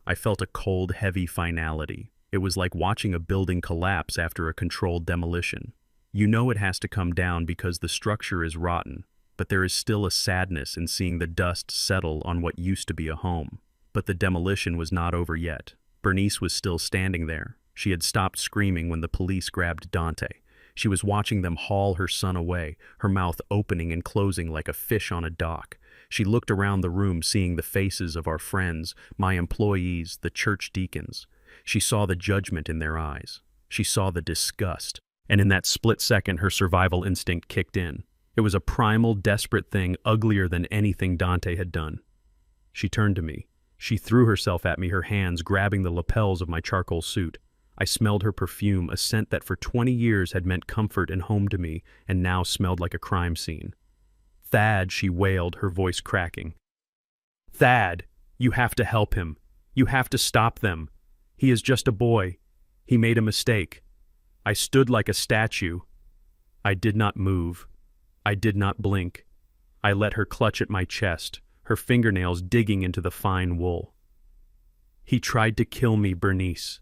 I felt a cold, heavy finality. It was like watching a building collapse after a controlled demolition. You know it has to come down because the structure is rotten, but there is still a sadness in seeing the dust settle on what used to be a home. But the demolition was not over yet. Bernice was still standing there. She had stopped screaming when the police grabbed Dante. She was watching them haul her son away, her mouth opening and closing like a fish on a dock. She looked around the room, seeing the faces of our friends, my employees, the church deacons. She saw the judgment in their eyes. She saw the disgust. And in that split second, her survival instinct kicked in. It was a primal, desperate thing, uglier than anything Dante had done. She turned to me. She threw herself at me, her hands grabbing the lapels of my charcoal suit. I smelled her perfume, a scent that for 20 years had meant comfort and home to me, and now smelled like a crime scene. "Thad," she wailed, her voice cracking. "Thad, you have to help him. You have to stop them. He is just a boy. He made a mistake." I stood like a statue. I did not move. I did not blink. I let her clutch at my chest, her fingernails digging into the fine wool. "He tried to kill me, Bernice,"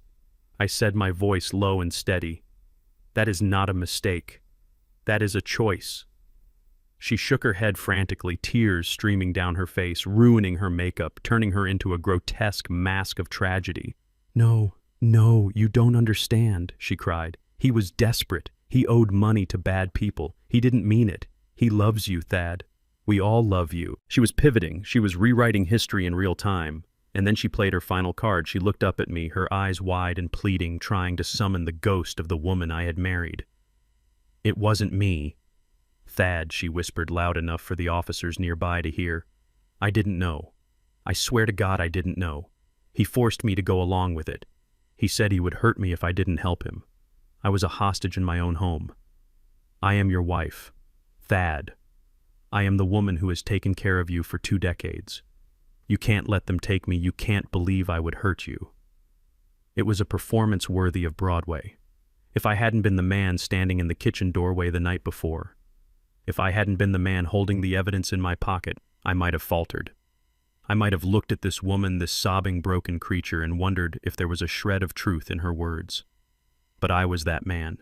I said, my voice low and steady. "That is not a mistake. That is a choice." She shook her head frantically, tears streaming down her face, ruining her makeup, turning her into a grotesque mask of tragedy. "No, no, you don't understand," she cried. "He was desperate. He owed money to bad people. He didn't mean it. He loves you, Thad. We all love you." She was pivoting. She was rewriting history in real time. And then she played her final card. She looked up at me, her eyes wide and pleading, trying to summon the ghost of the woman I had married. "It wasn't me. Thad," she whispered loud enough for the officers nearby to hear. "I didn't know. I swear to God I didn't know. He forced me to go along with it. He said he would hurt me if I didn't help him. I was a hostage in my own home. I am your wife, Thad. I am the woman who has taken care of you for 2 decades. You can't let them take me. You can't believe I would hurt you." It was a performance worthy of Broadway. If I hadn't been the man standing in the kitchen doorway the night before, if I hadn't been the man holding the evidence in my pocket, I might have faltered. I might have looked at this woman, this sobbing, broken creature, and wondered if there was a shred of truth in her words. But I was that man,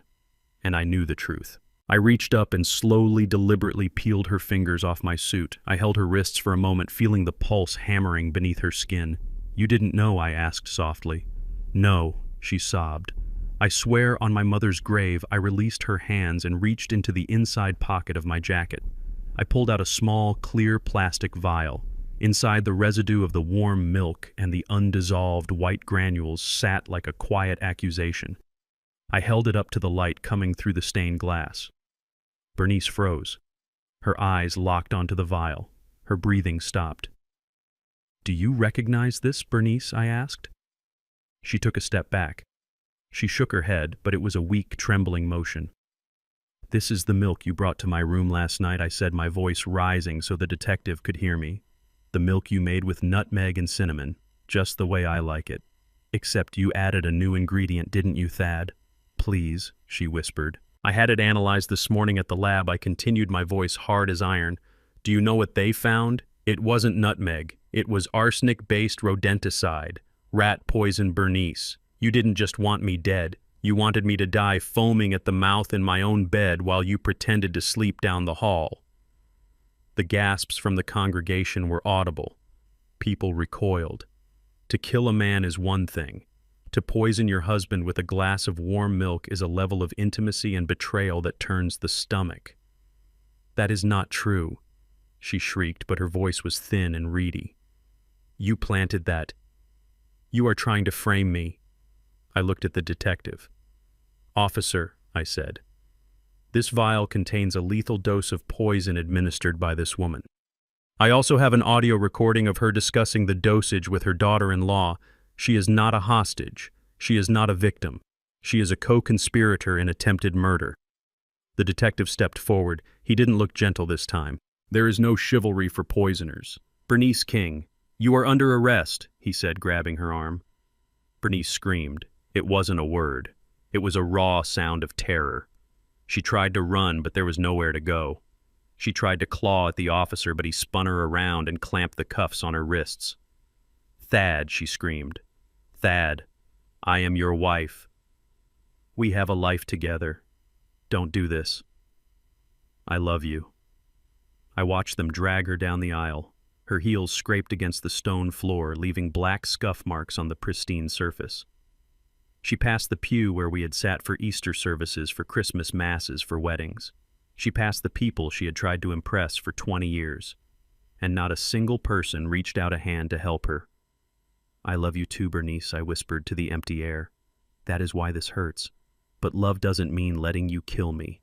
and I knew the truth. I reached up and slowly, deliberately peeled her fingers off my suit. I held her wrists for a moment, feeling the pulse hammering beneath her skin. "You didn't know?" I asked softly. "No," she sobbed. I swear on my mother's grave, I released her hands and reached into the inside pocket of my jacket. I pulled out a small, clear plastic vial. Inside, the residue of the warm milk and the undissolved white granules sat like a quiet accusation. I held it up to the light coming through the stained glass. Bernice froze. Her eyes locked onto the vial. Her breathing stopped. "Do you recognize this, Bernice?" I asked. She took a step back. She shook her head, but it was a weak, trembling motion. "This is the milk you brought to my room last night," I said, my voice rising so the detective could hear me. "The milk you made with nutmeg and cinnamon, just the way I like it. Except you added a new ingredient, didn't you, Thad?" "Please," she whispered. "I had it analyzed this morning at the lab," I continued, my voice hard as iron. "Do you know what they found? It wasn't nutmeg. It was arsenic-based rodenticide. Rat poison, Bernice. You didn't just want me dead. You wanted me to die foaming at the mouth in my own bed while you pretended to sleep down the hall." The gasps from the congregation were audible. People recoiled. To kill a man is one thing. To poison your husband with a glass of warm milk is a level of intimacy and betrayal that turns the stomach. "That is not true," she shrieked, but her voice was thin and reedy. "You planted that. You are trying to frame me." I looked at the detective. "Officer," I said, "this vial contains a lethal dose of poison administered by this woman. I also have an audio recording of her discussing the dosage with her daughter-in-law. She is not a hostage. She is not a victim. She is a co-conspirator in attempted murder. The detective stepped forward. He didn't look gentle this time. There is no chivalry for poisoners. Bernice King, you are under arrest, he said, grabbing her arm. Bernice screamed. It wasn't a word. It was a raw sound of terror. She tried to run, but there was nowhere to go. She tried to claw at the officer, but he spun her around and clamped the cuffs on her wrists. Thad, she screamed. Thad, I am your wife. We have a life together. Don't do this. I love you. I watched them drag her down the aisle. Her heels scraped against the stone floor, leaving black scuff marks on the pristine surface. She passed the pew where we had sat for Easter services, for Christmas masses, for weddings. She passed the people she had tried to impress for 20 years. And not a single person reached out a hand to help her. I love you too, Bernice, I whispered to the empty air. That is why this hurts. But love doesn't mean letting you kill me.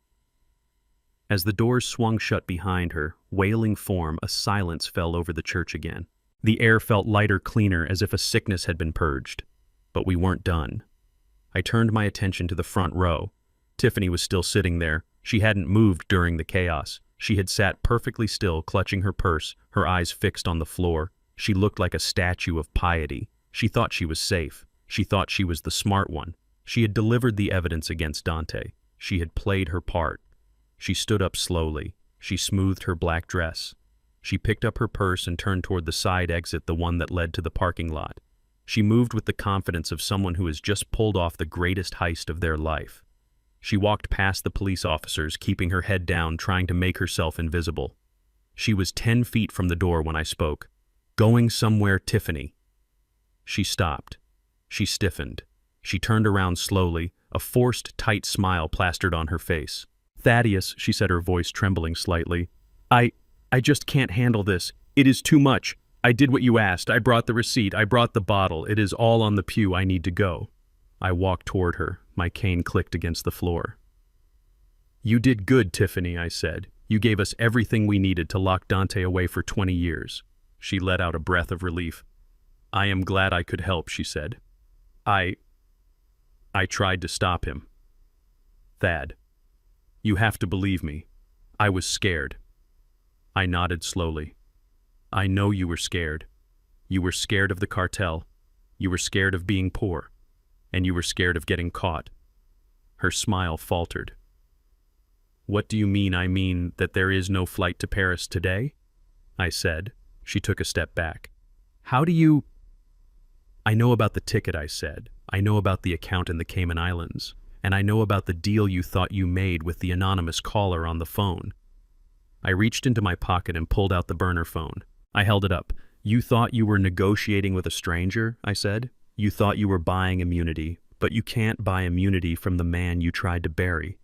As the doors swung shut behind her, wailing form, a silence fell over the church again. The air felt lighter, cleaner, as if a sickness had been purged. But we weren't done. I turned my attention to the front row. Tiffany was still sitting there. She hadn't moved during the chaos. She had sat perfectly still, clutching her purse, her eyes fixed on the floor. She looked like a statue of piety. She thought she was safe. She thought she was the smart one. She had delivered the evidence against Dante. She had played her part. She stood up slowly. She smoothed her black dress. She picked up her purse and turned toward the side exit, the one that led to the parking lot. She moved with the confidence of someone who has just pulled off the greatest heist of their life. She walked past the police officers, keeping her head down, trying to make herself invisible. She was 10 feet from the door when I spoke. Going somewhere, Tiffany. She stopped. She stiffened. She turned around slowly, a forced, tight smile plastered on her face. Thaddeus, she said, her voice trembling slightly. I just can't handle this. It is too much. I did what you asked. I brought the receipt. I brought the bottle. It is all on the pew. I need to go. I walked toward her. My cane clicked against the floor. You did good, Tiffany, I said. You gave us everything we needed to lock Dante away for 20 years. She let out a breath of relief. I am glad I could help, she said. I tried to stop him. Thad. You have to believe me. I was scared. I nodded slowly. I know you were scared. You were scared of the cartel. You were scared of being poor. And you were scared of getting caught. Her smile faltered. What do you mean? I mean that there is no flight to Paris today? I said. She took a step back. How do you... I know about the ticket, I said. I know about the account in the Cayman Islands. And I know about the deal you thought you made with the anonymous caller on the phone. I reached into my pocket and pulled out the burner phone. I held it up. You thought you were negotiating with a stranger, I said. You thought you were buying immunity, but you can't buy immunity from the man you tried to bury.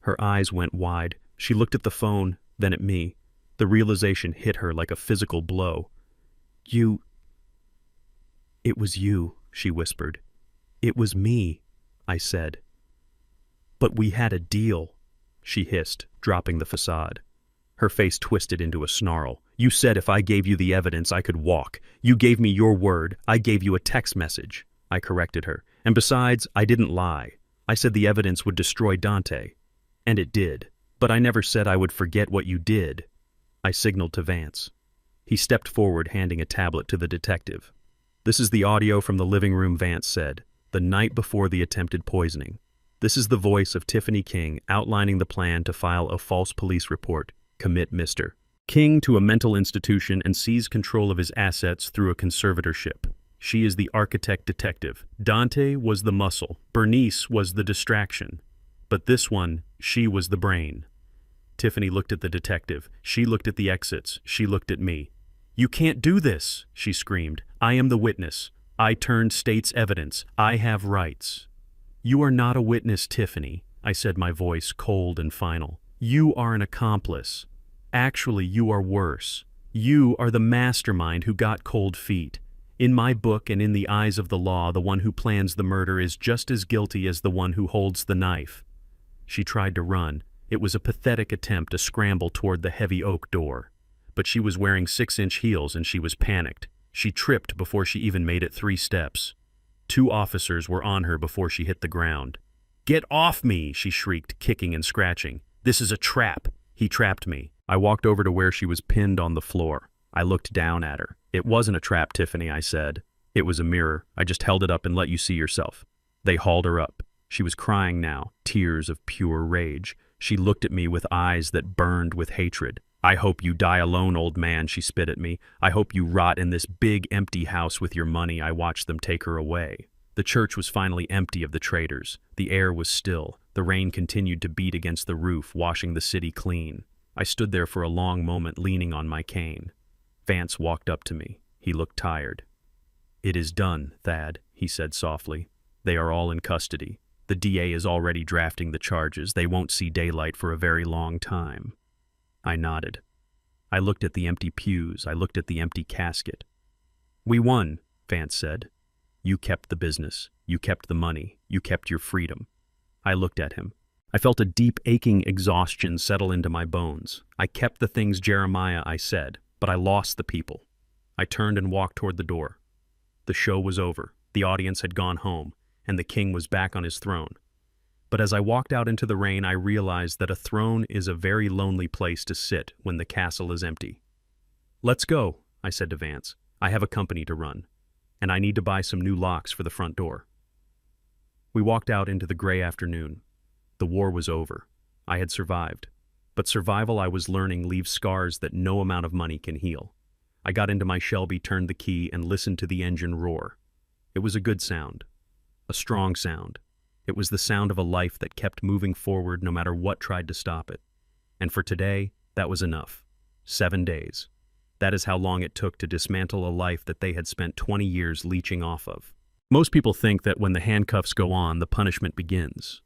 Her eyes went wide. She looked at the phone, then at me. The realization hit her like a physical blow. You... It was you, she whispered. It was me, I said. But we had a deal, she hissed, dropping the facade. Her face twisted into a snarl. You said if I gave you the evidence, I could walk. You gave me your word. I gave you a text message. I corrected her. And besides, I didn't lie. I said the evidence would destroy Dante. And it did. But I never said I would forget what you did. I signaled to Vance. He stepped forward, handing a tablet to the detective. This is the audio from the living room, Vance said, the night before the attempted poisoning. This is the voice of Tiffany King outlining the plan to file a false police report, commit Mr. King to a mental institution and seize control of his assets through a conservatorship. She is the architect detective. Dante was the muscle. Bernice was the distraction. But this one, she was the brain. Tiffany looked at the detective. She looked at the exits. She looked at me. You can't do this, she screamed. I am the witness. I turned state's evidence. I have rights. You are not a witness, Tiffany, I said, my voice cold and final. You are an accomplice. Actually, you are worse. You are the mastermind who got cold feet. In my book and in the eyes of the law, the one who plans the murder is just as guilty as the one who holds the knife. She tried to run. It was a pathetic attempt to scramble toward the heavy oak door. But she was wearing 6-inch heels and she was panicked. She tripped before she even made it 3 steps. 2 officers were on her before she hit the ground. "Get off me!" she shrieked, kicking and scratching. "This is a trap. He trapped me." I walked over to where she was pinned on the floor. I looked down at her. "It wasn't a trap, Tiffany," I said. "It was a mirror. I just held it up and let you see yourself." They hauled her up. She was crying now, tears of pure rage. She looked at me with eyes that burned with hatred. "I hope you die alone, old man," she spit at me. "I hope you rot in this big, empty house with your money." I watched them take her away. The church was finally empty of the traitors. The air was still. The rain continued to beat against the roof, washing the city clean. I stood there for a long moment, leaning on my cane. Vance walked up to me. He looked tired. "It is done, Thad," he said softly. "They are all in custody. The DA is already drafting the charges. They won't see daylight for a very long time." I nodded. I looked at the empty pews. I looked at the empty casket. "We won," Vance said. "You kept the business. You kept the money. You kept your freedom." I looked at him. I felt a deep, aching exhaustion settle into my bones. "I kept the things, Jeremiah," I said, "but I lost the people." I turned and walked toward the door. The show was over. The audience had gone home, and the king was back on his throne. But as I walked out into the rain, I realized that a throne is a very lonely place to sit when the castle is empty. "Let's go," I said to Vance. "I have a company to run, and I need to buy some new locks for the front door." We walked out into the gray afternoon. The war was over. I had survived. But survival, I was learning, leaves scars that no amount of money can heal. I got into my Shelby, turned the key, and listened to the engine roar. It was a good sound. A strong sound. It was the sound of a life that kept moving forward no matter what tried to stop it. And for today, that was enough. 7 days. That is how long it took to dismantle a life that they had spent 20 years leeching off of. Most people think that when the handcuffs go on, the punishment begins.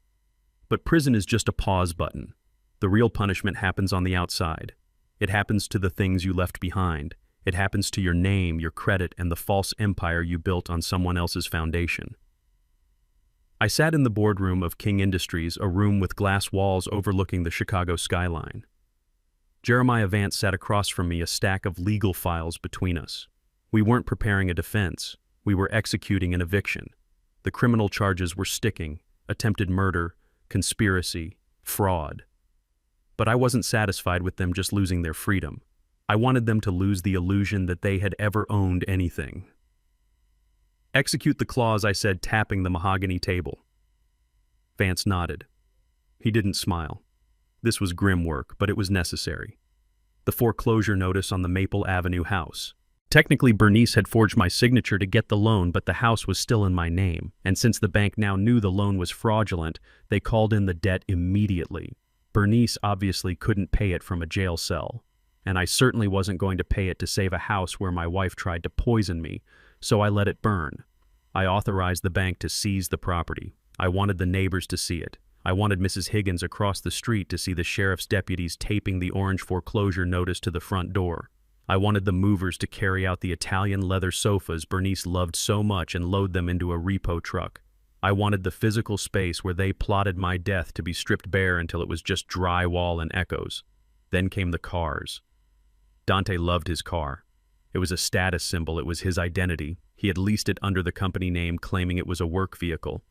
But prison is just a pause button. The real punishment happens on the outside. It happens to the things you left behind. It happens to your name, your credit, and the false empire you built on someone else's foundation. I sat in the boardroom of King Industries, a room with glass walls overlooking the Chicago skyline. Jeremiah Vance sat across from me, a stack of legal files between us. We weren't preparing a defense. We were executing an eviction. The criminal charges were sticking: attempted murder, conspiracy, fraud. But I wasn't satisfied with them just losing their freedom. I wanted them to lose the illusion that they had ever owned anything. "Execute the clause," I said, tapping the mahogany table. Vance nodded. He didn't smile. This was grim work, but it was necessary. The foreclosure notice on the Maple Avenue house. Technically, Bernice had forged my signature to get the loan, but the house was still in my name, and since the bank now knew the loan was fraudulent, they called in the debt immediately. Bernice obviously couldn't pay it from a jail cell, and I certainly wasn't going to pay it to save a house where my wife tried to poison me, so I let it burn. I authorized the bank to seize the property. I wanted the neighbors to see it. I wanted Mrs. Higgins across the street to see the sheriff's deputies taping the orange foreclosure notice to the front door. I wanted the movers to carry out the Italian leather sofas Bernice loved so much and load them into a repo truck. I wanted the physical space where they plotted my death to be stripped bare until it was just drywall and echoes. Then came the cars. Dante loved his car. It was a status symbol. It was his identity. He had leased it under the company name, claiming it was a work vehicle.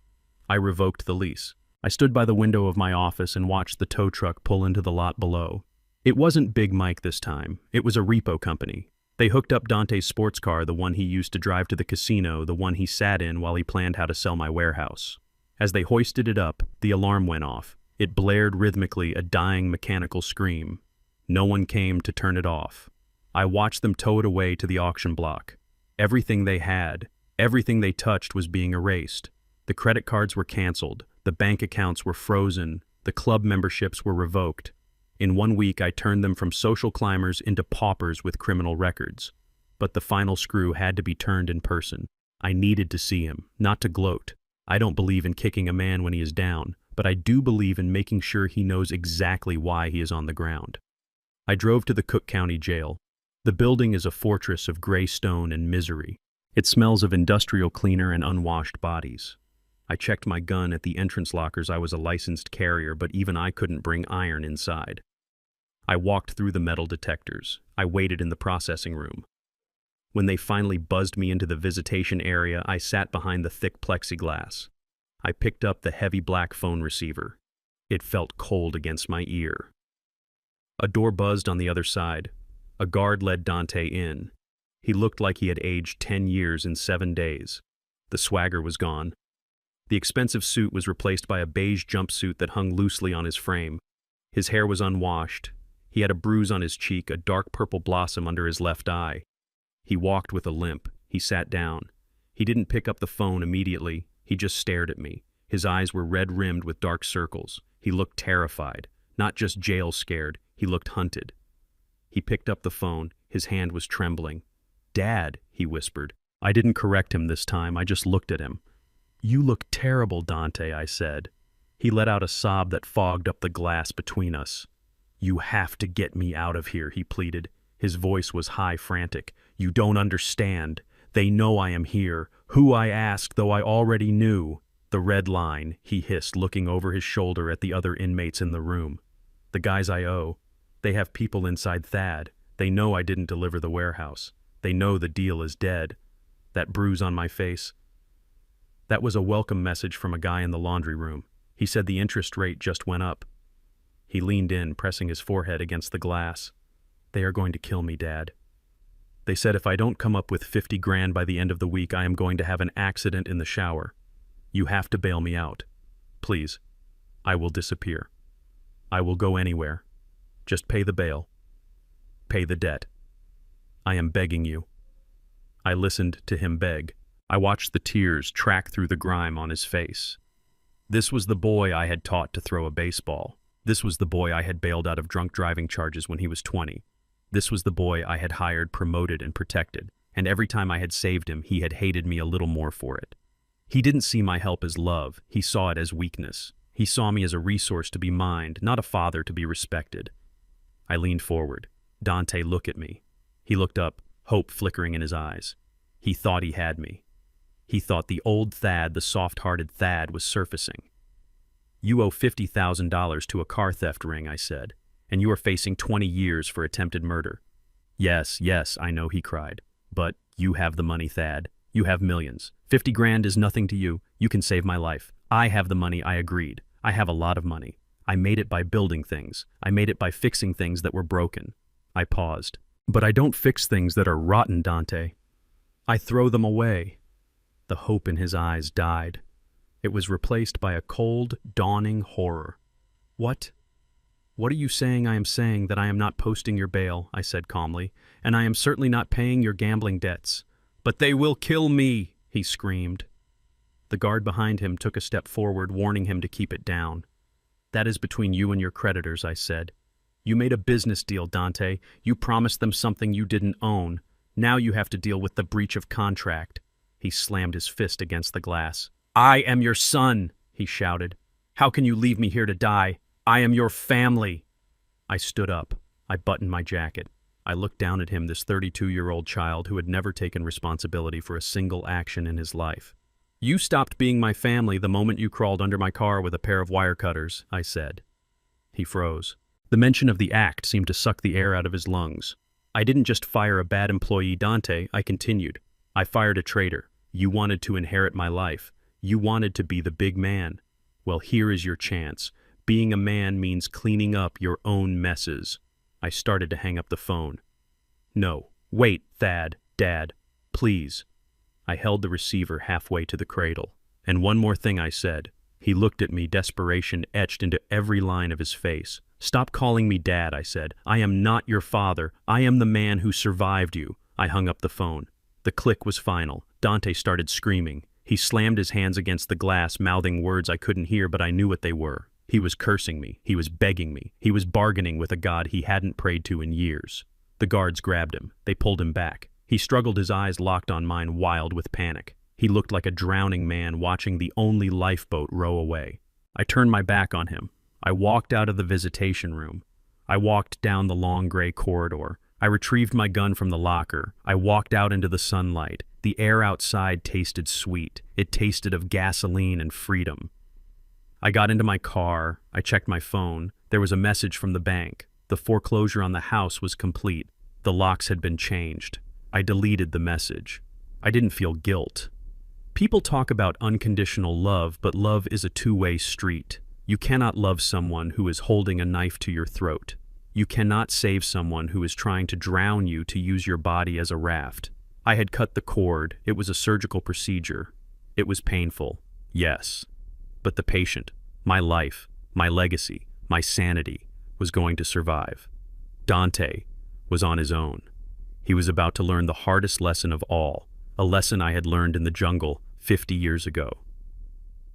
I revoked the lease. I stood by the window of my office and watched the tow truck pull into the lot below. It wasn't Big Mike this time. It was a repo company. They hooked up Dante's sports car, the one he used to drive to the casino, the one he sat in while he planned how to sell my warehouse. As they hoisted it up, the alarm went off. It blared rhythmically, a dying mechanical scream. No one came to turn it off. I watched them tow it away to the auction block. Everything they had, everything they touched was being erased. The credit cards were canceled. The bank accounts were frozen. The club memberships were revoked. In 1 week, I turned them from social climbers into paupers with criminal records. But the final screw had to be turned in person. I needed to see him, not to gloat. I don't believe in kicking a man when he is down, but I do believe in making sure he knows exactly why he is on the ground. I drove to the Cook County Jail. The building is a fortress of gray stone and misery. It smells of industrial cleaner and unwashed bodies. I checked my gun at the entrance lockers. I was a licensed carrier, but even I couldn't bring iron inside. I walked through the metal detectors. I waited in the processing room. When they finally buzzed me into the visitation area, I sat behind the thick plexiglass. I picked up the heavy black phone receiver. It felt cold against my ear. A door buzzed on the other side. A guard led Dante in. He looked like he had aged 10 years in 7 days. The swagger was gone. The expensive suit was replaced by a beige jumpsuit that hung loosely on his frame. His hair was unwashed. He had a bruise on his cheek, a dark purple blossom under his left eye. He walked with a limp. He sat down. He didn't pick up the phone immediately. He just stared at me. His eyes were red-rimmed with dark circles. He looked terrified. Not just jail scared. He looked hunted. He picked up the phone. His hand was trembling. "Dad," he whispered. I didn't correct him this time. I just looked at him. "You look terrible, Dante," I said. He let out a sob that fogged up the glass between us. "You have to get me out of here," he pleaded. His voice was high, frantic. "You don't understand. They know I am here. Who I asked, though I already knew." "The red line," he hissed, looking over his shoulder at the other inmates in the room. "The guys I owe. They have people inside Thad. They know I didn't deliver the warehouse. They know the deal is dead." That bruise on my face. That was a welcome message from a guy in the laundry room. He said the interest rate just went up. He leaned in, pressing his forehead against the glass. "They are going to kill me, Dad. They said if I don't come up with 50 grand by the end of the week, I am going to have an accident in the shower. You have to bail me out. Please. I will disappear. I will go anywhere. Just pay the bail. Pay the debt. I am begging you." I listened to him beg. I watched the tears track through the grime on his face. This was the boy I had taught to throw a baseball. This was the boy I had bailed out of drunk driving charges when he was 20. This was the boy I had hired, promoted, and protected, and every time I had saved him, he had hated me a little more for it. He didn't see my help as love. He saw it as weakness. He saw me as a resource to be mined, not a father to be respected. I leaned forward. "Dante, look at me." He looked up, hope flickering in his eyes. He thought he had me. He thought the old Thad, the soft-hearted Thad, was surfacing. "You owe $50,000 to a car theft ring," I said, "and you are facing 20 years for attempted murder." Yes, I know," he cried. "But you have the money, Thad. You have millions. 50 grand is nothing to you. You can save my life. I have the money," I agreed. "I have a lot of money. I made it by building things. I made it by fixing things that were broken." I paused. "But I don't fix things that are rotten, Dante. I throw them away." The hope in his eyes died. It was replaced by a cold, dawning horror. What are you saying?" "I am saying that I am not posting your bail," I said calmly, "and I am certainly not paying your gambling debts." "But they will kill me," he screamed. The guard behind him took a step forward, warning him to keep it down. "That is between you and your creditors," I said. "You made a business deal, Dante. You promised them something you didn't own. Now you have to deal with the breach of contract." He slammed his fist against the glass. "I am your son," he shouted. "How can you leave me here to die? I am your family." I stood up. I buttoned my jacket. I looked down at him, this 32-year-old child who had never taken responsibility for a single action in his life. "You stopped being my family the moment you crawled under my car with a pair of wire cutters," I said. He froze. The mention of the act seemed to suck the air out of his lungs. "I didn't just fire a bad employee, Dante," I continued. "I fired a traitor. You wanted to inherit my life. You wanted to be the big man. Well, here is your chance. Being a man means cleaning up your own messes." I started to hang up the phone. "No, wait, Thad, Dad, please." I held the receiver halfway to the cradle. "And one more thing," I said. He looked at me, desperation etched into every line of his face. "Stop calling me Dad," I said. "I am not your father. I am the man who survived you." I hung up the phone. The click was final. Dante started screaming. He slammed his hands against the glass, mouthing words I couldn't hear, but I knew what they were. He was cursing me. He was begging me. He was bargaining with a God he hadn't prayed to in years. The guards grabbed him. They pulled him back. He struggled, his eyes locked on mine, wild with panic. He looked like a drowning man watching the only lifeboat row away. I turned my back on him. I walked out of the visitation room. I walked down the long gray corridor. I retrieved my gun from the locker. I walked out into the sunlight. The air outside tasted sweet. It tasted of gasoline and freedom. I got into my car. I checked my phone. There was a message from the bank. The foreclosure on the house was complete. The locks had been changed. I deleted the message. I didn't feel guilt. People talk about unconditional love, but love is a two-way street. You cannot love someone who is holding a knife to your throat. You cannot save someone who is trying to drown you to use your body as a raft. I had cut the cord. It was a surgical procedure. It was painful, yes. But the patient, my life, my legacy, my sanity, was going to survive. Dante was on his own. He was about to learn the hardest lesson of all, a lesson I had learned in the jungle 50 years ago.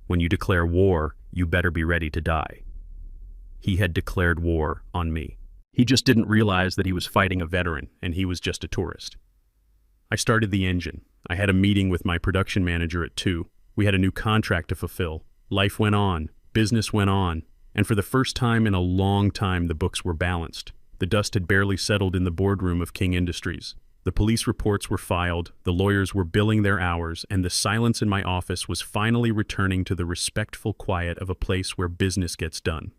When you declare war, you better be ready to die. He had declared war on me. He just didn't realize that he was fighting a veteran, and he was just a tourist. I started the engine. I had a meeting with my production manager at 2. We had a new contract to fulfill. Life went on. Business went on. And for the first time in a long time, the books were balanced. The dust had barely settled in the boardroom of King Industries. The police reports were filed, the lawyers were billing their hours, and the silence in my office was finally returning to the respectful quiet of a place where business gets done.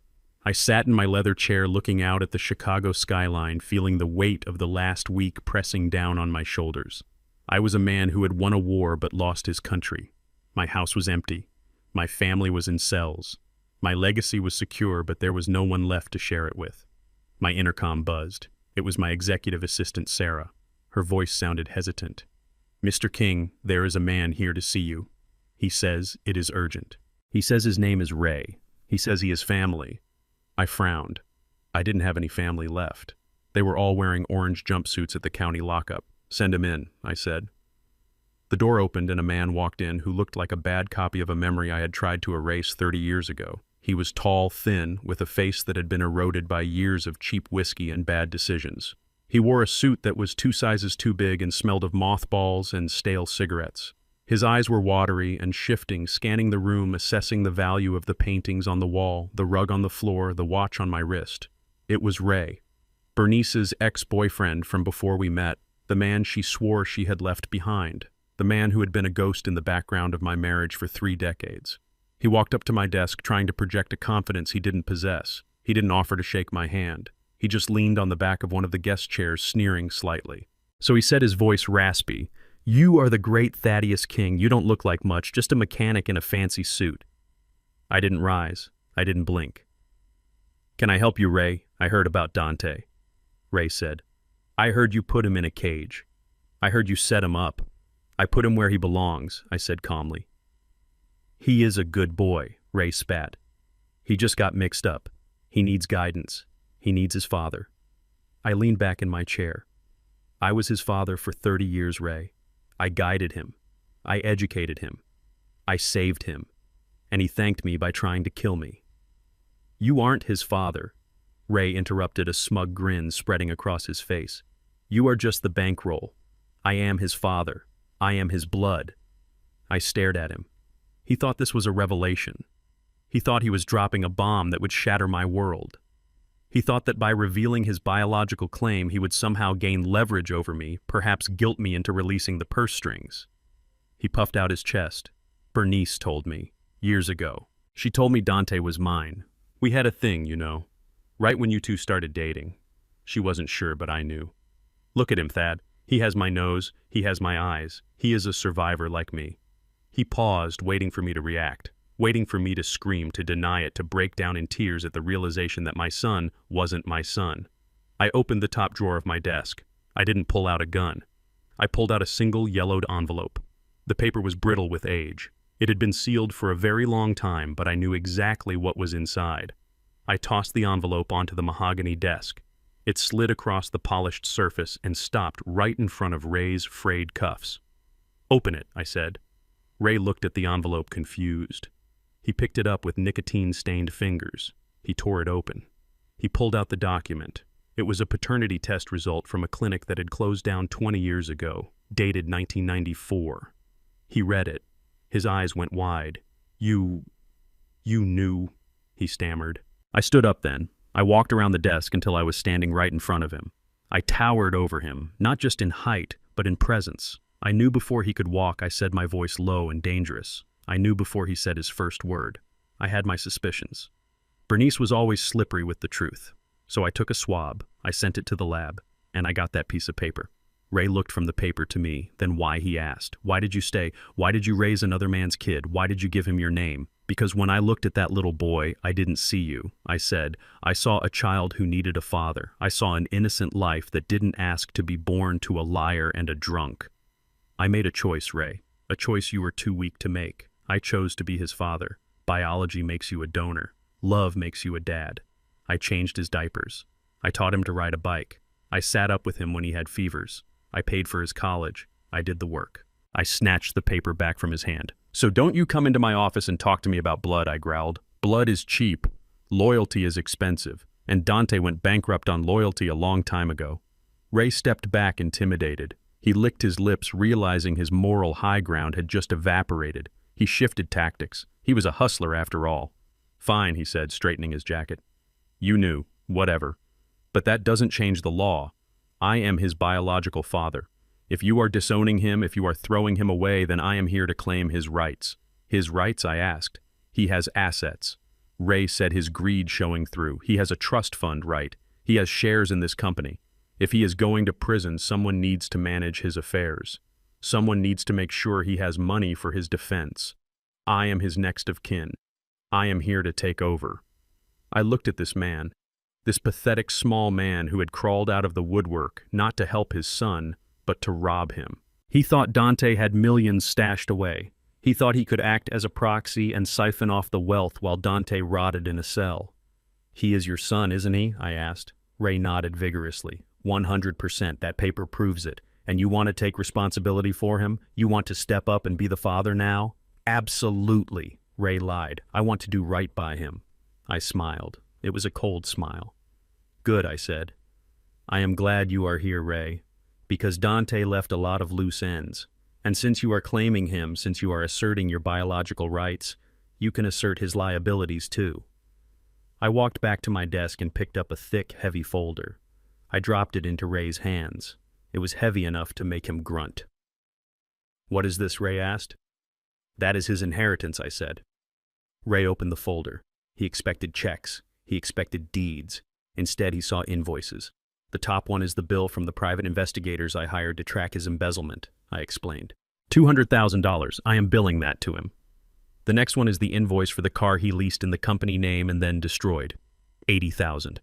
I sat in my leather chair looking out at the Chicago skyline, feeling the weight of the last week pressing down on my shoulders. I was a man who had won a war but lost his country. My house was empty. My family was in cells. My legacy was secure, but there was no one left to share it with. My intercom buzzed. It was my executive assistant, Sarah. Her voice sounded hesitant. "Mr. King, there is a man here to see you. He says it is urgent. He says his name is Ray. He says he has family." I frowned. I didn't have any family left. They were all wearing orange jumpsuits at the county lockup. "Send him in," I said. The door opened and a man walked in who looked like a bad copy of a memory I had tried to erase 30 years ago. He was tall, thin, with a face that had been eroded by years of cheap whiskey and bad decisions. He wore a suit that was 2 sizes too big and smelled of mothballs and stale cigarettes. His eyes were watery and shifting, scanning the room, assessing the value of the paintings on the wall, the rug on the floor, the watch on my wrist. It was Ray, Bernice's ex-boyfriend from before we met, the man she swore she had left behind, the man who had been a ghost in the background of my marriage for 3 decades. He walked up to my desk, trying to project a confidence he didn't possess. He didn't offer to shake my hand. He just leaned on the back of one of the guest chairs, sneering slightly. So he said, his voice raspy, "You are the great Thaddeus King. You don't look like much, just a mechanic in a fancy suit." I didn't rise. I didn't blink. "Can I help you, Ray? I heard about Dante." Ray said, "I heard you put him in a cage. I heard you set him up." "I put him where he belongs," I said calmly. "He is a good boy," Ray spat. "He just got mixed up. He needs guidance. He needs his father." I leaned back in my chair. I was his father for 30 years, Ray. I guided him. I educated him. I saved him. And he thanked me by trying to kill me. "You aren't his father," Ray interrupted, a smug grin spreading across his face. "You are just the bankroll. I am his father. I am his blood." I stared at him. He thought this was a revelation. He thought he was dropping a bomb that would shatter my world. He thought that by revealing his biological claim, he would somehow gain leverage over me, perhaps guilt me into releasing the purse strings. He puffed out his chest. "Bernice told me, years ago. She told me Dante was mine. We had a thing, you know. Right when you two started dating. She wasn't sure, but I knew. Look at him, Thad. He has my nose. He has my eyes. He is a survivor like me." He paused, waiting for me to react. Waiting for me to scream, to deny it, to break down in tears at the realization that my son wasn't my son. I opened the top drawer of my desk. I didn't pull out a gun. I pulled out a single yellowed envelope. The paper was brittle with age. It had been sealed for a very long time, but I knew exactly what was inside. I tossed the envelope onto the mahogany desk. It slid across the polished surface and stopped right in front of Ray's frayed cuffs. "Open it," I said. Ray looked at the envelope confused. He picked it up with nicotine-stained fingers. He tore it open. He pulled out the document. It was a paternity test result from a clinic that had closed down 20 years ago, dated 1994. He read it. His eyes went wide. You knew," he stammered. I stood up then. I walked around the desk until I was standing right in front of him. I towered over him, not just in height, but in presence. I knew before he could walk. I said, my voice low and dangerous. I knew before he said his first word. I had my suspicions. Bernice was always slippery with the truth. So I took a swab, I sent it to the lab, and I got that piece of paper. Ray looked from the paper to me, then why, he asked. Why did you stay? Why did you raise another man's kid? Why did you give him your name? Because when I looked at that little boy, I didn't see you. I said, I saw a child who needed a father. I saw an innocent life that didn't ask to be born to a liar and a drunk. I made a choice, Ray. A choice you were too weak to make. I chose to be his father. Biology makes you a donor. Love makes you a dad. I changed his diapers. I taught him to ride a bike. I sat up with him when he had fevers. I paid for his college. I did the work. I snatched the paper back from his hand. So don't you come into my office and talk to me about blood, I growled. Blood is cheap. Loyalty is expensive. And Dante went bankrupt on loyalty a long time ago. Ray stepped back, intimidated. He licked his lips, realizing his moral high ground had just evaporated. He shifted tactics. He was a hustler after all. Fine, he said, straightening his jacket. You knew. Whatever. But that doesn't change the law. I am his biological father. If you are disowning him, if you are throwing him away, then I am here to claim his rights. His rights, I asked. He has assets. Ray said, his greed showing through. He has a trust fund, right? He has shares in this company. If he is going to prison, someone needs to manage his affairs. Someone needs to make sure he has money for his defense. I am his next of kin. I am here to take over. I looked at this man, this pathetic small man who had crawled out of the woodwork, not to help his son, but to rob him. He thought Dante had millions stashed away. He thought he could act as a proxy and siphon off the wealth while Dante rotted in a cell. He is your son, isn't he? I asked. Ray nodded vigorously. 100%, that paper proves it. And you want to take responsibility for him? You want to step up and be the father now? Absolutely, Ray lied. I want to do right by him. I smiled. It was a cold smile. Good, I said. I am glad you are here, Ray, because Dante left a lot of loose ends. And since you are claiming him, since you are asserting your biological rights, you can assert his liabilities too. I walked back to my desk and picked up a thick, heavy folder. I dropped it into Ray's hands. It was heavy enough to make him grunt. What is this? Ray asked. That is his inheritance, I said. Ray opened the folder. He expected checks. He expected deeds. Instead, he saw invoices. The top one is the bill from the private investigators I hired to track his embezzlement, I explained. $200,000. I am billing that to him. The next one is the invoice for the car he leased in the company name and then destroyed. $80,000.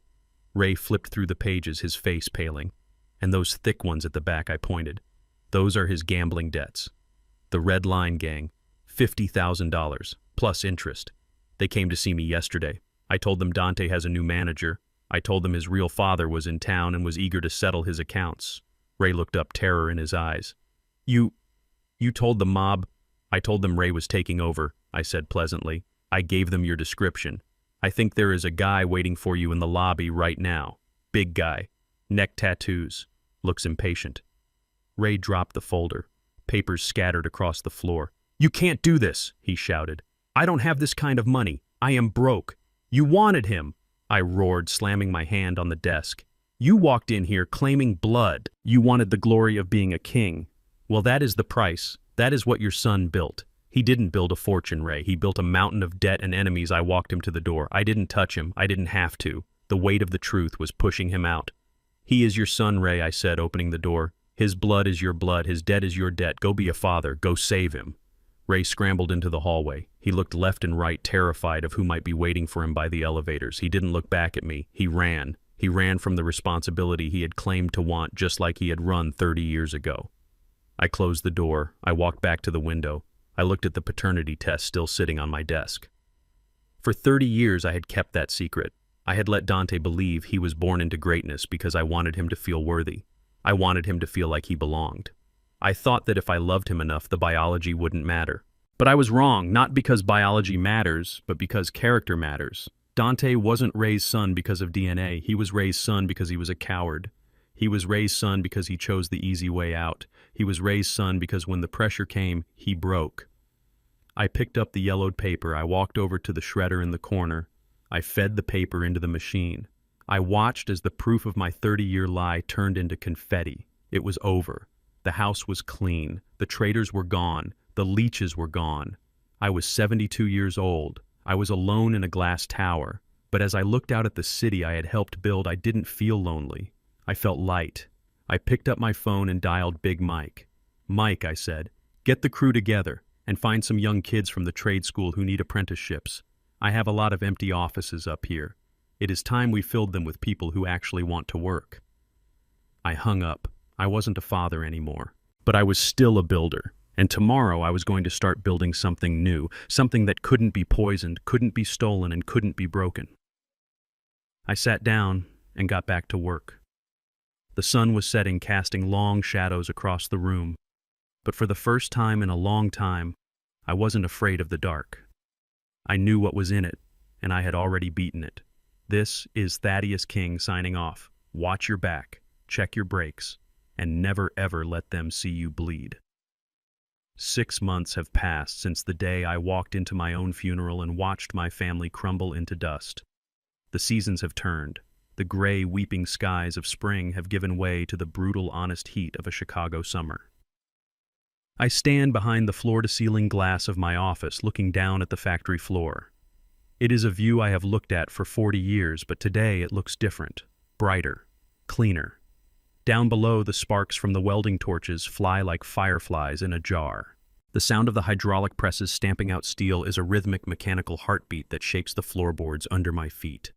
Ray flipped through the pages, his face paling. And those thick ones at the back, I pointed. Those are his gambling debts. The Red Line Gang. $50,000, plus interest. They came to see me yesterday. I told them Dante has a new manager. I told them his real father was in town and was eager to settle his accounts. Ray looked up, terror in his eyes. You told the mob? I told them Ray was taking over, I said pleasantly. I gave them your description. I think there is a guy waiting for you in the lobby right now. Big guy. Neck tattoos. Looks impatient. Ray dropped the folder. Papers scattered across the floor. You can't do this, he shouted. I don't have this kind of money. I am broke. You wanted him, I roared, slamming my hand on the desk. You walked in here claiming blood. You wanted the glory of being a king. Well, that is the price. That is what your son built. He didn't build a fortune, Ray. He built a mountain of debt and enemies. I walked him to the door. I didn't touch him. I didn't have to. The weight of the truth was pushing him out. He is your son, Ray, I said, opening the door. His blood is your blood. His debt is your debt. Go be a father. Go save him. Ray scrambled into the hallway. He looked left and right, terrified of who might be waiting for him by the elevators. He didn't look back at me. He ran. He ran from the responsibility he had claimed to want, just like he had run 30 years ago. I closed the door. I walked back to the window. I looked at the paternity test still sitting on my desk. For 30 years I had kept that secret. I had let Dante believe he was born into greatness because I wanted him to feel worthy. I wanted him to feel like he belonged. I thought that if I loved him enough, the biology wouldn't matter. But I was wrong, not because biology matters, but because character matters. Dante wasn't Ray's son because of DNA. He was Ray's son because he was a coward. He was Ray's son because he chose the easy way out. He was Ray's son because when the pressure came, he broke. I picked up the yellowed paper. I walked over to the shredder in the corner. I fed the paper into the machine. I watched as the proof of my 30-year lie turned into confetti. It was over. The house was clean. The traitors were gone. The leeches were gone. I was 72 years old. I was alone in a glass tower. But as I looked out at the city I had helped build, I didn't feel lonely. I felt light. I picked up my phone and dialed Big Mike. "Mike," I said, "get the crew together and find some young kids from the trade school who need apprenticeships. I have a lot of empty offices up here. It is time we filled them with people who actually want to work." I hung up. I wasn't a father anymore. But I was still a builder, and tomorrow I was going to start building something new, something that couldn't be poisoned, couldn't be stolen, and couldn't be broken. I sat down and got back to work. The sun was setting, casting long shadows across the room. But for the first time in a long time, I wasn't afraid of the dark. I knew what was in it, and I had already beaten it. This is Thaddeus King signing off. Watch your back, check your brakes, and never ever let them see you bleed. 6 months have passed since the day I walked into my own funeral and watched my family crumble into dust. The seasons have turned. The gray, weeping skies of spring have given way to the brutal, honest heat of a Chicago summer. I stand behind the floor-to-ceiling glass of my office, looking down at the factory floor. It is a view I have looked at for 40 years, but today it looks different, brighter, cleaner. Down below, the sparks from the welding torches fly like fireflies in a jar. The sound of the hydraulic presses stamping out steel is a rhythmic mechanical heartbeat that shakes the floorboards under my feet.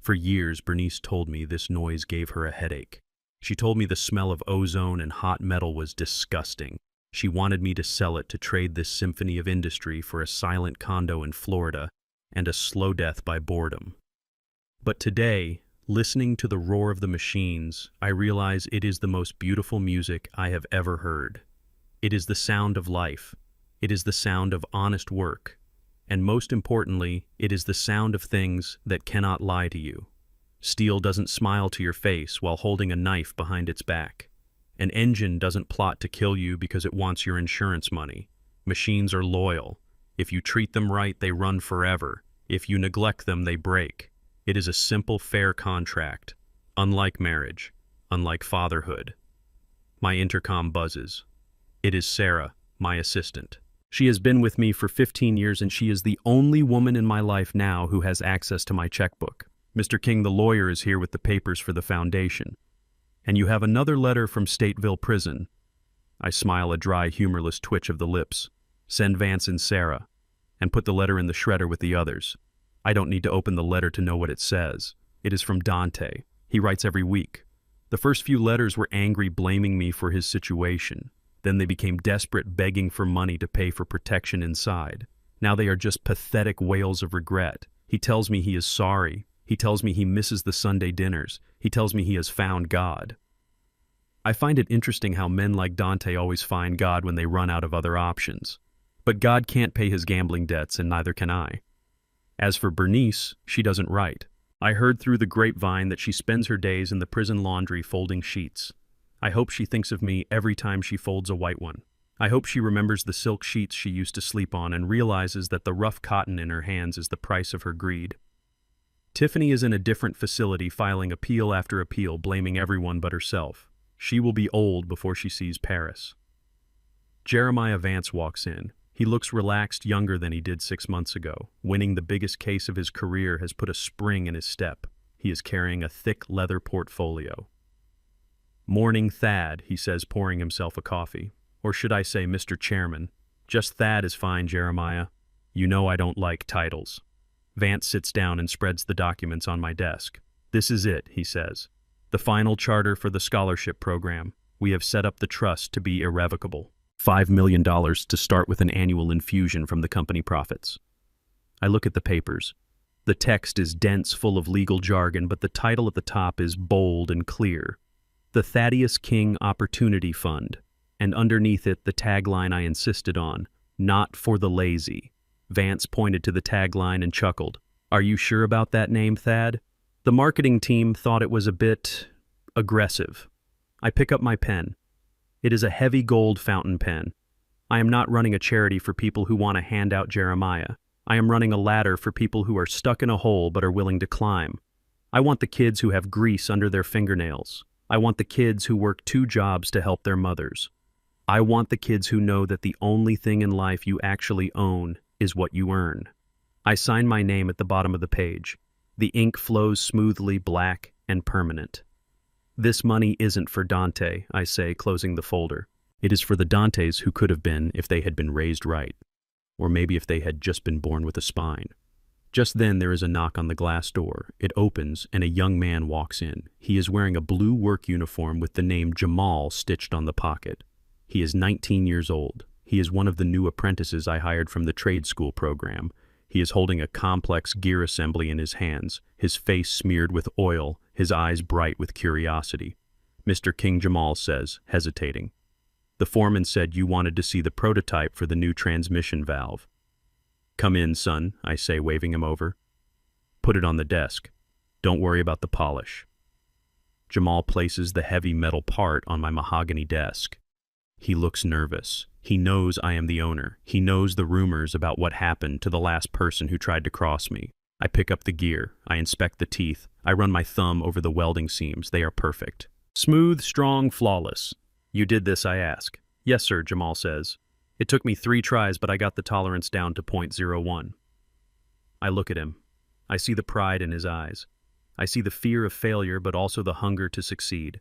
For years, Bernice told me this noise gave her a headache. She told me the smell of ozone and hot metal was disgusting. She wanted me to sell it to trade this symphony of industry for a silent condo in Florida and a slow death by boredom. But today, listening to the roar of the machines, I realize it is the most beautiful music I have ever heard. It is the sound of life. It is the sound of honest work. And most importantly, it is the sound of things that cannot lie to you. Steel doesn't smile to your face while holding a knife behind its back. An engine doesn't plot to kill you because it wants your insurance money. Machines are loyal. If you treat them right, they run forever. If you neglect them, they break. It is a simple, fair contract. Unlike marriage, unlike fatherhood. My intercom buzzes. It is Sarah, my assistant. She has been with me for 15 years, and she is the only woman in my life now who has access to my checkbook. Mr. King, the lawyer, is here with the papers for the foundation. And you have another letter from Stateville Prison. I smile, a dry, humorless twitch of the lips. Send Vance and Sarah, and put the letter in the shredder with the others. I don't need to open the letter to know what it says. It is from Dante. He writes every week. The first few letters were angry, blaming me for his situation. Then they became desperate, begging for money to pay for protection inside. Now they are just pathetic wails of regret. He tells me he is sorry. He tells me he misses the Sunday dinners. He tells me he has found God. I find it interesting how men like Dante always find God when they run out of other options. But God can't pay his gambling debts, and neither can I. As for Bernice, she doesn't write. I heard through the grapevine that she spends her days in the prison laundry folding sheets. I hope she thinks of me every time she folds a white one. I hope she remembers the silk sheets she used to sleep on and realizes that the rough cotton in her hands is the price of her greed. Tiffany is in a different facility, filing appeal after appeal, blaming everyone but herself. She will be old before she sees Paris. Jeremiah Vance walks in. He looks relaxed, younger than he did 6 months ago. Winning the biggest case of his career has put a spring in his step. He is carrying a thick leather portfolio. "Morning, Thad," he says, pouring himself a coffee. Or should I say, Mr. Chairman? Just Thad is fine, Jeremiah. You know I don't like titles. Vance sits down and spreads the documents on my desk. "This is it," he says. "The final charter for the scholarship program. We have set up the trust to be irrevocable. $5 million to start with an annual infusion from the company profits." I look at the papers. The text is dense, full of legal jargon, but the title at the top is bold and clear. The Thaddeus King Opportunity Fund. And underneath it, the tagline I insisted on, "Not for the lazy." Vance pointed to the tagline and chuckled. "Are you sure about that name, Thad?" The marketing team thought it was a bit aggressive. I pick up my pen. It is a heavy gold fountain pen. I am not running a charity for people who want to hand out Jeremiah. I am running a ladder for people who are stuck in a hole but are willing to climb. I want the kids who have grease under their fingernails. I want the kids who work 2 jobs to help their mothers. I want the kids who know that the only thing in life you actually own is what you earn. I sign my name at the bottom of the page. The ink flows smoothly, black and permanent. This money isn't for Dante, I say, closing the folder. It is for the Dantes who could have been if they had been raised right. Or maybe if they had just been born with a spine. Just then there is a knock on the glass door. It opens and a young man walks in. He is wearing a blue work uniform with the name Jamal stitched on the pocket. He is 19 years old. He is one of the new apprentices I hired from the trade school program. He is holding a complex gear assembly in his hands, his face smeared with oil, his eyes bright with curiosity. Mr. King, Jamal says, hesitating. The foreman said you wanted to see the prototype for the new transmission valve. Come in, son, I say, waving him over. Put it on the desk. Don't worry about the polish. Jamal places the heavy metal part on my mahogany desk. He looks nervous. He knows I am the owner. He knows the rumors about what happened to the last person who tried to cross me. I pick up the gear. I inspect the teeth. I run my thumb over the welding seams. They are perfect. Smooth, strong, flawless. You did this, I ask. Yes, sir, Jamal says. It took me 3 tries, but I got the tolerance down to .01. I look at him. I see the pride in his eyes. I see the fear of failure, but also the hunger to succeed.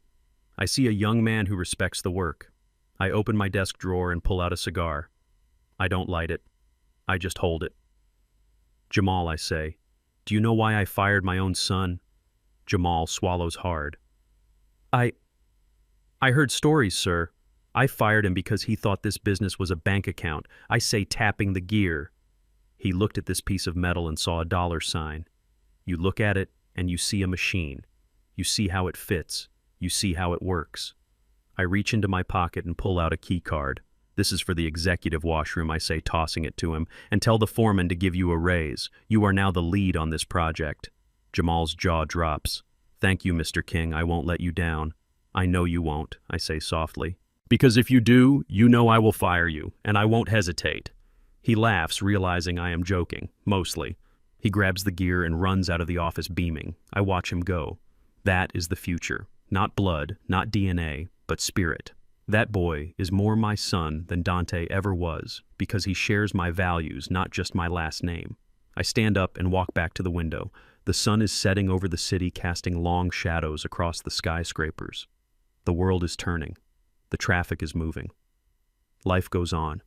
I see a young man who respects the work. I open my desk drawer and pull out a cigar. I don't light it. I just hold it. Jamal, I say, do you know why I fired my own son? Jamal swallows hard. I heard stories, sir. I fired him because he thought this business was a bank account. I say, tapping the gear. He looked at this piece of metal and saw a dollar sign. You look at it and you see a machine. You see how it fits. You see how it works. I reach into my pocket and pull out a key card. This is for the executive washroom, I say, tossing it to him, and tell the foreman to give you a raise. You are now the lead on this project. Jamal's jaw drops. Thank you, Mr. King. I won't let you down. I know you won't, I say softly. Because if you do, you know I will fire you, and I won't hesitate. He laughs, realizing I am joking, mostly. He grabs the gear and runs out of the office beaming. I watch him go. That is the future. Not blood, not DNA, but spirit. That boy is more my son than Dante ever was, because he shares my values, not just my last name. I stand up and walk back to the window. The sun is setting over the city, casting long shadows across the skyscrapers. The world is turning. The traffic is moving. Life goes on.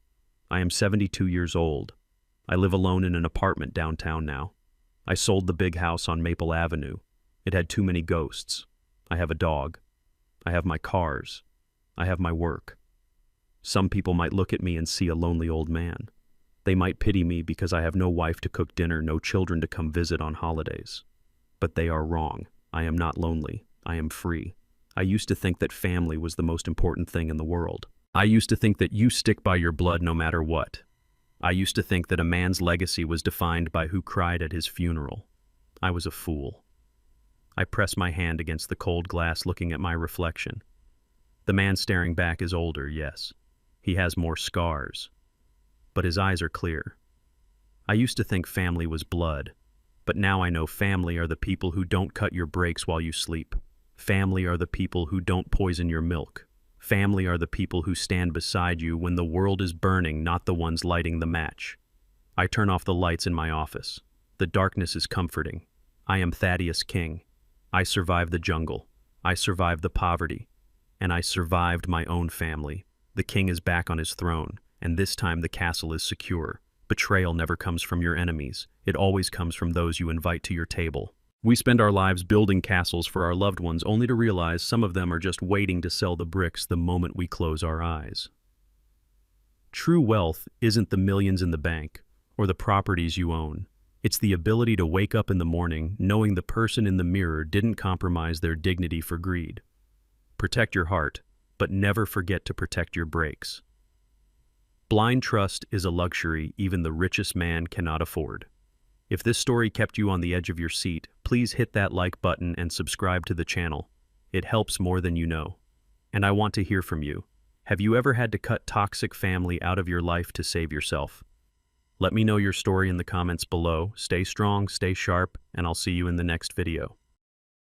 I am 72 years old. I live alone in an apartment downtown now. I sold the big house on Maple Avenue. It had too many ghosts. I have a dog. I have my cars. I have my work. Some people might look at me and see a lonely old man. They might pity me because I have no wife to cook dinner, no children to come visit on holidays. But they are wrong. I am not lonely. I am free. I used to think that family was the most important thing in the world. I used to think that you stick by your blood no matter what. I used to think that a man's legacy was defined by who cried at his funeral. I was a fool. I press my hand against the cold glass, looking at my reflection. The man staring back is older, yes. He has more scars. But his eyes are clear. I used to think family was blood, but now I know family are the people who don't cut your brakes while you sleep. Family are the people who don't poison your milk. Family are the people who stand beside you when the world is burning, not the ones lighting the match. I turn off the lights in my office. The darkness is comforting. I am Thaddeus King. I survived the jungle. I survived the poverty. And I survived my own family. The king is back on his throne, and this time the castle is secure. Betrayal never comes from your enemies. It always comes from those you invite to your table. We spend our lives building castles for our loved ones, only to realize some of them are just waiting to sell the bricks the moment we close our eyes. True wealth isn't the millions in the bank or the properties you own. It's the ability to wake up in the morning knowing the person in the mirror didn't compromise their dignity for greed. Protect your heart, but never forget to protect your brakes. Blind trust is a luxury even the richest man cannot afford. If this story kept you on the edge of your seat, please hit that like button and subscribe to the channel. It helps more than you know. And I want to hear from you. Have you ever had to cut toxic family out of your life to save yourself? Let me know your story in the comments below. Stay strong, stay sharp, and I'll see you in the next video.